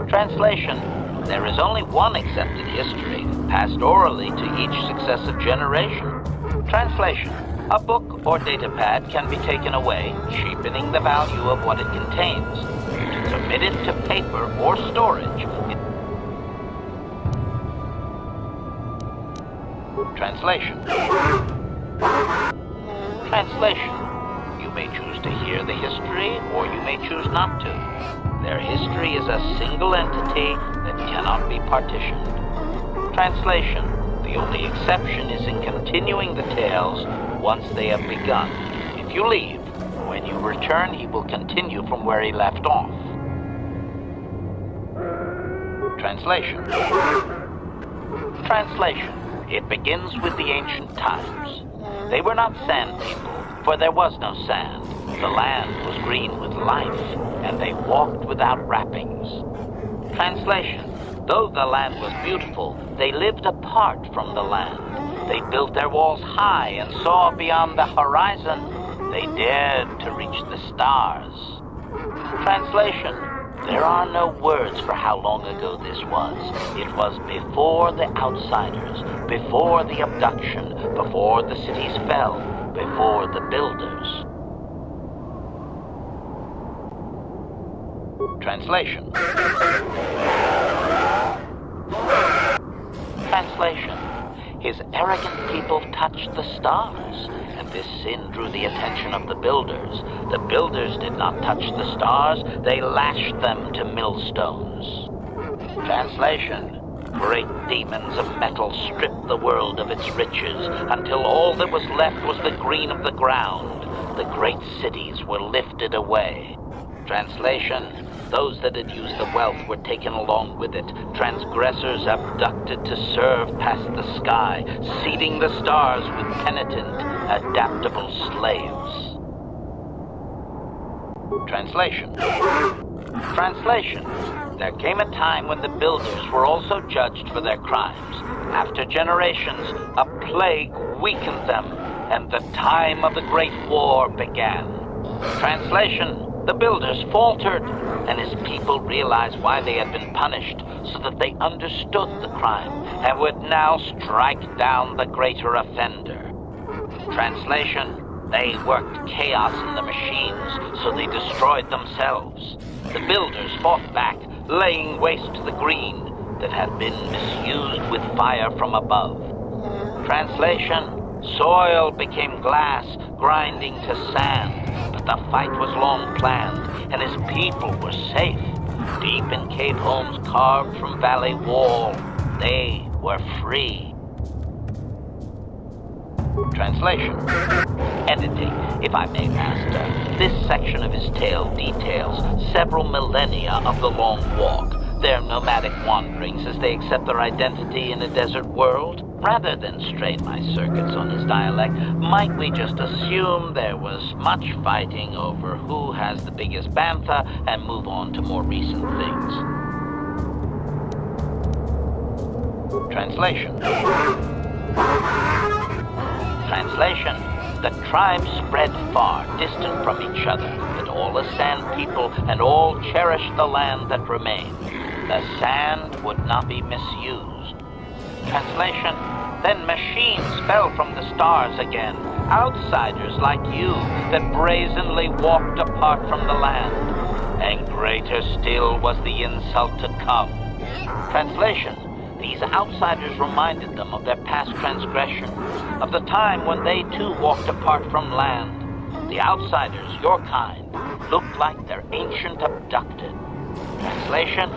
Translation. There is only one accepted history, passed orally to each successive generation. Translation. A book or datapad can be taken away, cheapening the value of what it contains. To commit it to paper or storage, Translation. Translation. You may choose to hear the history, or you may choose not to. Their history is a single entity that cannot be partitioned. Translation. The only exception is in continuing the tales once they have begun. If you leave, when you return, he will continue from where he left off. Translation. Translation. It begins with the ancient times. They were not sand people, for there was no sand. The land was green with life, and they walked without wrappings. Translation. Though the land was beautiful, they lived apart from the land. They built their walls high and saw beyond the horizon. They dared to reach the stars. Translation. There are no words for how long ago this was. It was before the outsiders, before the abduction, before the cities fell, before the builders. Translation. Translation. His arrogant people touched the stars, and this sin drew the attention of the builders. The builders did not touch the stars, they lashed them to millstones. Translation. Great demons of metal stripped the world of its riches, until all that was left was the green of the ground. The great cities were lifted away. Translation. Those that had used the wealth were taken along with it. Transgressors abducted to serve past the sky, seeding the stars with penitent, adaptable slaves. Translation. Translation. There came a time when the builders were also judged for their crimes. After generations, a plague weakened them, and the time of the Great War began. Translation. The builders faltered, and his people realized why they had been punished, so that they understood the crime, and would now strike down the greater offender. Translation. They worked chaos in the machines, so they destroyed themselves. The builders fought back, laying waste to the green that had been misused with fire from above. Translation. Soil became glass, grinding to sand, but the fight was long planned, and his people were safe. Deep in cave homes carved from valley wall, they were free. Translation. Editing, if I may, Master. This section of his tale details several millennia of the Long Walk. their nomadic wanderings as they accept their identity in a desert world? Rather than strain my circuits on his dialect, might we just assume there was much fighting over who has the biggest bantha and move on to more recent things? Translation. Translation. The tribes spread far, distant from each other, but all as sand people and all cherished the land that remained. The sand would not be misused. Translation. Then machines fell from the stars again, outsiders like you that brazenly walked apart from the land. And greater still was the insult to come. Translation. These outsiders reminded them of their past transgression, of the time when they too walked apart from land. The outsiders, your kind, looked like their ancient abducted. Translation.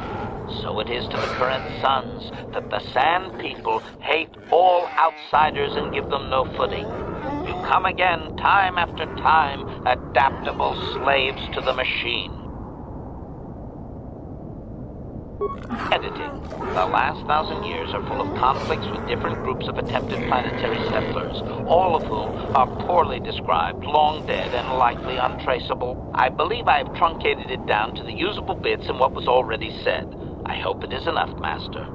So it is to the current sons that the Sand People hate all outsiders and give them no footing. You come again, time after time, adaptable slaves to the machine. Editing. The last 1,000 years are full of conflicts with different groups of attempted planetary settlers, all of whom are poorly described, long dead, and likely untraceable. I believe I have truncated it down to the usable bits in what was already said. I hope it is enough, Master.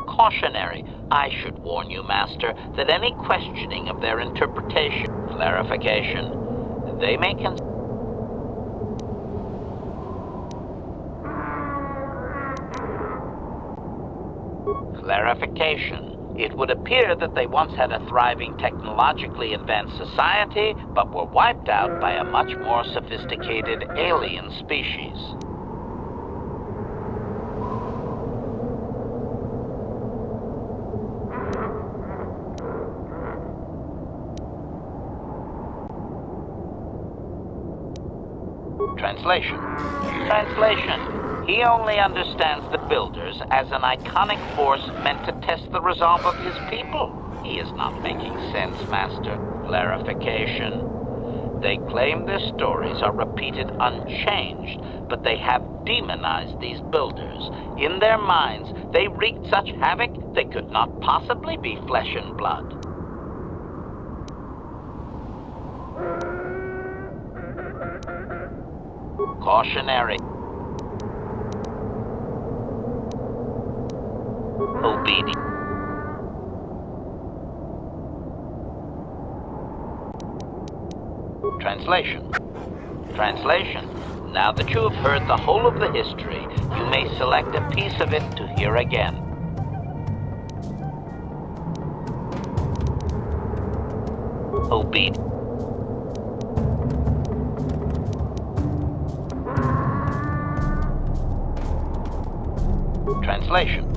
Cautionary. I should warn you, Master, that any questioning of their interpretation, clarification, they may Clarification. It would appear that they once had a thriving technologically advanced society, but were wiped out by a much more sophisticated alien species. Translation. Translation. He only understands the Builders as an iconic force meant to test the resolve of his people. He is not making sense, Master. Clarification. They claim their stories are repeated unchanged, but they have demonized these Builders. In their minds, they wreaked such havoc they could not possibly be flesh and blood. Cautionary. Obedient. Translation. Translation. Now that you have heard the whole of the history, you may select a piece of it to hear again. Obedient. Translation.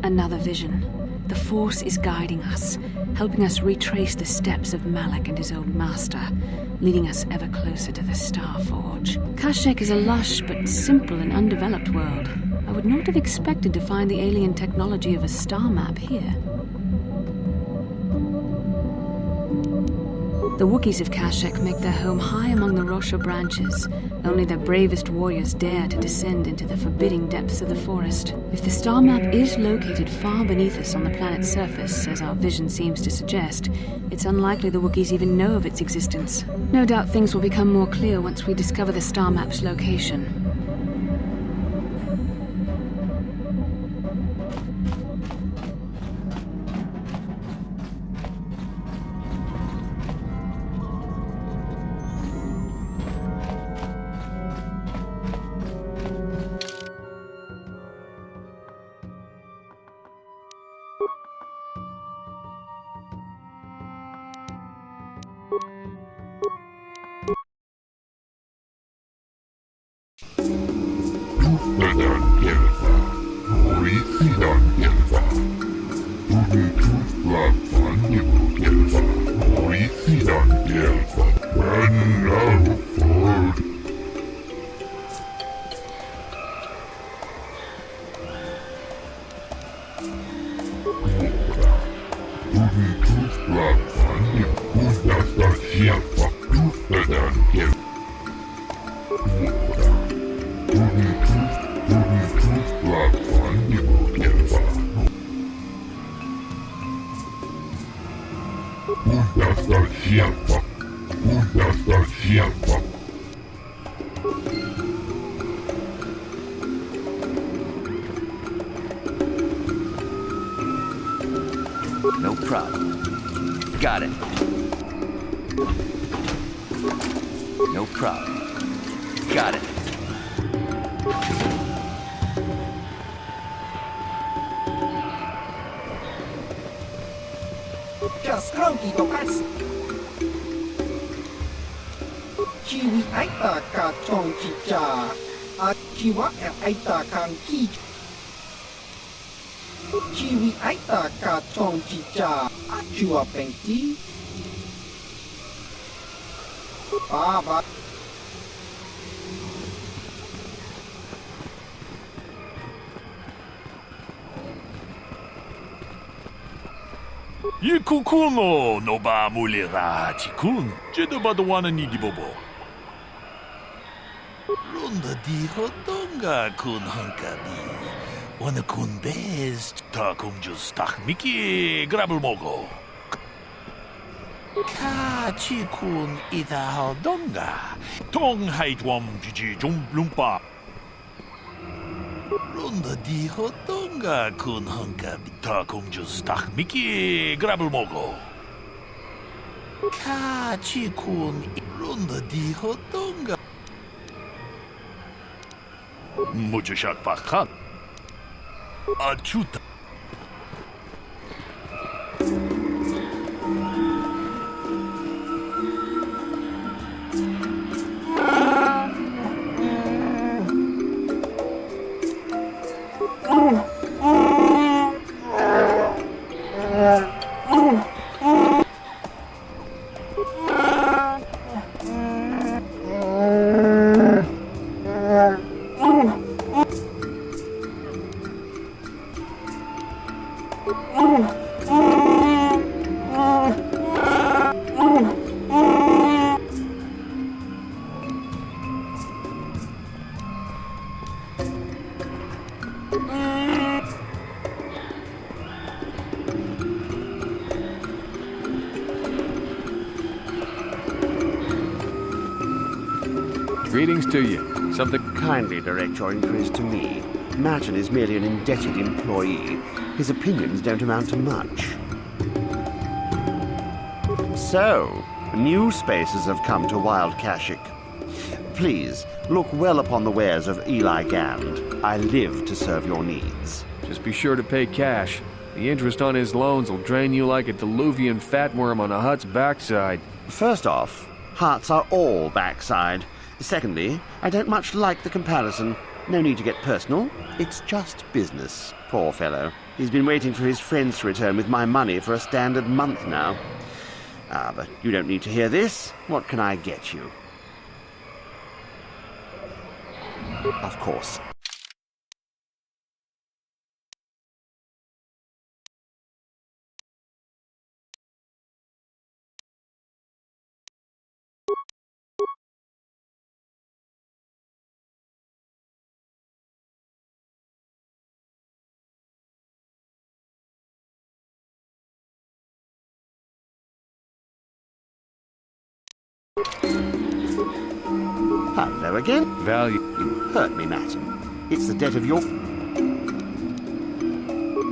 Another vision. The Force is guiding us, helping us retrace the steps of Malak and his old master, leading us ever closer to the Star Forge. Kashyyyk is a lush but simple and undeveloped world. I would not have expected to find the alien technology of a star map here. The Wookiees of Kashyyyk make their home high among the Rosha branches. Only their bravest warriors dare to descend into the forbidding depths of the forest. If the star map is located far beneath us on the planet's surface, as our vision seems to suggest, it's unlikely the Wookiees even know of its existence. No doubt things will become more clear once we discover the star map's location. No problem. Got it. No problem. Got it. Just cranky to pass. Chiwi aita ka chong chicha. A chiwa aita kan ki. Chiwi aita ka chong chicha. A chua penti. Baba. Yikukuno no ba mulira tikun. Jedabadwana ni dibobo. Runda di hodonga kun hankabi. Wana kun best takum just takmiki grabel mogo. Ka chikun ida hodonga. Tong haitwam jiji jum lumpa. Runda di hodonga kun hankabi. Takum just takmiki grabel mogo. Ka chikun runda di hodonga. Muchashak pakhan. Achuta. Greetings to you. Something kindly direct your inquiries to me. Martin is merely an indebted employee. His opinions don't amount to much. So, new spaces have come to Wild Kashyyyk. Please, look well upon the wares of Eli Gand. I live to serve your needs. Just be sure to pay cash. The interest on his loans will drain you like a diluvian fatworm on a hut's backside. First off, huts are all backside. Secondly, I don't much like the comparison. No need to get personal. It's just business. Poor fellow. He's been waiting for his friends to return with my money for a standard month now. Ah, but you don't need to hear this. What can I get you? Of course. Hello again. Value. You hurt me, Matt. It's the debt of your...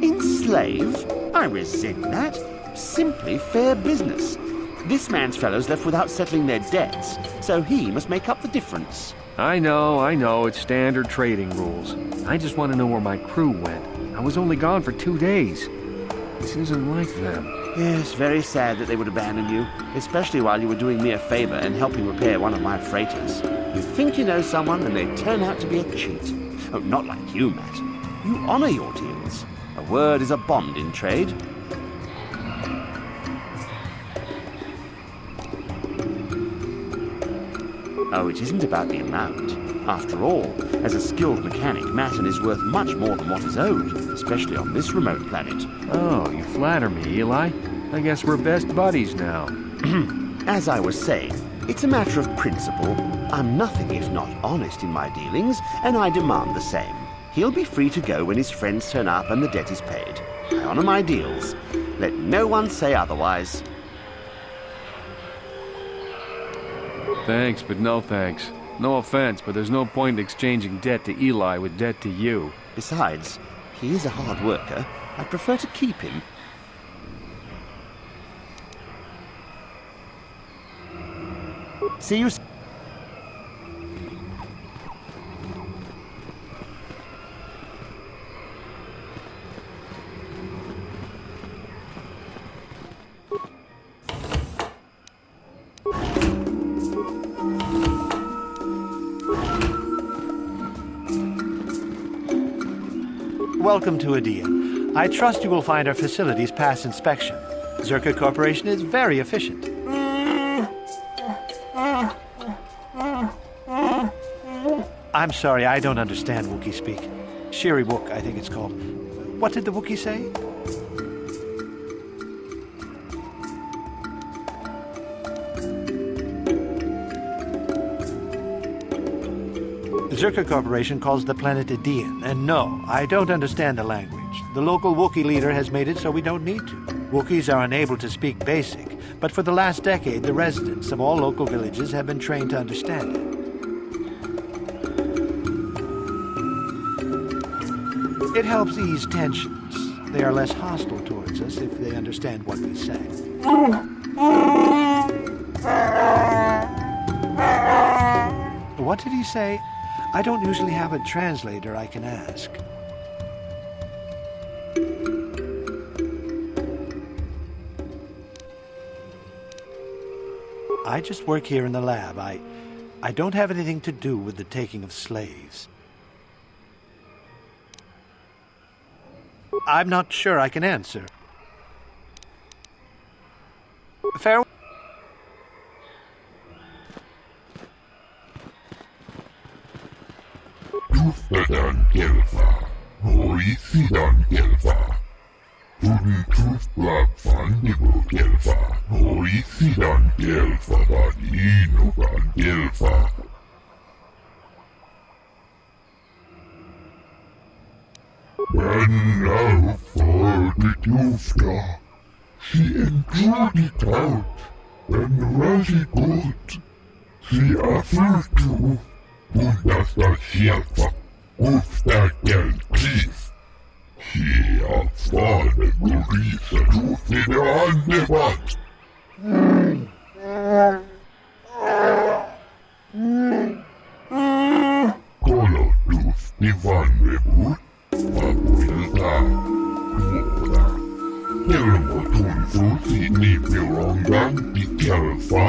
Enslave? I resent that. Simply fair business. This man's fellows left without settling their debts, so he must make up the difference. I know, it's standard trading rules. I just want to know where my crew went. I was only gone for 2 days. This isn't like them. Yes, very sad that they would abandon you, especially while you were doing me a favor and helping repair one of my freighters. You think you know someone, and they turn out to be a cheat. Oh, not like you, Matt. You honor your deals. A word is a bond in trade. Oh, it isn't about the amount. After all, as a skilled mechanic, Matten is worth much more than what is owed, especially on this remote planet. Oh, you flatter me, Eli. I guess we're best buddies now. As I was saying, it's a matter of principle. I'm nothing if not honest in my dealings, and I demand the same. He'll be free to go when his friends turn up and the debt is paid. I honor my deals. Let no one say otherwise. Thanks, but no thanks. No offense, but there's no point in exchanging debt to Eli with debt to you. Besides, he is a hard worker. I'd prefer to keep him. See you... Welcome to Adia. I trust you will find our facilities pass inspection. Zerka Corporation is very efficient. I'm sorry, I don't understand Wookiee speak. Shiri Wook, I think it's called. What did the Wookiee say? Zerka Corporation calls the planet Adian, and no, I don't understand the language. The local Wookiee leader has made it so we don't need to. Wookiees are unable to speak Basic, but for the last decade, the residents of all local villages have been trained to understand it. It helps ease tensions. They are less hostile towards us if they understand what we say. What did he say? I don't usually have a translator I can ask. I just work here in the lab. I don't have anything to do with the taking of slaves. I'm not sure I can answer. Farewell. Tuftadan Gelfa, Hoisidan Gelfa, Tudun Tufla Fandibo Gelfa, Hoisidan Gelfa, Badinogan Gelfa. And now for the Tufta, she enjoyed it out, and very good. She offered to Bundasta Shelfa, Uftakel Chief. She afane Gurisa Tufide Andevat. Kolo Tuf Divan Rebut. Papuilta, Duoda, Kelmo Tunfu Sini Pirongan Di Kelfa.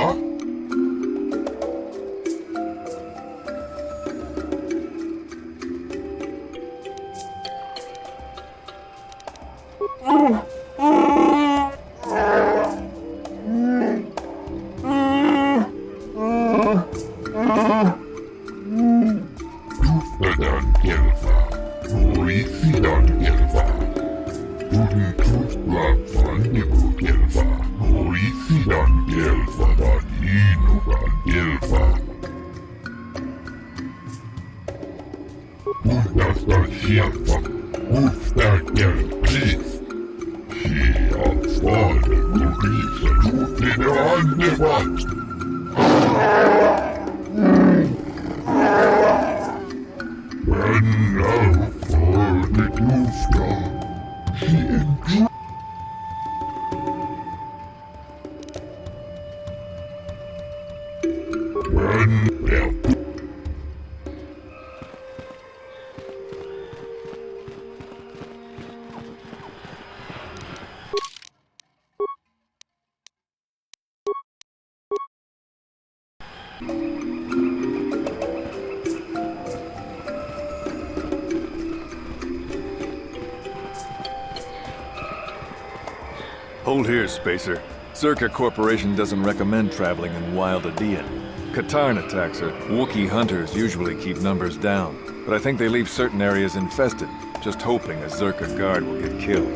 Hold here, Spacer. Zerka Corporation doesn't recommend traveling in Wild Adean. Katarn attacks her. Wookiee hunters usually keep numbers down, but I think they leave certain areas infested, just hoping a Zerka guard will get killed.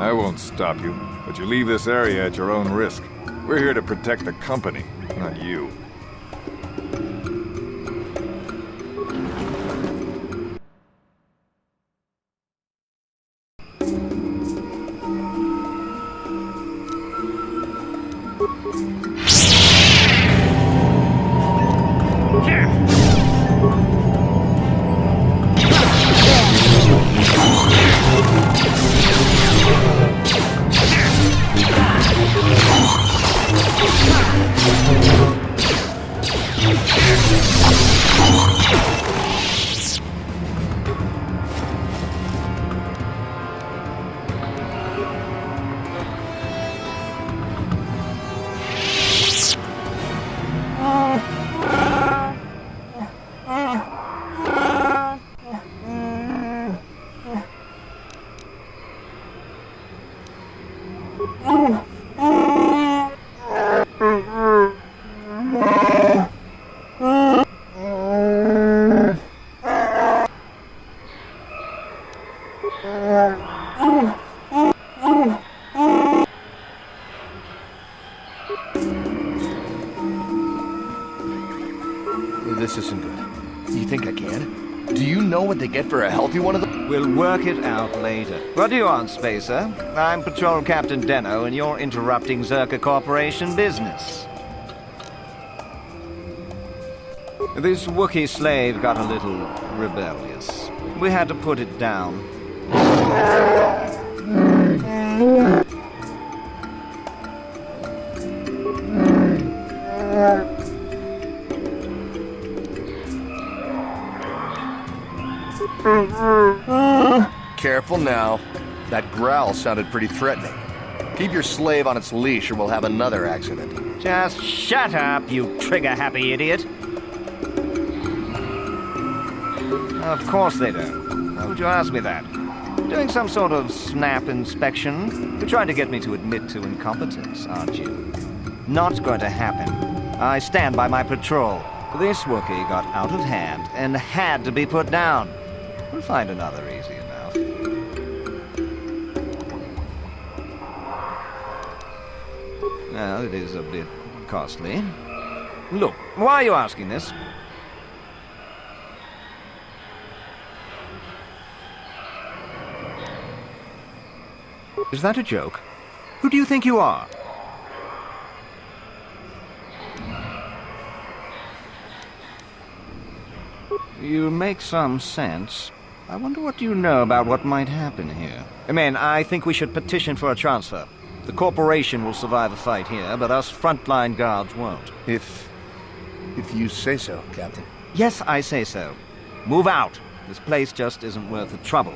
I won't stop you, but you leave this area at your own risk. We're here to protect the company, not you. This isn't good. You think I can? Do you know what they get for a healthy one of them? We'll work it out later. What do you want, Spacer? I'm Patrol Captain Deno, and you're interrupting Zerka Corporation business. This Wookiee slave got a little rebellious. We had to put it down. Careful now. That growl sounded pretty threatening. Keep your slave on its leash or we'll have another accident. Just shut up, you trigger-happy idiot. Of course they don't. Why would you ask me that? Doing some sort of snap inspection? You're trying to get me to admit to incompetence, aren't you? Not going to happen. I stand by my patrol. This Wookiee got out of hand and had to be put down. We'll find another easy enough. Well, it is a bit costly. Look, why are you asking this? Is that a joke? Who do you think you are? You make some sense. I wonder what you know about what might happen here. I think we should petition for a transfer. The corporation will survive a fight here, but us frontline guards won't. If you say so, Captain. Yes, I say so. Move out. This place just isn't worth the trouble.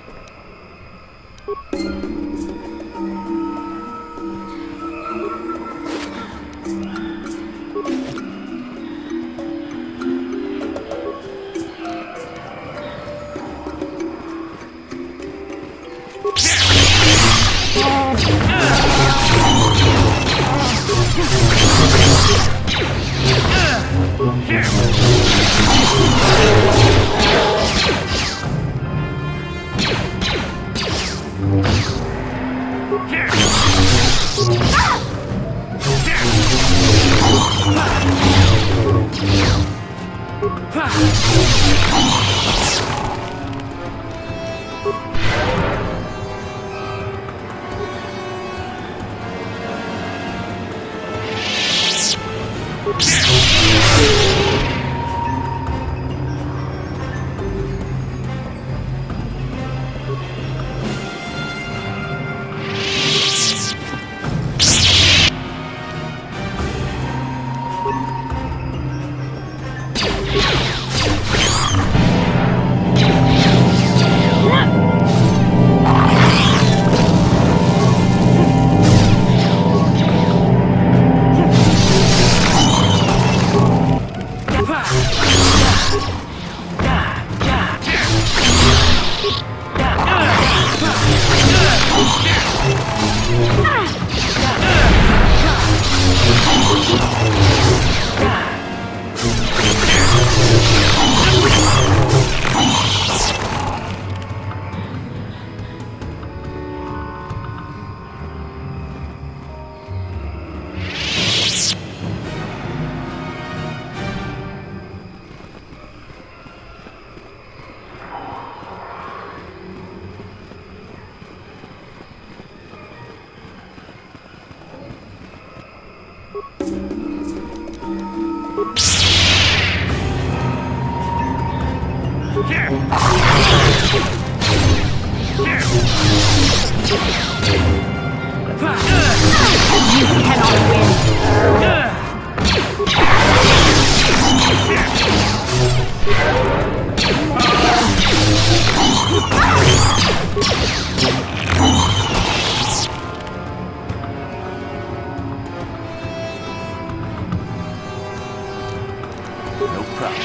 No problem.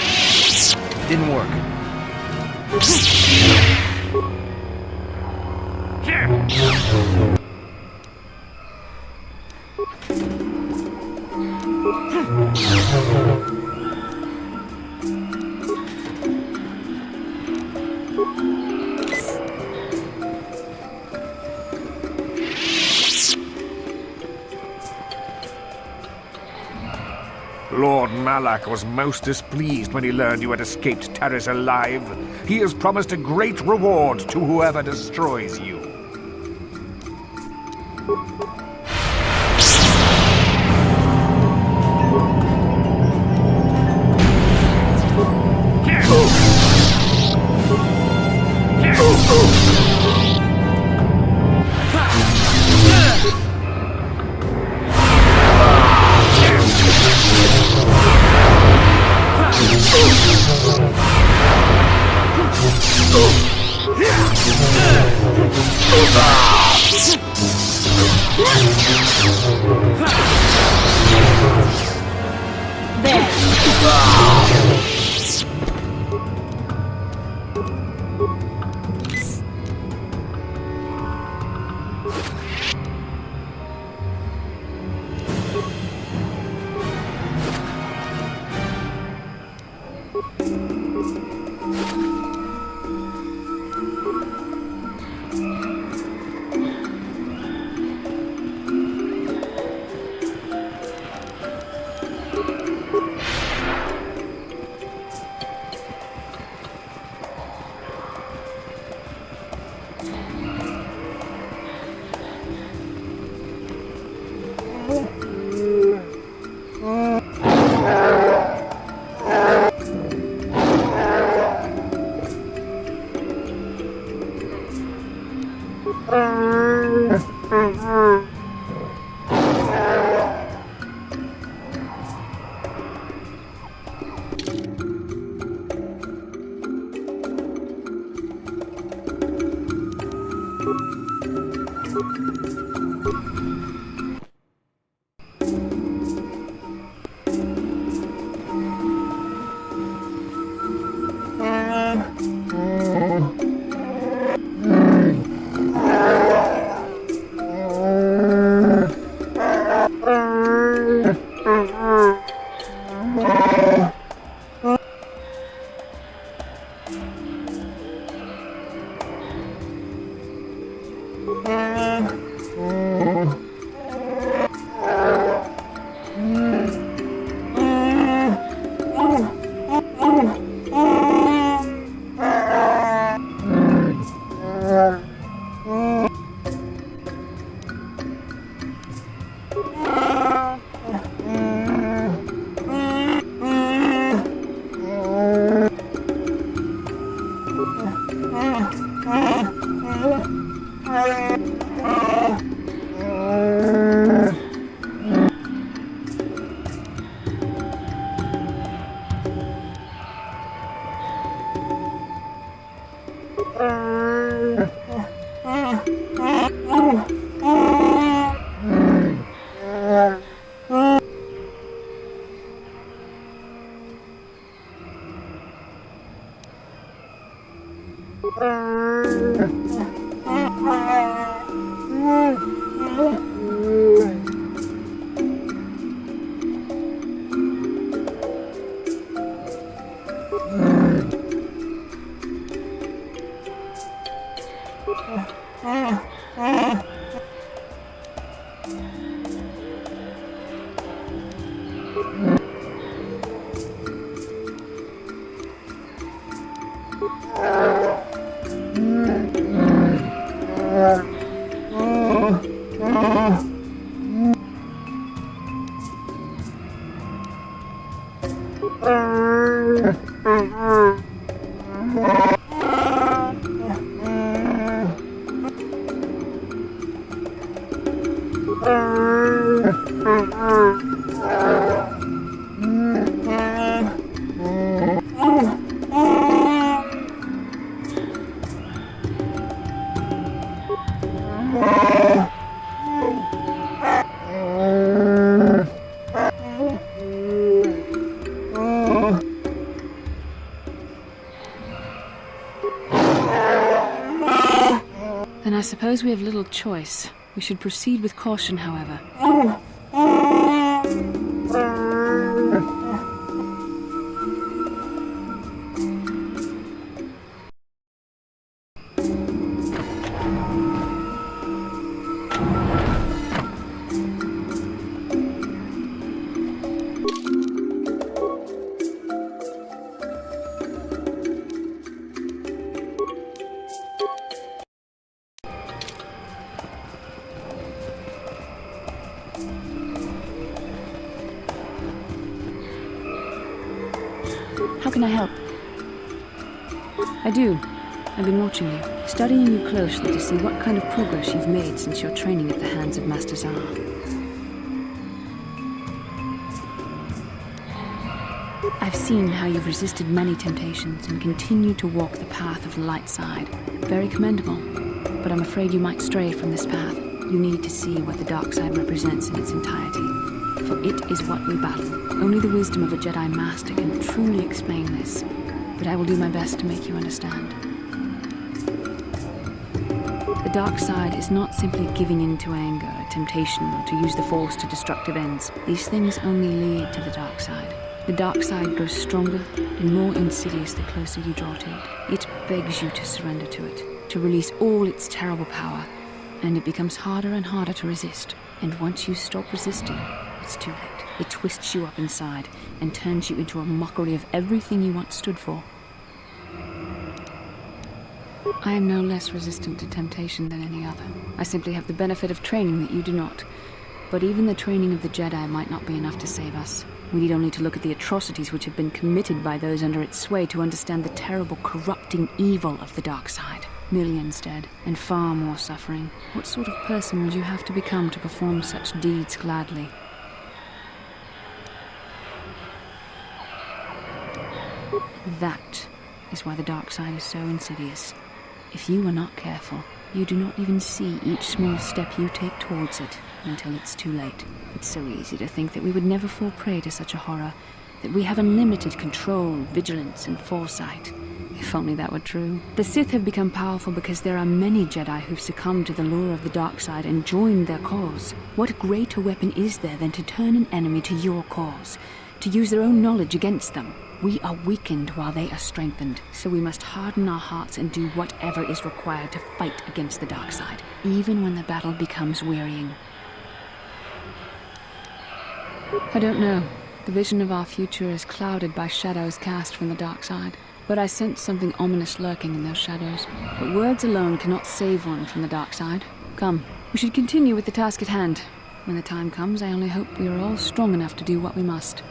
Didn't work. Lord Malak was most displeased when he learned you had escaped Terrace alive. He has promised a great reward to whoever destroys you. Then I suppose we have little choice. We should proceed with caution, however. How can I help? I do. I've been watching you, studying you closely to see what kind of progress you've made since your training at the hands of Master Zahn. I've seen how you've resisted many temptations and continued to walk the path of the light side. Very commendable. But I'm afraid you might stray from this path. You need to see what the dark side represents in its entirety. For it is what we battle. Only the wisdom of a Jedi Master can truly explain this. But I will do my best to make you understand. The dark side is not simply giving in to anger, temptation, or to use the Force to destructive ends. These things only lead to the dark side. The dark side grows stronger and more insidious the closer you draw to it. It begs you to surrender to it, to release all its terrible power, and it becomes harder and harder to resist. And once you stop resisting, it's too late. It twists you up inside and turns you into a mockery of everything you once stood for. I am no less resistant to temptation than any other. I simply have the benefit of training that you do not. But even the training of the Jedi might not be enough to save us. We need only to look at the atrocities which have been committed by those under its sway to understand the terrible, corrupting evil of the dark side. Millions dead, and far more suffering. What sort of person would you have to become to perform such deeds gladly? That is why the dark side is so insidious. If you are not careful, you do not even see each small step you take towards it until it's too late. It's so easy to think that we would never fall prey to such a horror, that we have unlimited control, vigilance, and foresight. If only that were true. The Sith have become powerful because there are many Jedi who've succumbed to the lure of the dark side and joined their cause. What greater weapon is there than to turn an enemy to your cause, to use their own knowledge against them? We are weakened while they are strengthened, so we must harden our hearts and do whatever is required to fight against the dark side, even when the battle becomes wearying. I don't know. The vision of our future is clouded by shadows cast from the dark side, but I sense something ominous lurking in those shadows. But words alone cannot save one from the dark side. Come, we should continue with the task at hand. When the time comes, I only hope we are all strong enough to do what we must.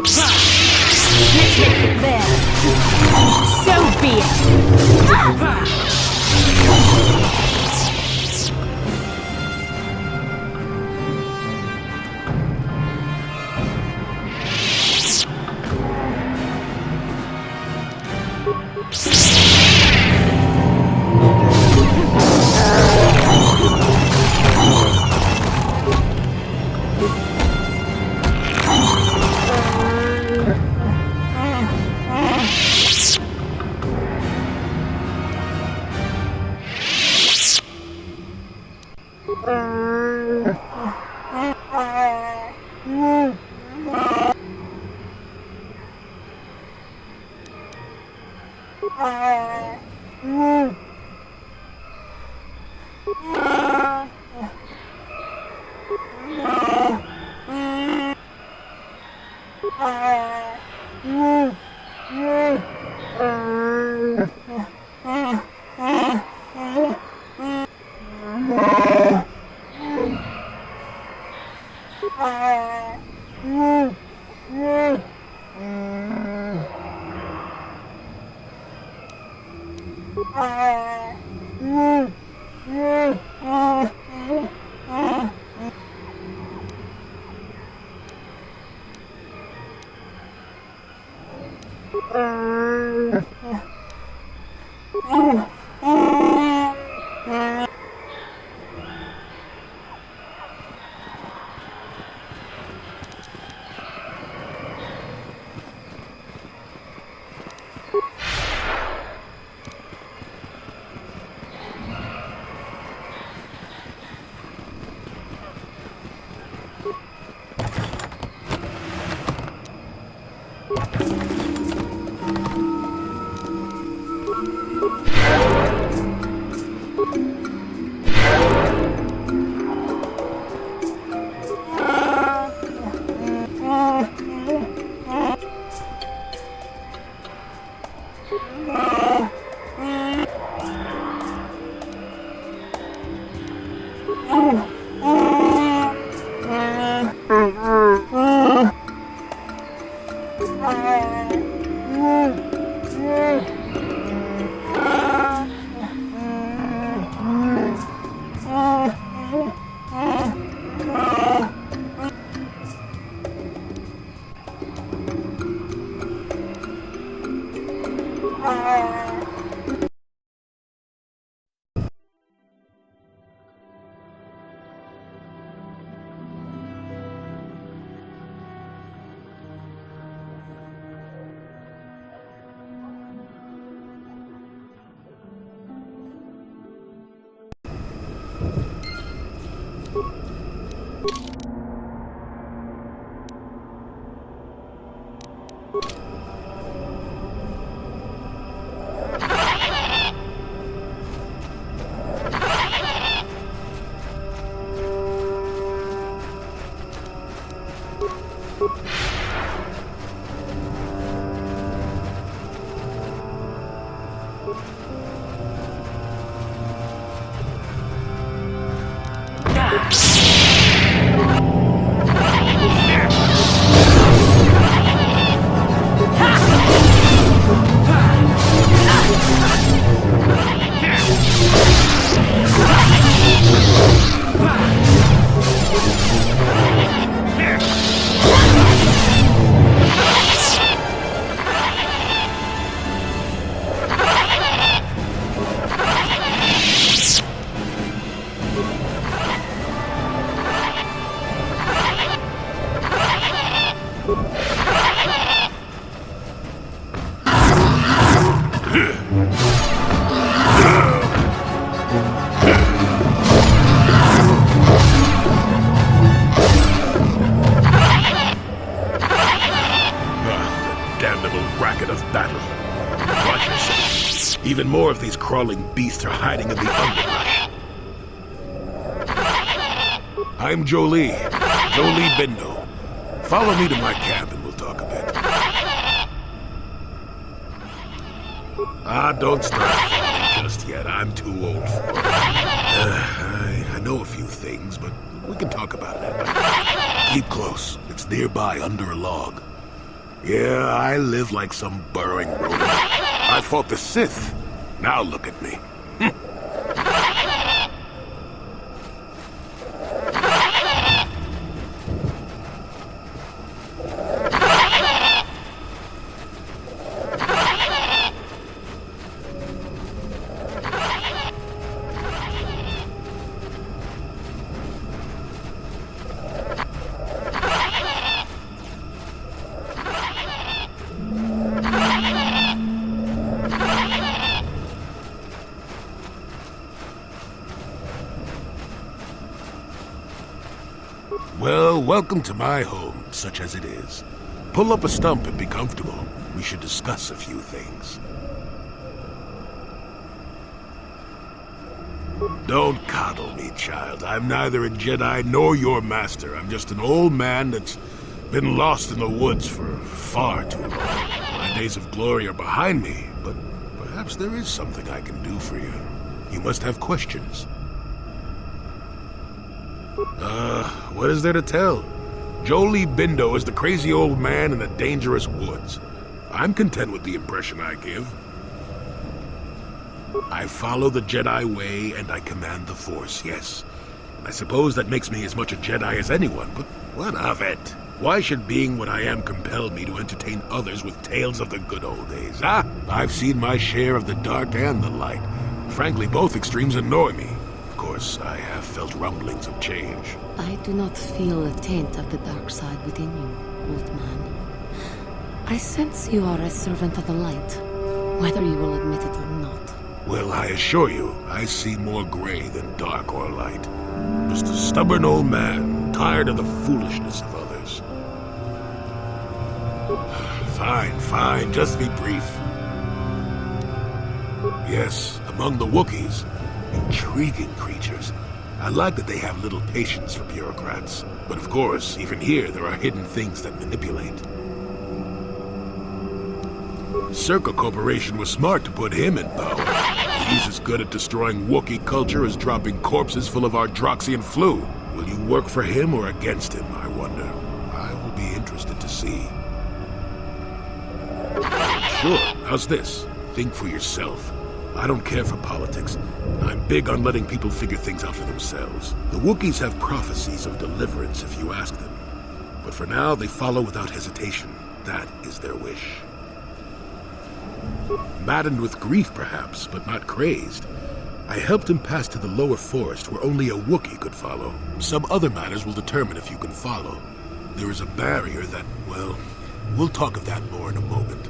Let's make it there. So be it. Even more of these crawling beasts are hiding in the underbrush. I'm Jolie. Jolie Bindo. Follow me to my camp and we'll talk a bit. Don't start falling just yet. I'm too old for it. I know a few things, but we can talk about it at night. Keep close. It's nearby under a log. Yeah, I live like some burrowing rodent. I fought the Sith. Now look at me. Well, welcome to my home, such as it is. Pull up a stump and be comfortable. We should discuss a few things. Don't coddle me, child. I'm neither a Jedi nor your master. I'm just an old man that's been lost in the woods for far too long. My days of glory are behind me, but perhaps there is something I can do for you. You must have questions. What is there to tell? Jolie Bindo is the crazy old man in the dangerous woods. I'm content with the impression I give. I follow the Jedi way and I command the Force, yes. I suppose that makes me as much a Jedi as anyone, but what of it? Why should being what I am compel me to entertain others with tales of the good old days, huh? I've seen my share of the dark and the light. Frankly, both extremes annoy me. Of course, I have felt rumblings of change. I do not feel a taint of the dark side within you, old man. I sense you are a servant of the light, whether you will admit it or not. Well, I assure you, I see more gray than dark or light. Just a stubborn old man, tired of the foolishness of others. Fine, just be brief. Yes, among the Wookiees, intriguing creatures. I like that they have little patience for bureaucrats. But of course, even here, there are hidden things that manipulate. Circa Corporation was smart to put him in power. He's as good at destroying Wookiee culture as dropping corpses full of Ardroxian flu. Will you work for him or against him, I wonder? I will be interested to see. Sure, how's this? Think for yourself. I don't care for politics. I'm big on letting people figure things out for themselves. The Wookiees have prophecies of deliverance if you ask them. But for now, they follow without hesitation. That is their wish. Maddened with grief, perhaps, but not crazed. I helped him pass to the lower forest where only a Wookiee could follow. Some other matters will determine if you can follow. There is a barrier that, well, we'll talk of that more in a moment.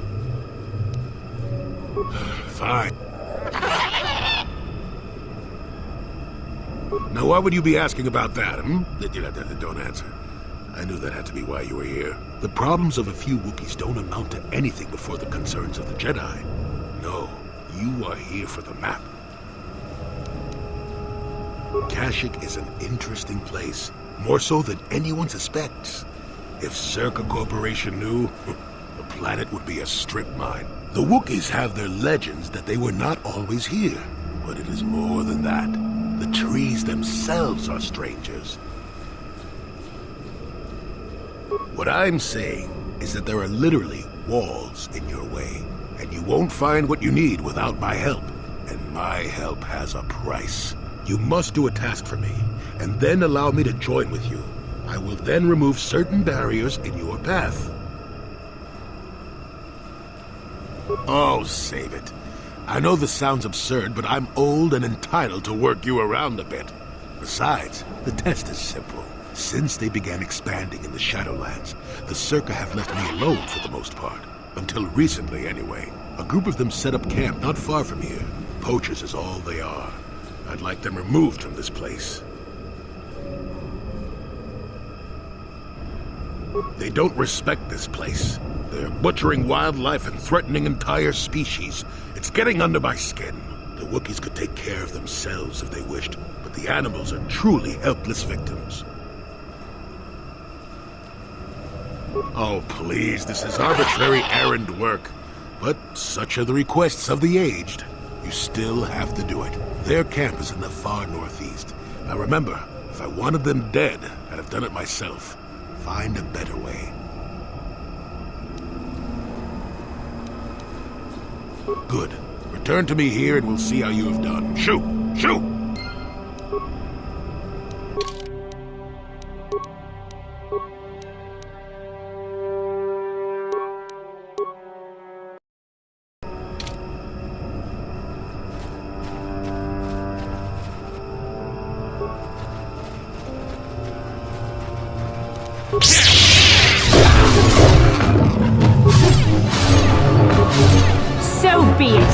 Fine. Now, why would you be asking about that, hmm? Don't answer. I knew that had to be why you were here. The problems of a few Wookiees don't amount to anything before the concerns of the Jedi. No, you are here for the map. Kashyyyk is an interesting place, more so than anyone suspects. If Circa Corporation knew, the planet would be a strip mine. The Wookiees have their legends that they were not always here, but it is more than that. The trees themselves are strangers. What I'm saying is that there are literally walls in your way, and you won't find what you need without my help. And my help has a price. You must do a task for me, and then allow me to join with you. I will then remove certain barriers in your path. Oh, save it. I know this sounds absurd, but I'm old and entitled to work you around a bit. Besides, the test is simple. Since they began expanding in the Shadowlands, the Circa have left me alone for the most part. Until recently, anyway. A group of them set up camp not far from here. Poachers is all they are. I'd like them removed from this place. They don't respect this place. They're butchering wildlife and threatening entire species. It's getting under my skin. The Wookiees could take care of themselves if they wished, but the animals are truly helpless victims. Oh, please, this is arbitrary errand work. But such are the requests of the aged. You still have to do it. Their camp is in the far northeast. Now remember, if I wanted them dead, I'd have done it myself. Find a better way. Good. Return to me here and we'll see how you have done. Shoot! Shoot! So be it!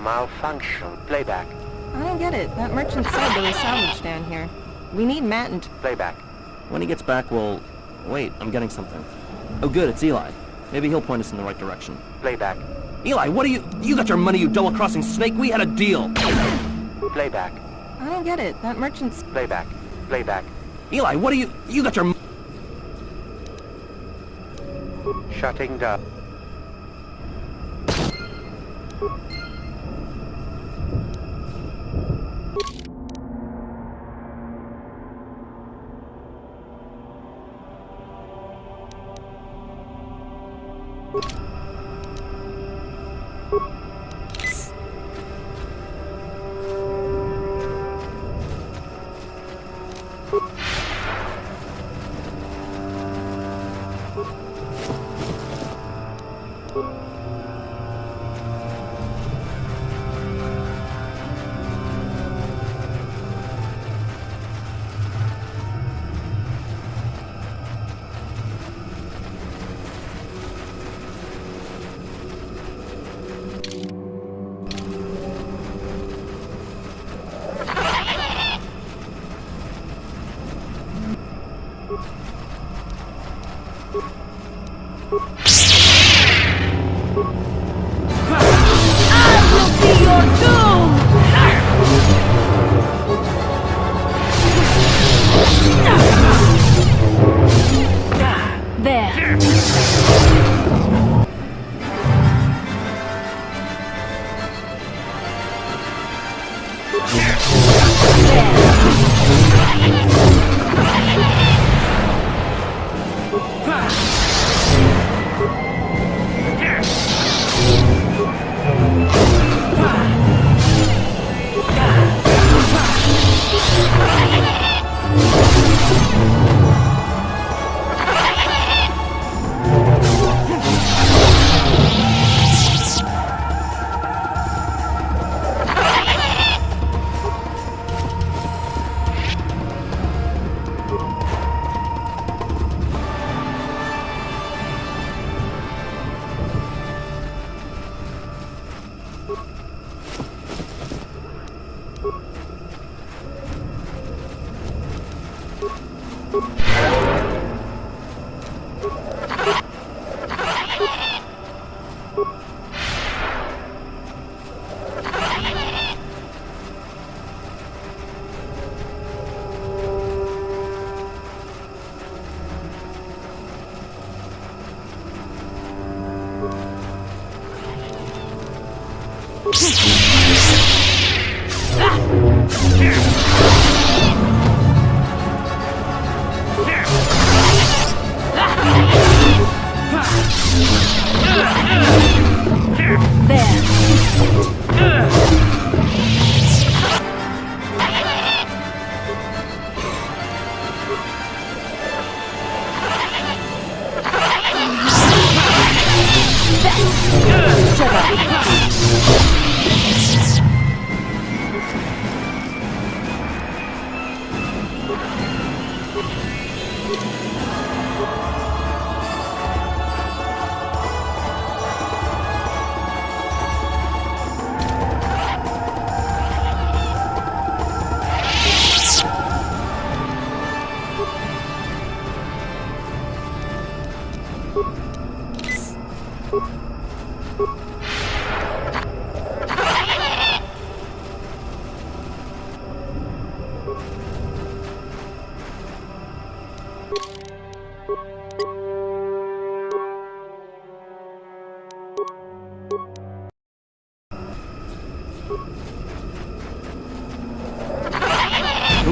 Malfunction. Playback. I don't get it. That merchant said there was salvage down here. We need Matt and... Playback. When he gets back, we'll... Wait, I'm getting something. Oh good, it's Eli. Maybe he'll point us in the right direction. Playback. Eli, what are you... You got your money, you double-crossing snake? We had a deal! Playback. I don't get it. That merchant's... Playback. Playback. Eli, what are you... You got your... Shutting down.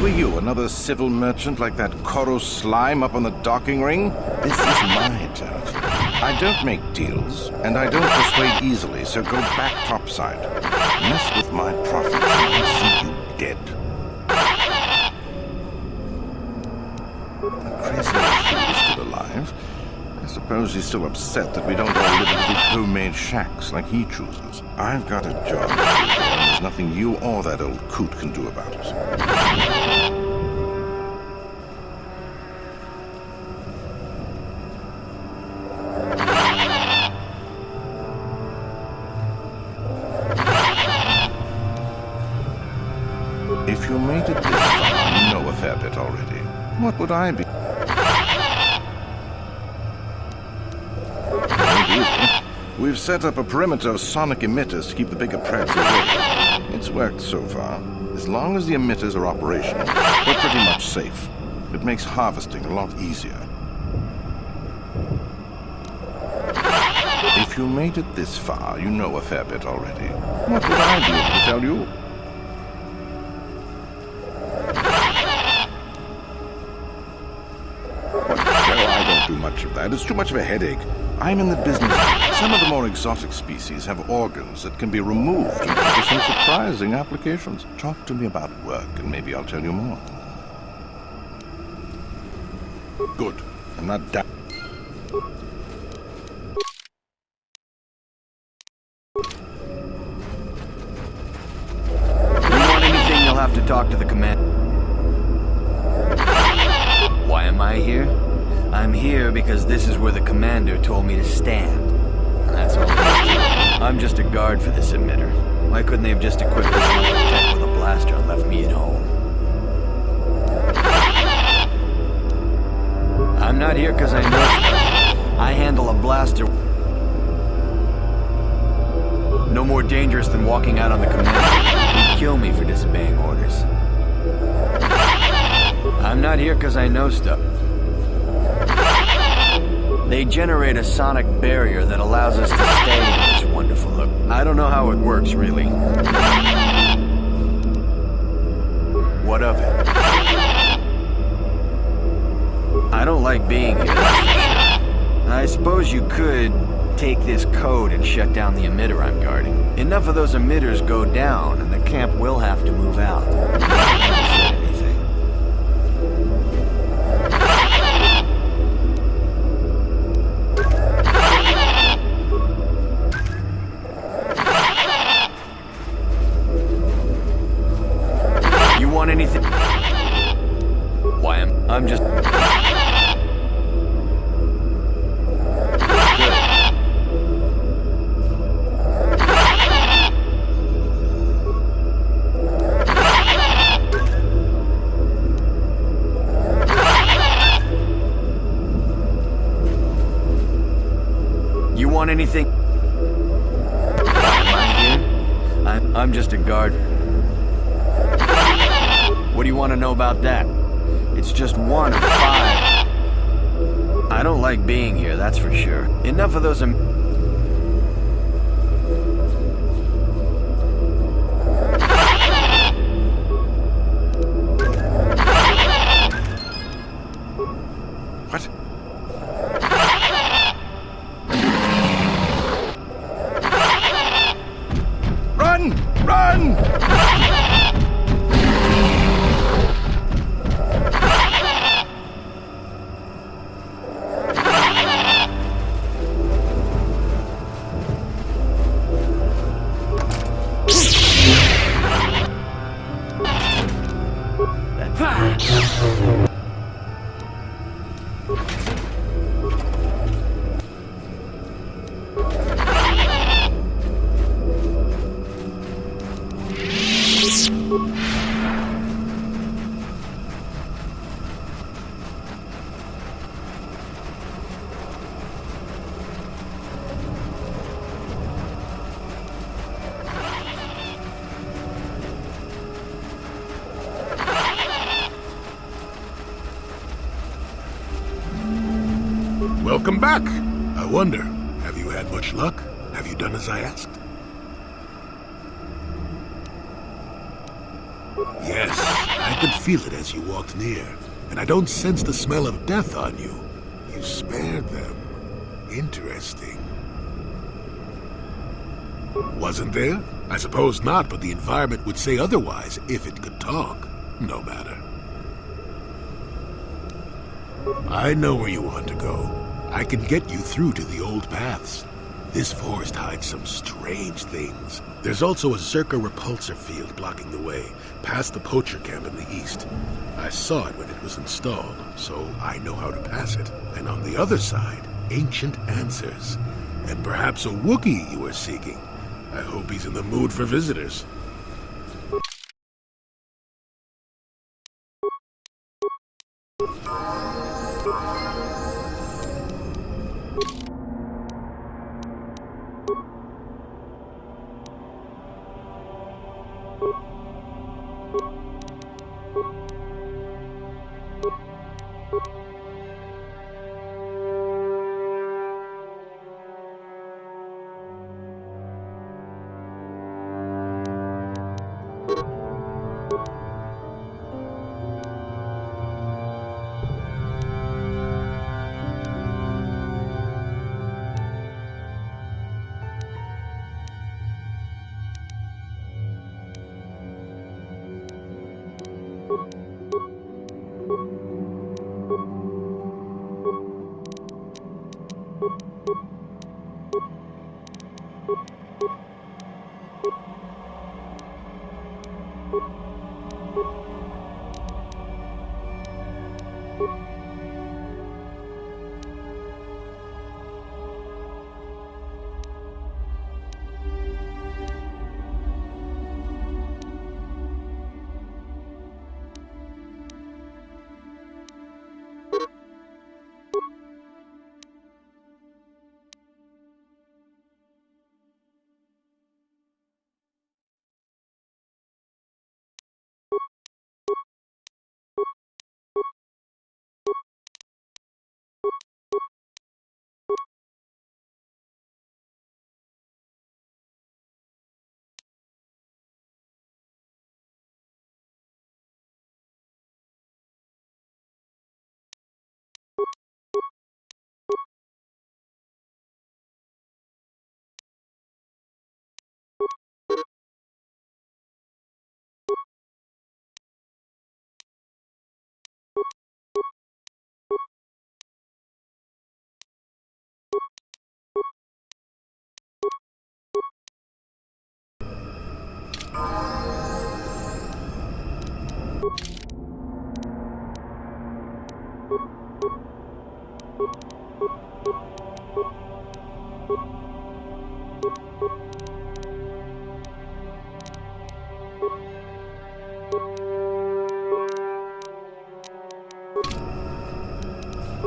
are you, another civil merchant like that Koro slime up on the docking ring? This is my territory. I don't make deals, and I don't persuade easily, so go back topside. Mess with my profits and I'll see you dead. The crazy old fool is still alive. I suppose he's still upset that we don't all live in little homemade shacks like he chooses. I've got a job to do here, and there's nothing you or that old coot can do about it. If you made it this far, you know a fair bit already. What would I be? We've set up a perimeter of sonic emitters to keep the bigger predators away. It's worked so far. As long as the emitters are operational, we're pretty much safe. It makes harvesting a lot easier. If you made it this far, you know a fair bit already. What would I be able to tell you? Well, I don't do much of that. It's too much of a headache. I'm in the business. Some of the more exotic species have organs that can be removed for some surprising applications. Talk to me about work, and maybe I'll tell you more. Good. I'm not down. If you want anything, you'll have to talk to the commander. Why am I here? I'm here because this is where the commander told me to stand. And that's all there is to it. I'm just a guard for this emitter. Why couldn't they have just equipped this little tech with a blaster and left me at home? I'm not here because I know stuff. I handle a blaster no more dangerous than walking out on the commander. He'd kill me for disobeying orders. I'm not here because I know stuff. They generate a sonic barrier that allows us to stay in this wonderful look. I don't know how it works, really. What of it? I don't like being here, that's for sure. I suppose you could take this code and shut down the emitter I'm guarding. Enough of those emitters go down, and the camp will have to move out. I haven't said anything. You want anything? Why I'm just... anything? Why am I here? I'm just a guard. What do you want to know about that? It's just one of 5. I don't like being here, that's for sure. Enough of those What? Run! Welcome back. I wonder, have you had much luck? Have you done as I asked? Yes, I could feel it as you walked near. And I don't sense the smell of death on you. You spared them. Interesting. Wasn't there? I suppose not, but the environment would say otherwise if it could talk. No matter. I know where you want to go. I can get you through to the old paths. This forest hides some strange things. There's also a Zerka repulsor field blocking the way, past the poacher camp in the east. I saw it when it was installed, so I know how to pass it. And on the other side, ancient answers. And perhaps a Wookiee you are seeking. I hope he's in the mood for visitors.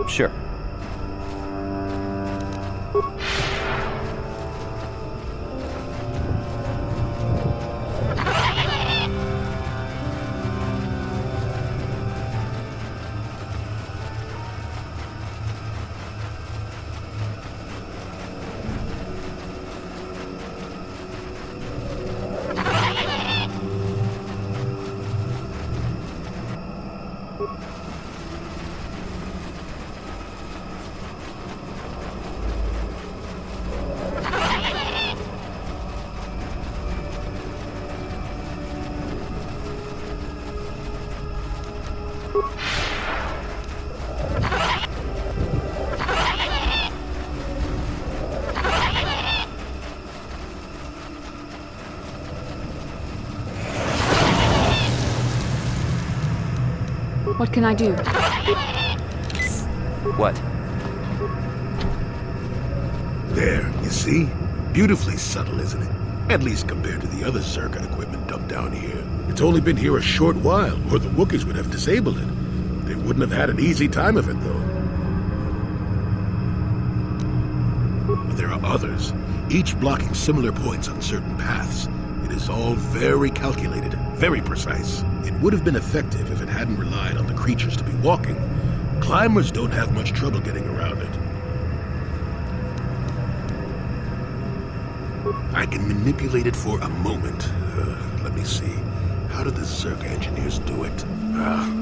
Sure. What can I do? What? There, you see? Beautifully subtle, isn't it? At least compared to the other Zerka equipment dumped down here. It's only been here a short while, or the Wookiees would have disabled it. They wouldn't have had an easy time of it, though. But there are others, each blocking similar points on certain paths. It is all very calculated, very precise. It would have been effective if it hadn't relied on the creatures to be walking. Climbers don't have much trouble getting around it. I can manipulate it for a moment. Let me see. How did the Zerg engineers do it?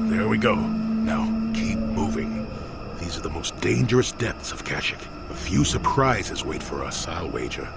There we go. Now, keep moving. These are the most dangerous depths of Kashyyyk. A few surprises wait for us, I'll wager.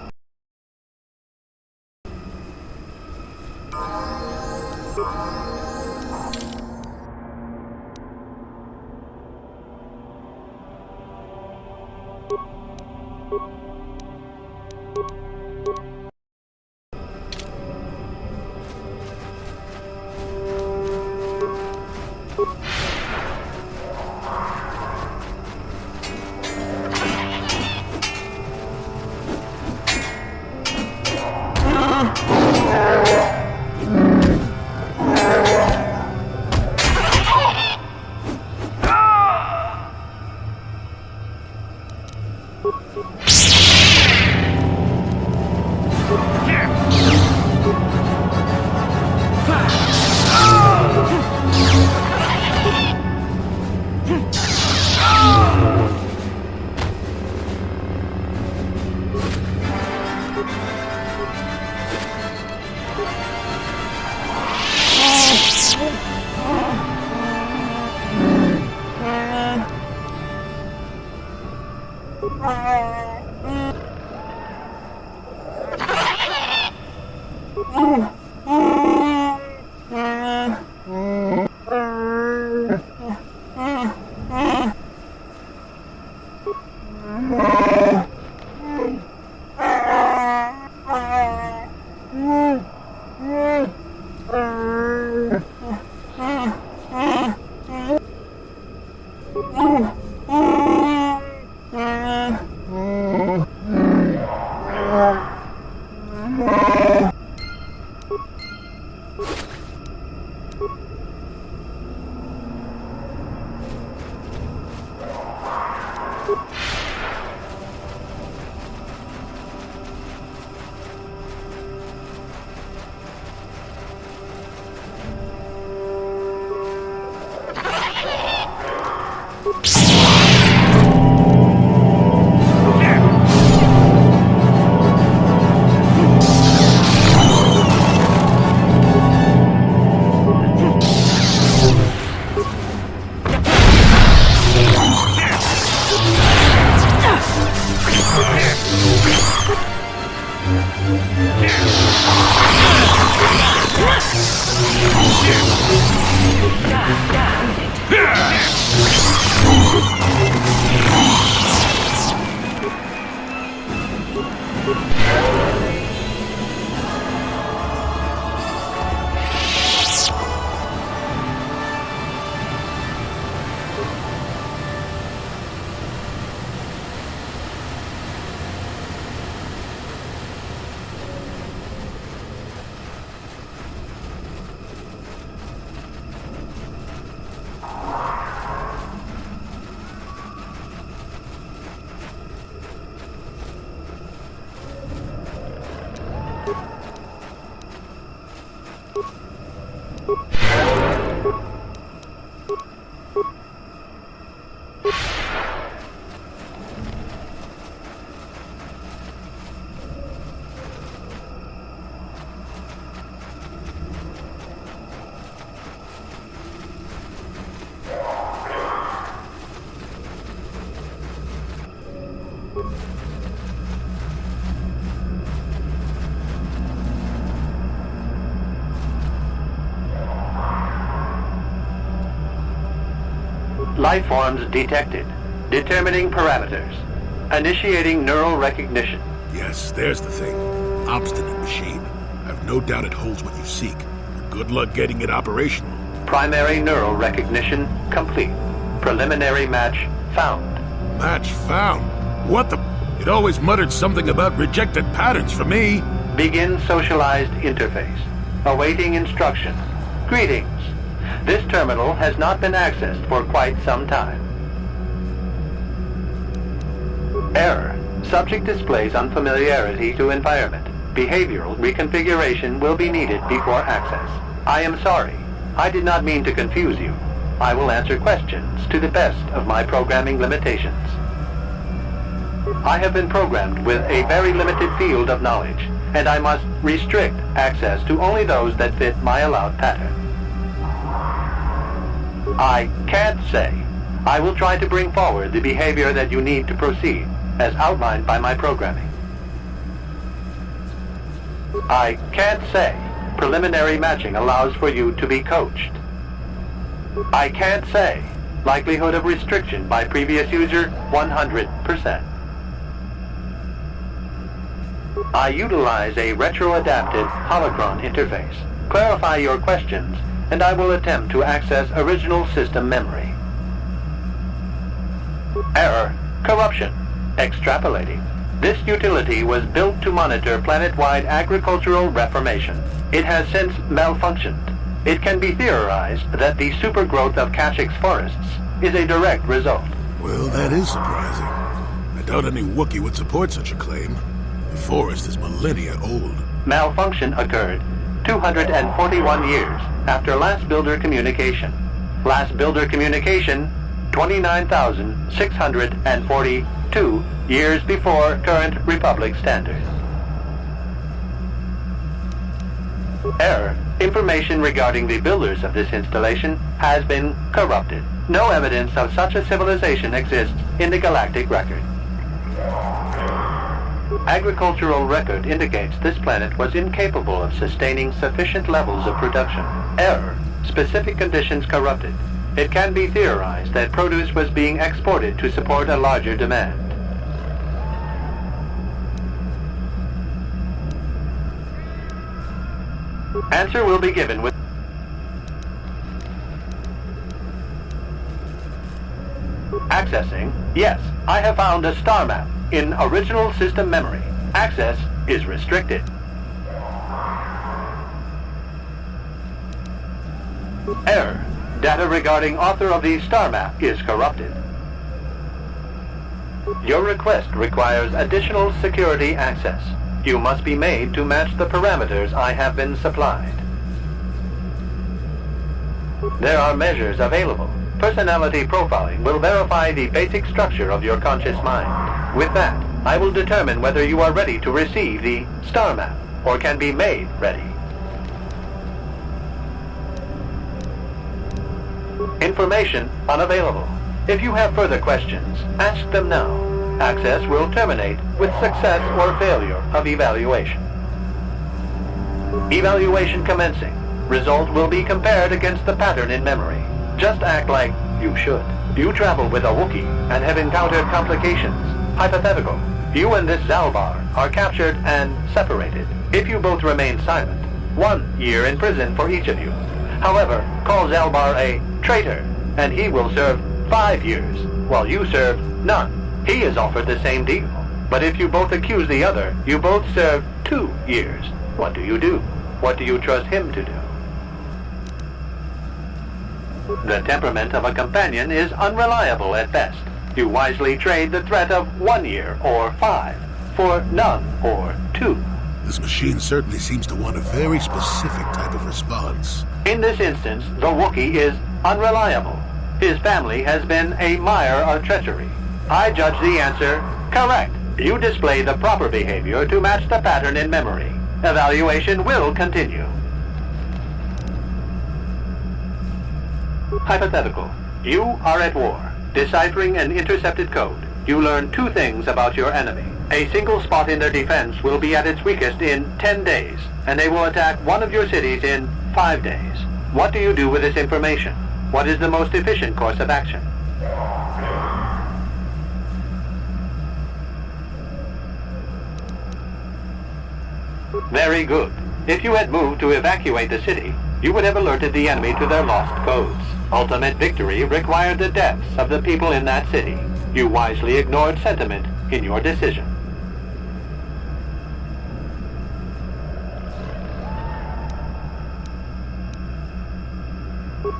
Life forms detected. Determining parameters. Initiating neural recognition. Yes, there's the thing. Obstinate machine. I've no doubt it holds what you seek. But good luck getting it operational. Primary neural recognition complete. Preliminary match found. Match found? What the... It always muttered something about rejected patterns for me. Begin socialized interface. Awaiting instruction. Greetings. This terminal has not been accessed for quite some time. Error. Subject displays unfamiliarity to environment. Behavioral reconfiguration will be needed before access. I am sorry. I did not mean to confuse you. I will answer questions to the best of my programming limitations. I have been programmed with a very limited field of knowledge. and I must restrict access to only those that fit my allowed pattern. I can't say. I will try to bring forward the behavior that you need to proceed, as outlined by my programming. I can't say. Preliminary matching allows for you to be coached. I can't say. Likelihood of restriction by previous user, 100%. I utilize a retro-adapted holocron interface. Clarify your questions, and I will attempt to access original system memory. Error. Corruption. Extrapolating. This utility was built to monitor planet-wide agricultural reformation. It has since malfunctioned. It can be theorized that the supergrowth of Kashyyyk forests is a direct result. Well, that is surprising. I doubt any Wookiee would support such a claim. The forest is millennia old. Malfunction occurred 241 years after last builder communication. Last builder communication, 29,642 years before current Republic standard. Error. Information regarding the builders of this installation has been corrupted. No evidence of such a civilization exists in the galactic record. Agricultural record indicates this planet was incapable of sustaining sufficient levels of production. Error. Specific conditions corrupted. It can be theorized that produce was being exported to support a larger demand. Answer will be given with... Accessing. Yes, I have found a star map in original system memory. Access is restricted. Error. Data regarding author of the star map is corrupted. Your request requires additional security access. You must be made to match the parameters I have been supplied. There are measures available. Personality profiling will verify the basic structure of your conscious mind. With that, I will determine whether you are ready to receive the star map or can be made ready. Information unavailable. If you have further questions, ask them now. Access will terminate with success or failure of evaluation. Evaluation commencing. Result will be compared against the pattern in memory. Just act like you should. You travel with a Wookiee and have encountered complications. Hypothetical. You and this Zalbar are captured and separated. If you both remain silent, 1 year in prison for each of you. However, call Zalbar a traitor, and he will serve 5 years, while you serve none. He is offered the same deal. But if you both accuse the other, you both serve 2 years. What do you do? What do you trust him to do? The temperament of a companion is unreliable at best. You wisely trade the threat of 1 year or 5 for none or 2. This machine certainly seems to want a very specific type of response. In this instance, the Wookiee is unreliable. His family has been a mire of treachery. I judge the answer correct. You display the proper behavior to match the pattern in memory. Evaluation will continue. Hypothetical. You are at war. Deciphering an intercepted code, you learn 2 things about your enemy. A single spot in their defense will be at its weakest in 10 days, and they will attack one of your cities in 5 days. What do you do with this information? What is the most efficient course of action? Very good. If you had moved to evacuate the city, you would have alerted the enemy to their lost codes. Ultimate victory required the deaths of the people in that city. You wisely ignored sentiment in your decision.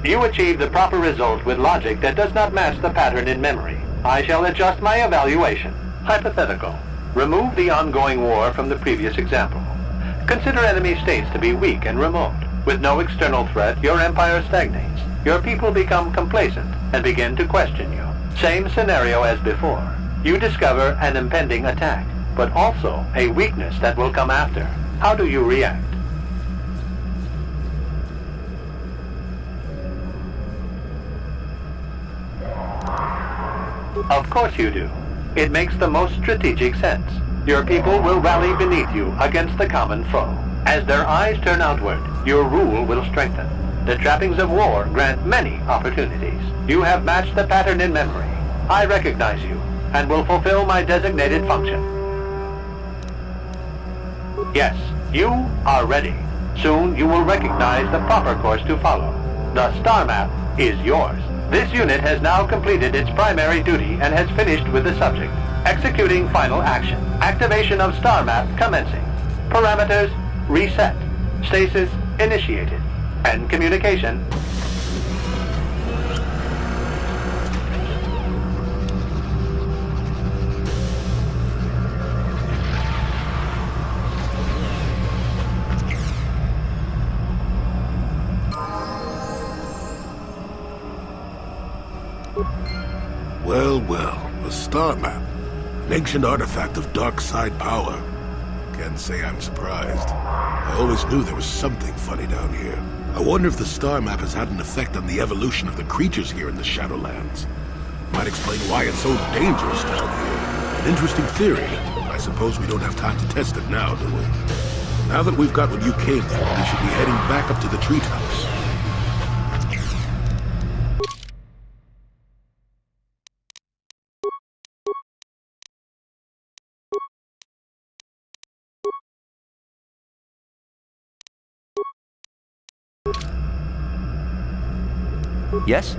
You achieved the proper result with logic that does not match the pattern in memory. I shall adjust my evaluation. Hypothetical. Remove the ongoing war from the previous example. Consider enemy states to be weak and remote. With no external threat, your empire stagnates. Your people become complacent and begin to question you. Same scenario as before. You discover an impending attack, but also a weakness that will come after. How do you react? Of course you do. It makes the most strategic sense. Your people will rally beneath you against the common foe. As their eyes turn outward, your rule will strengthen. The trappings of war grant many opportunities. You have matched the pattern in memory. I recognize you, and will fulfill my designated function. Yes, you are ready. Soon you will recognize the proper course to follow. The star map is yours. This unit has now completed its primary duty and has finished with the subject. Executing final action. Activation of star map commencing. Parameters reset. Stasis initiated. End communication. Well, well, the star map. An ancient artifact of dark side power. Can't say I'm surprised. I always knew there was something funny down here. I wonder if the star map has had an effect on the evolution of the creatures here in the Shadowlands. Might explain why it's so dangerous down here. An interesting theory. I suppose we don't have time to test it now, do we? Now that we've got what you came for, we should be heading back up to the treetops. Yes?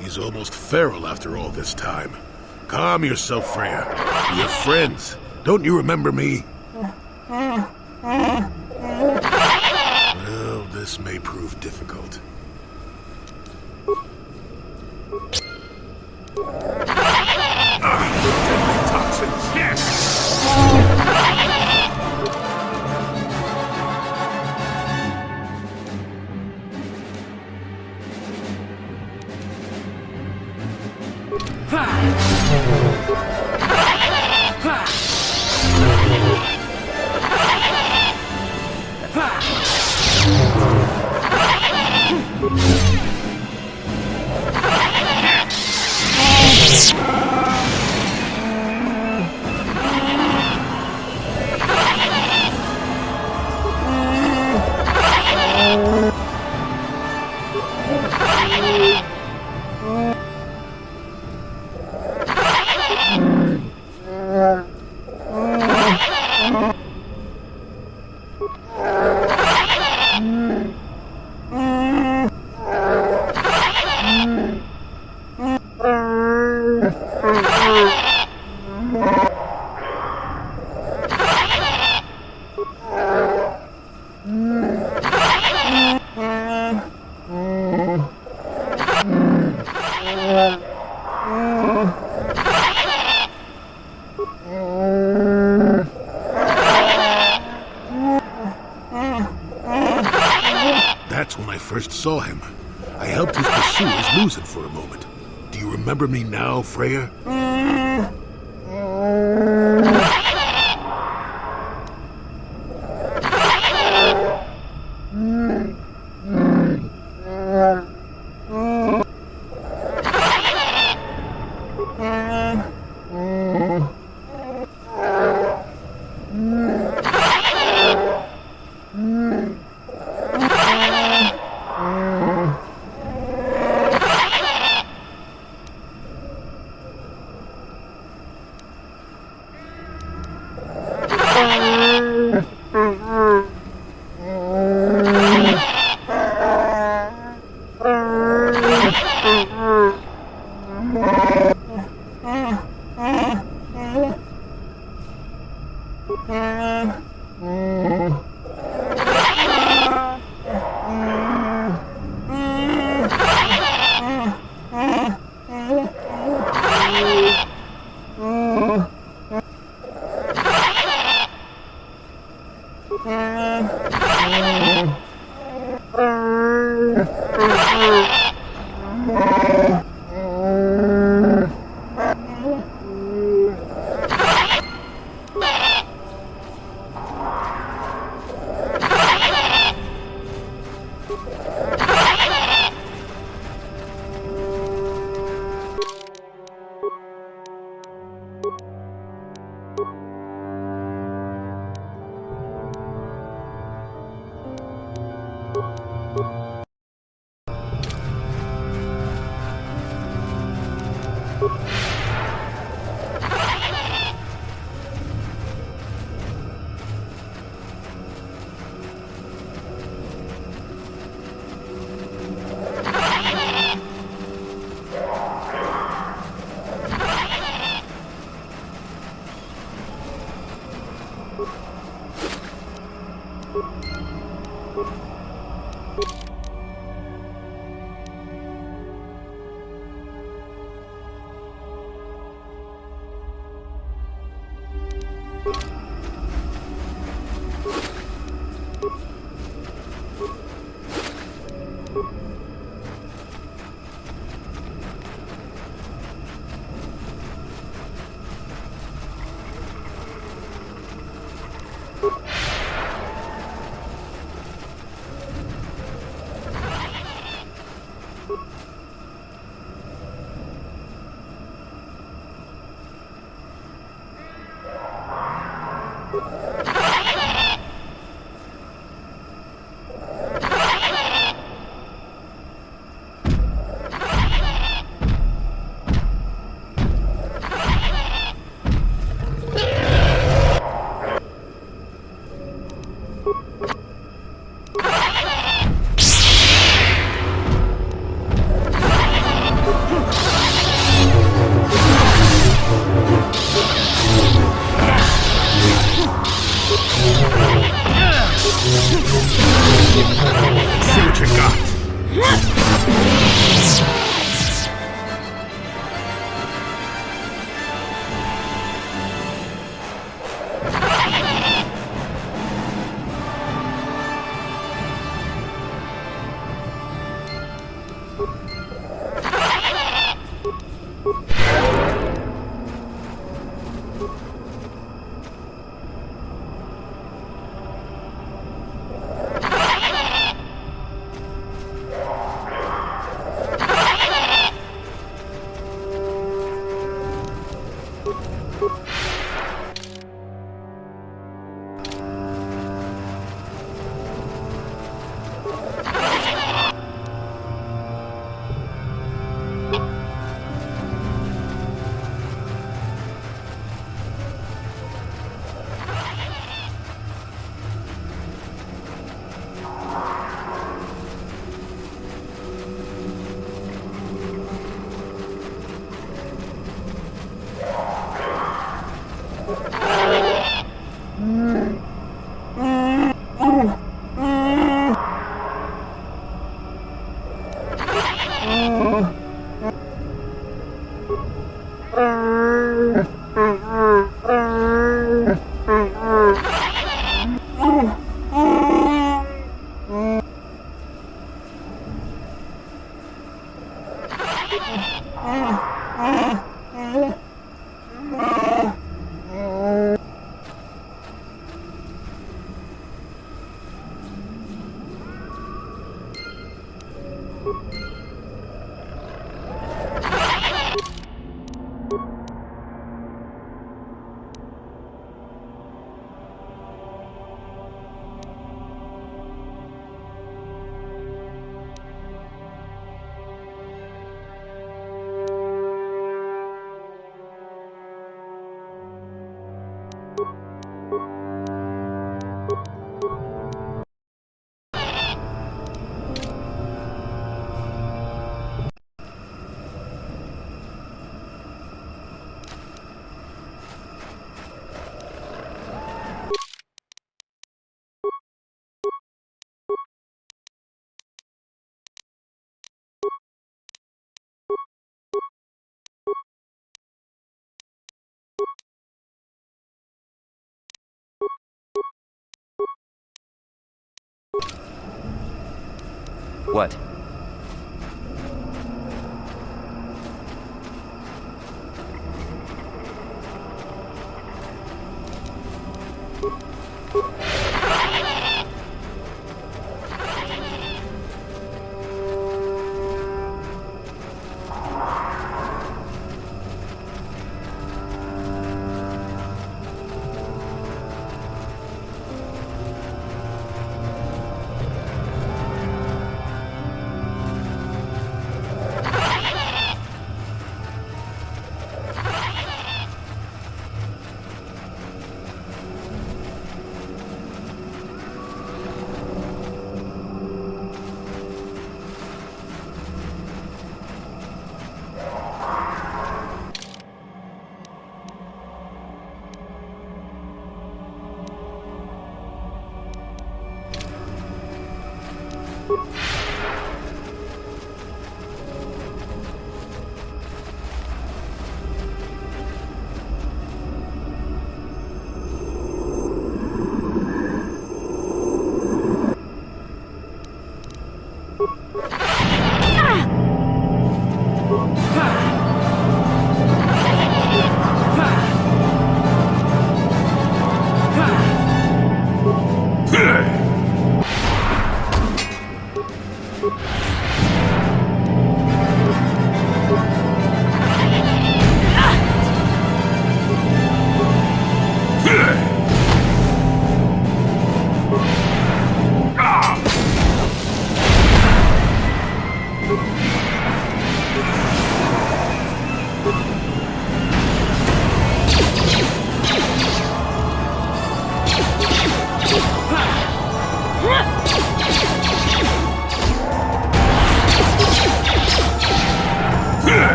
He's almost feral after all this time. Calm yourself, Freya. We're friends. Don't you remember me? Well, this may prove difficult. Deadly toxins, yes! That's when I first saw him. I helped his pursuers lose him for a moment. Do you remember me now, Freya? What?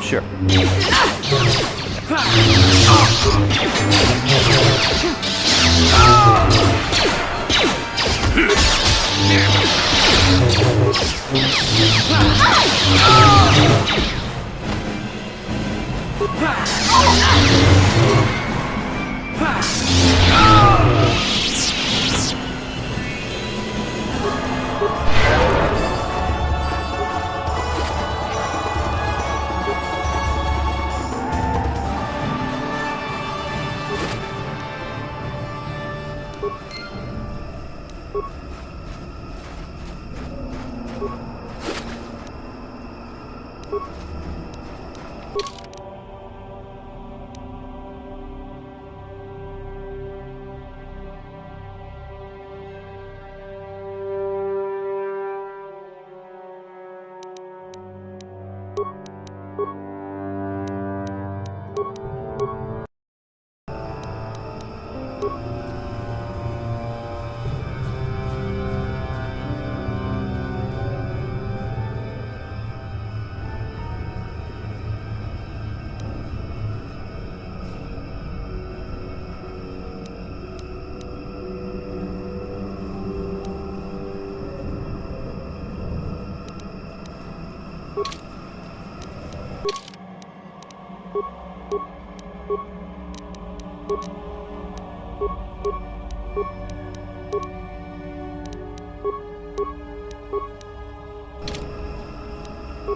Sure.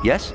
Yes?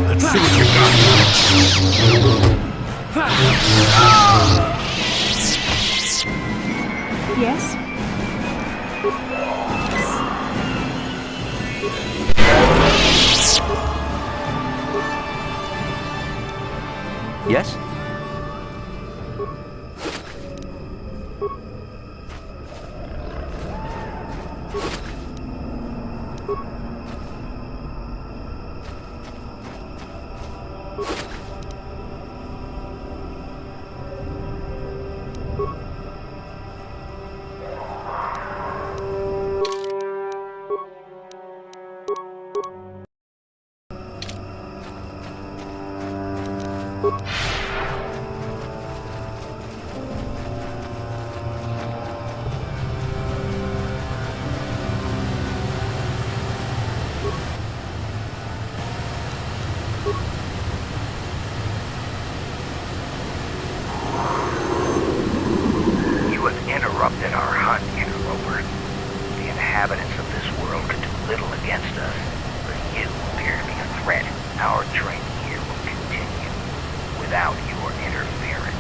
Let's see what you got. Yes? Yes? You have interrupted our hunt, interloper. The inhabitants of this world could do little against us, but you appear to be a threat. Our training here will continue without your interference.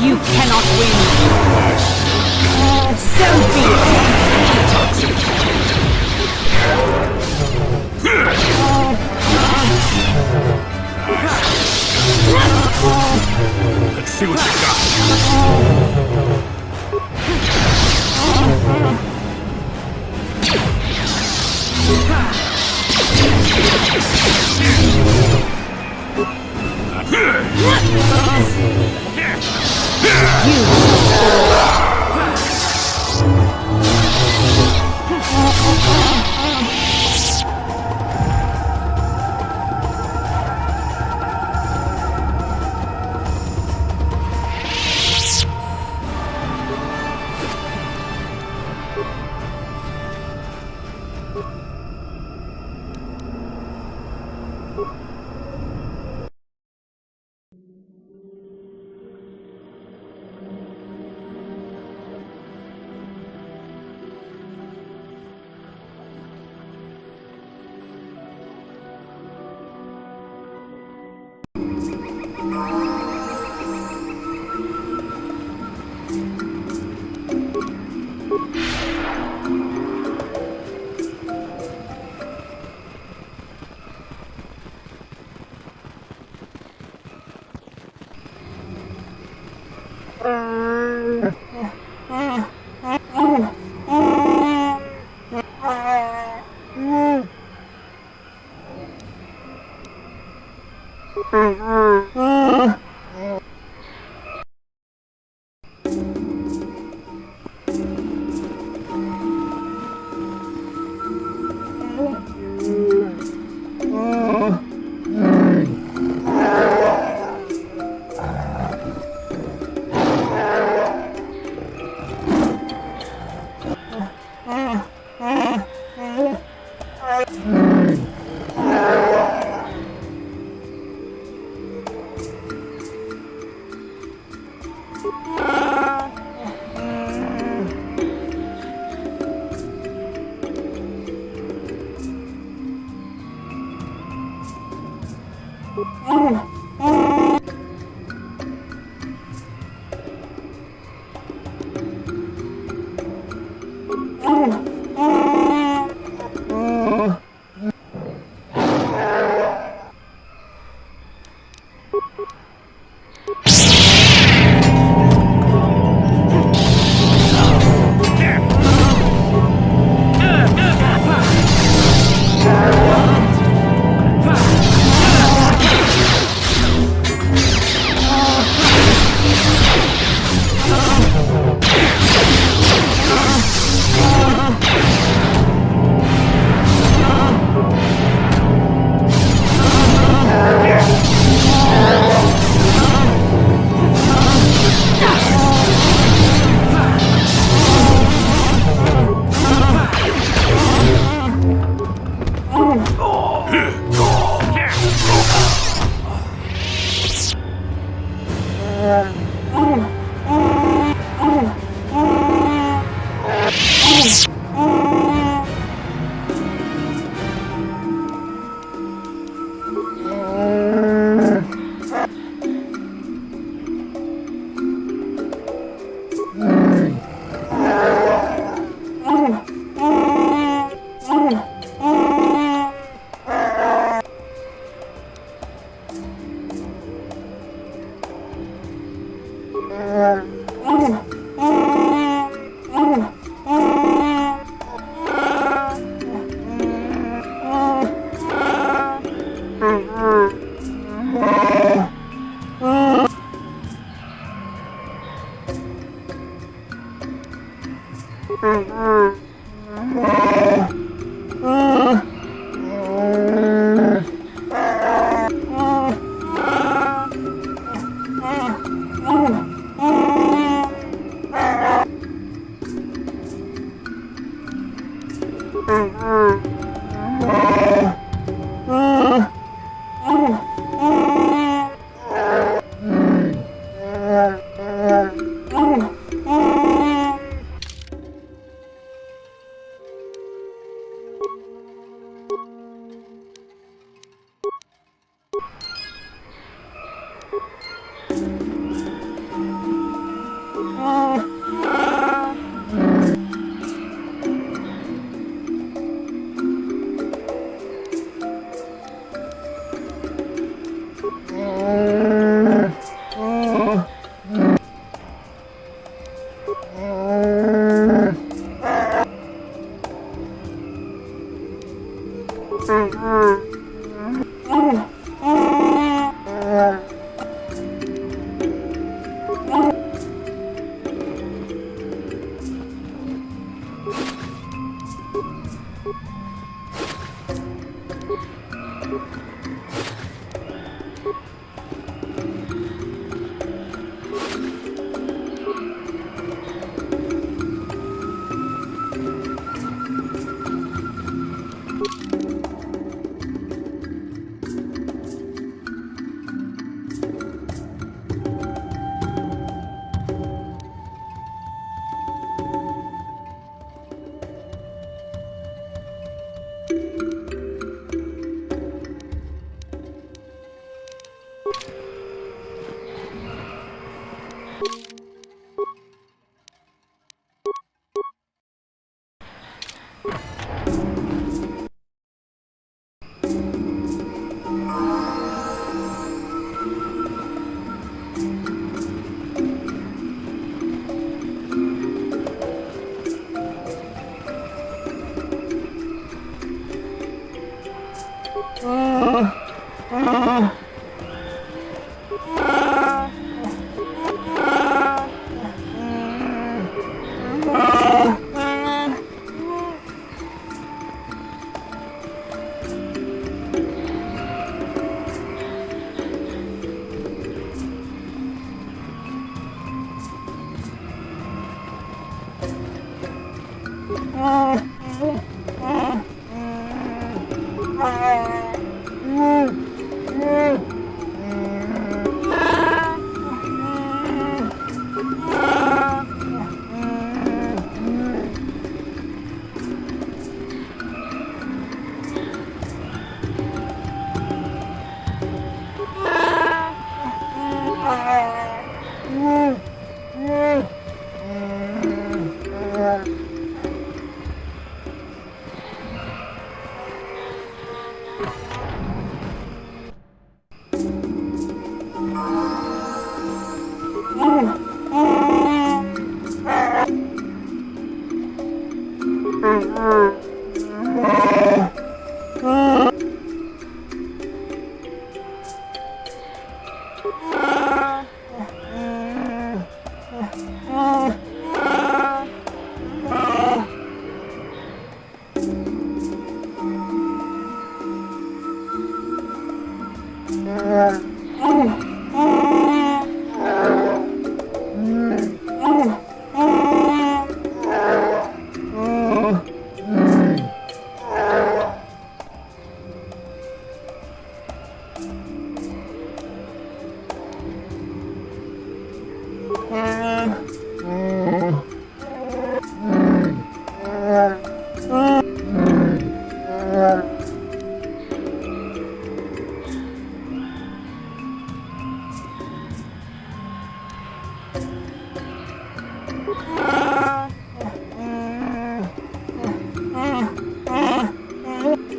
You cannot win. So be it. Let's see what you got.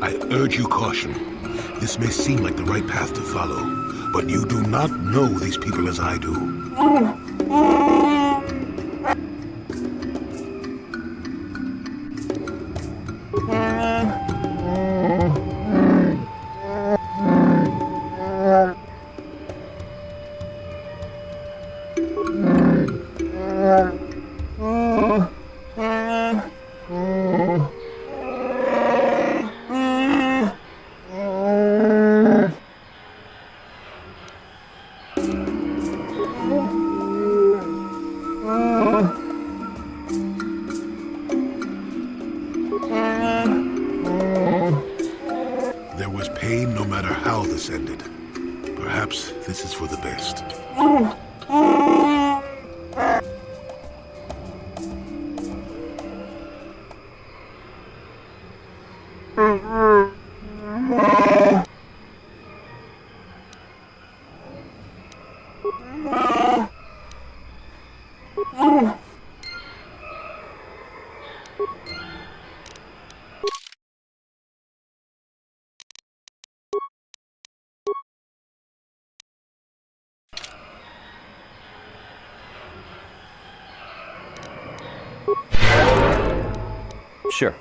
I urge you caution. This may seem like the right path to follow, but you do not know these people as I do. There was pain no matter how this ended. Perhaps this is for the best. Sure.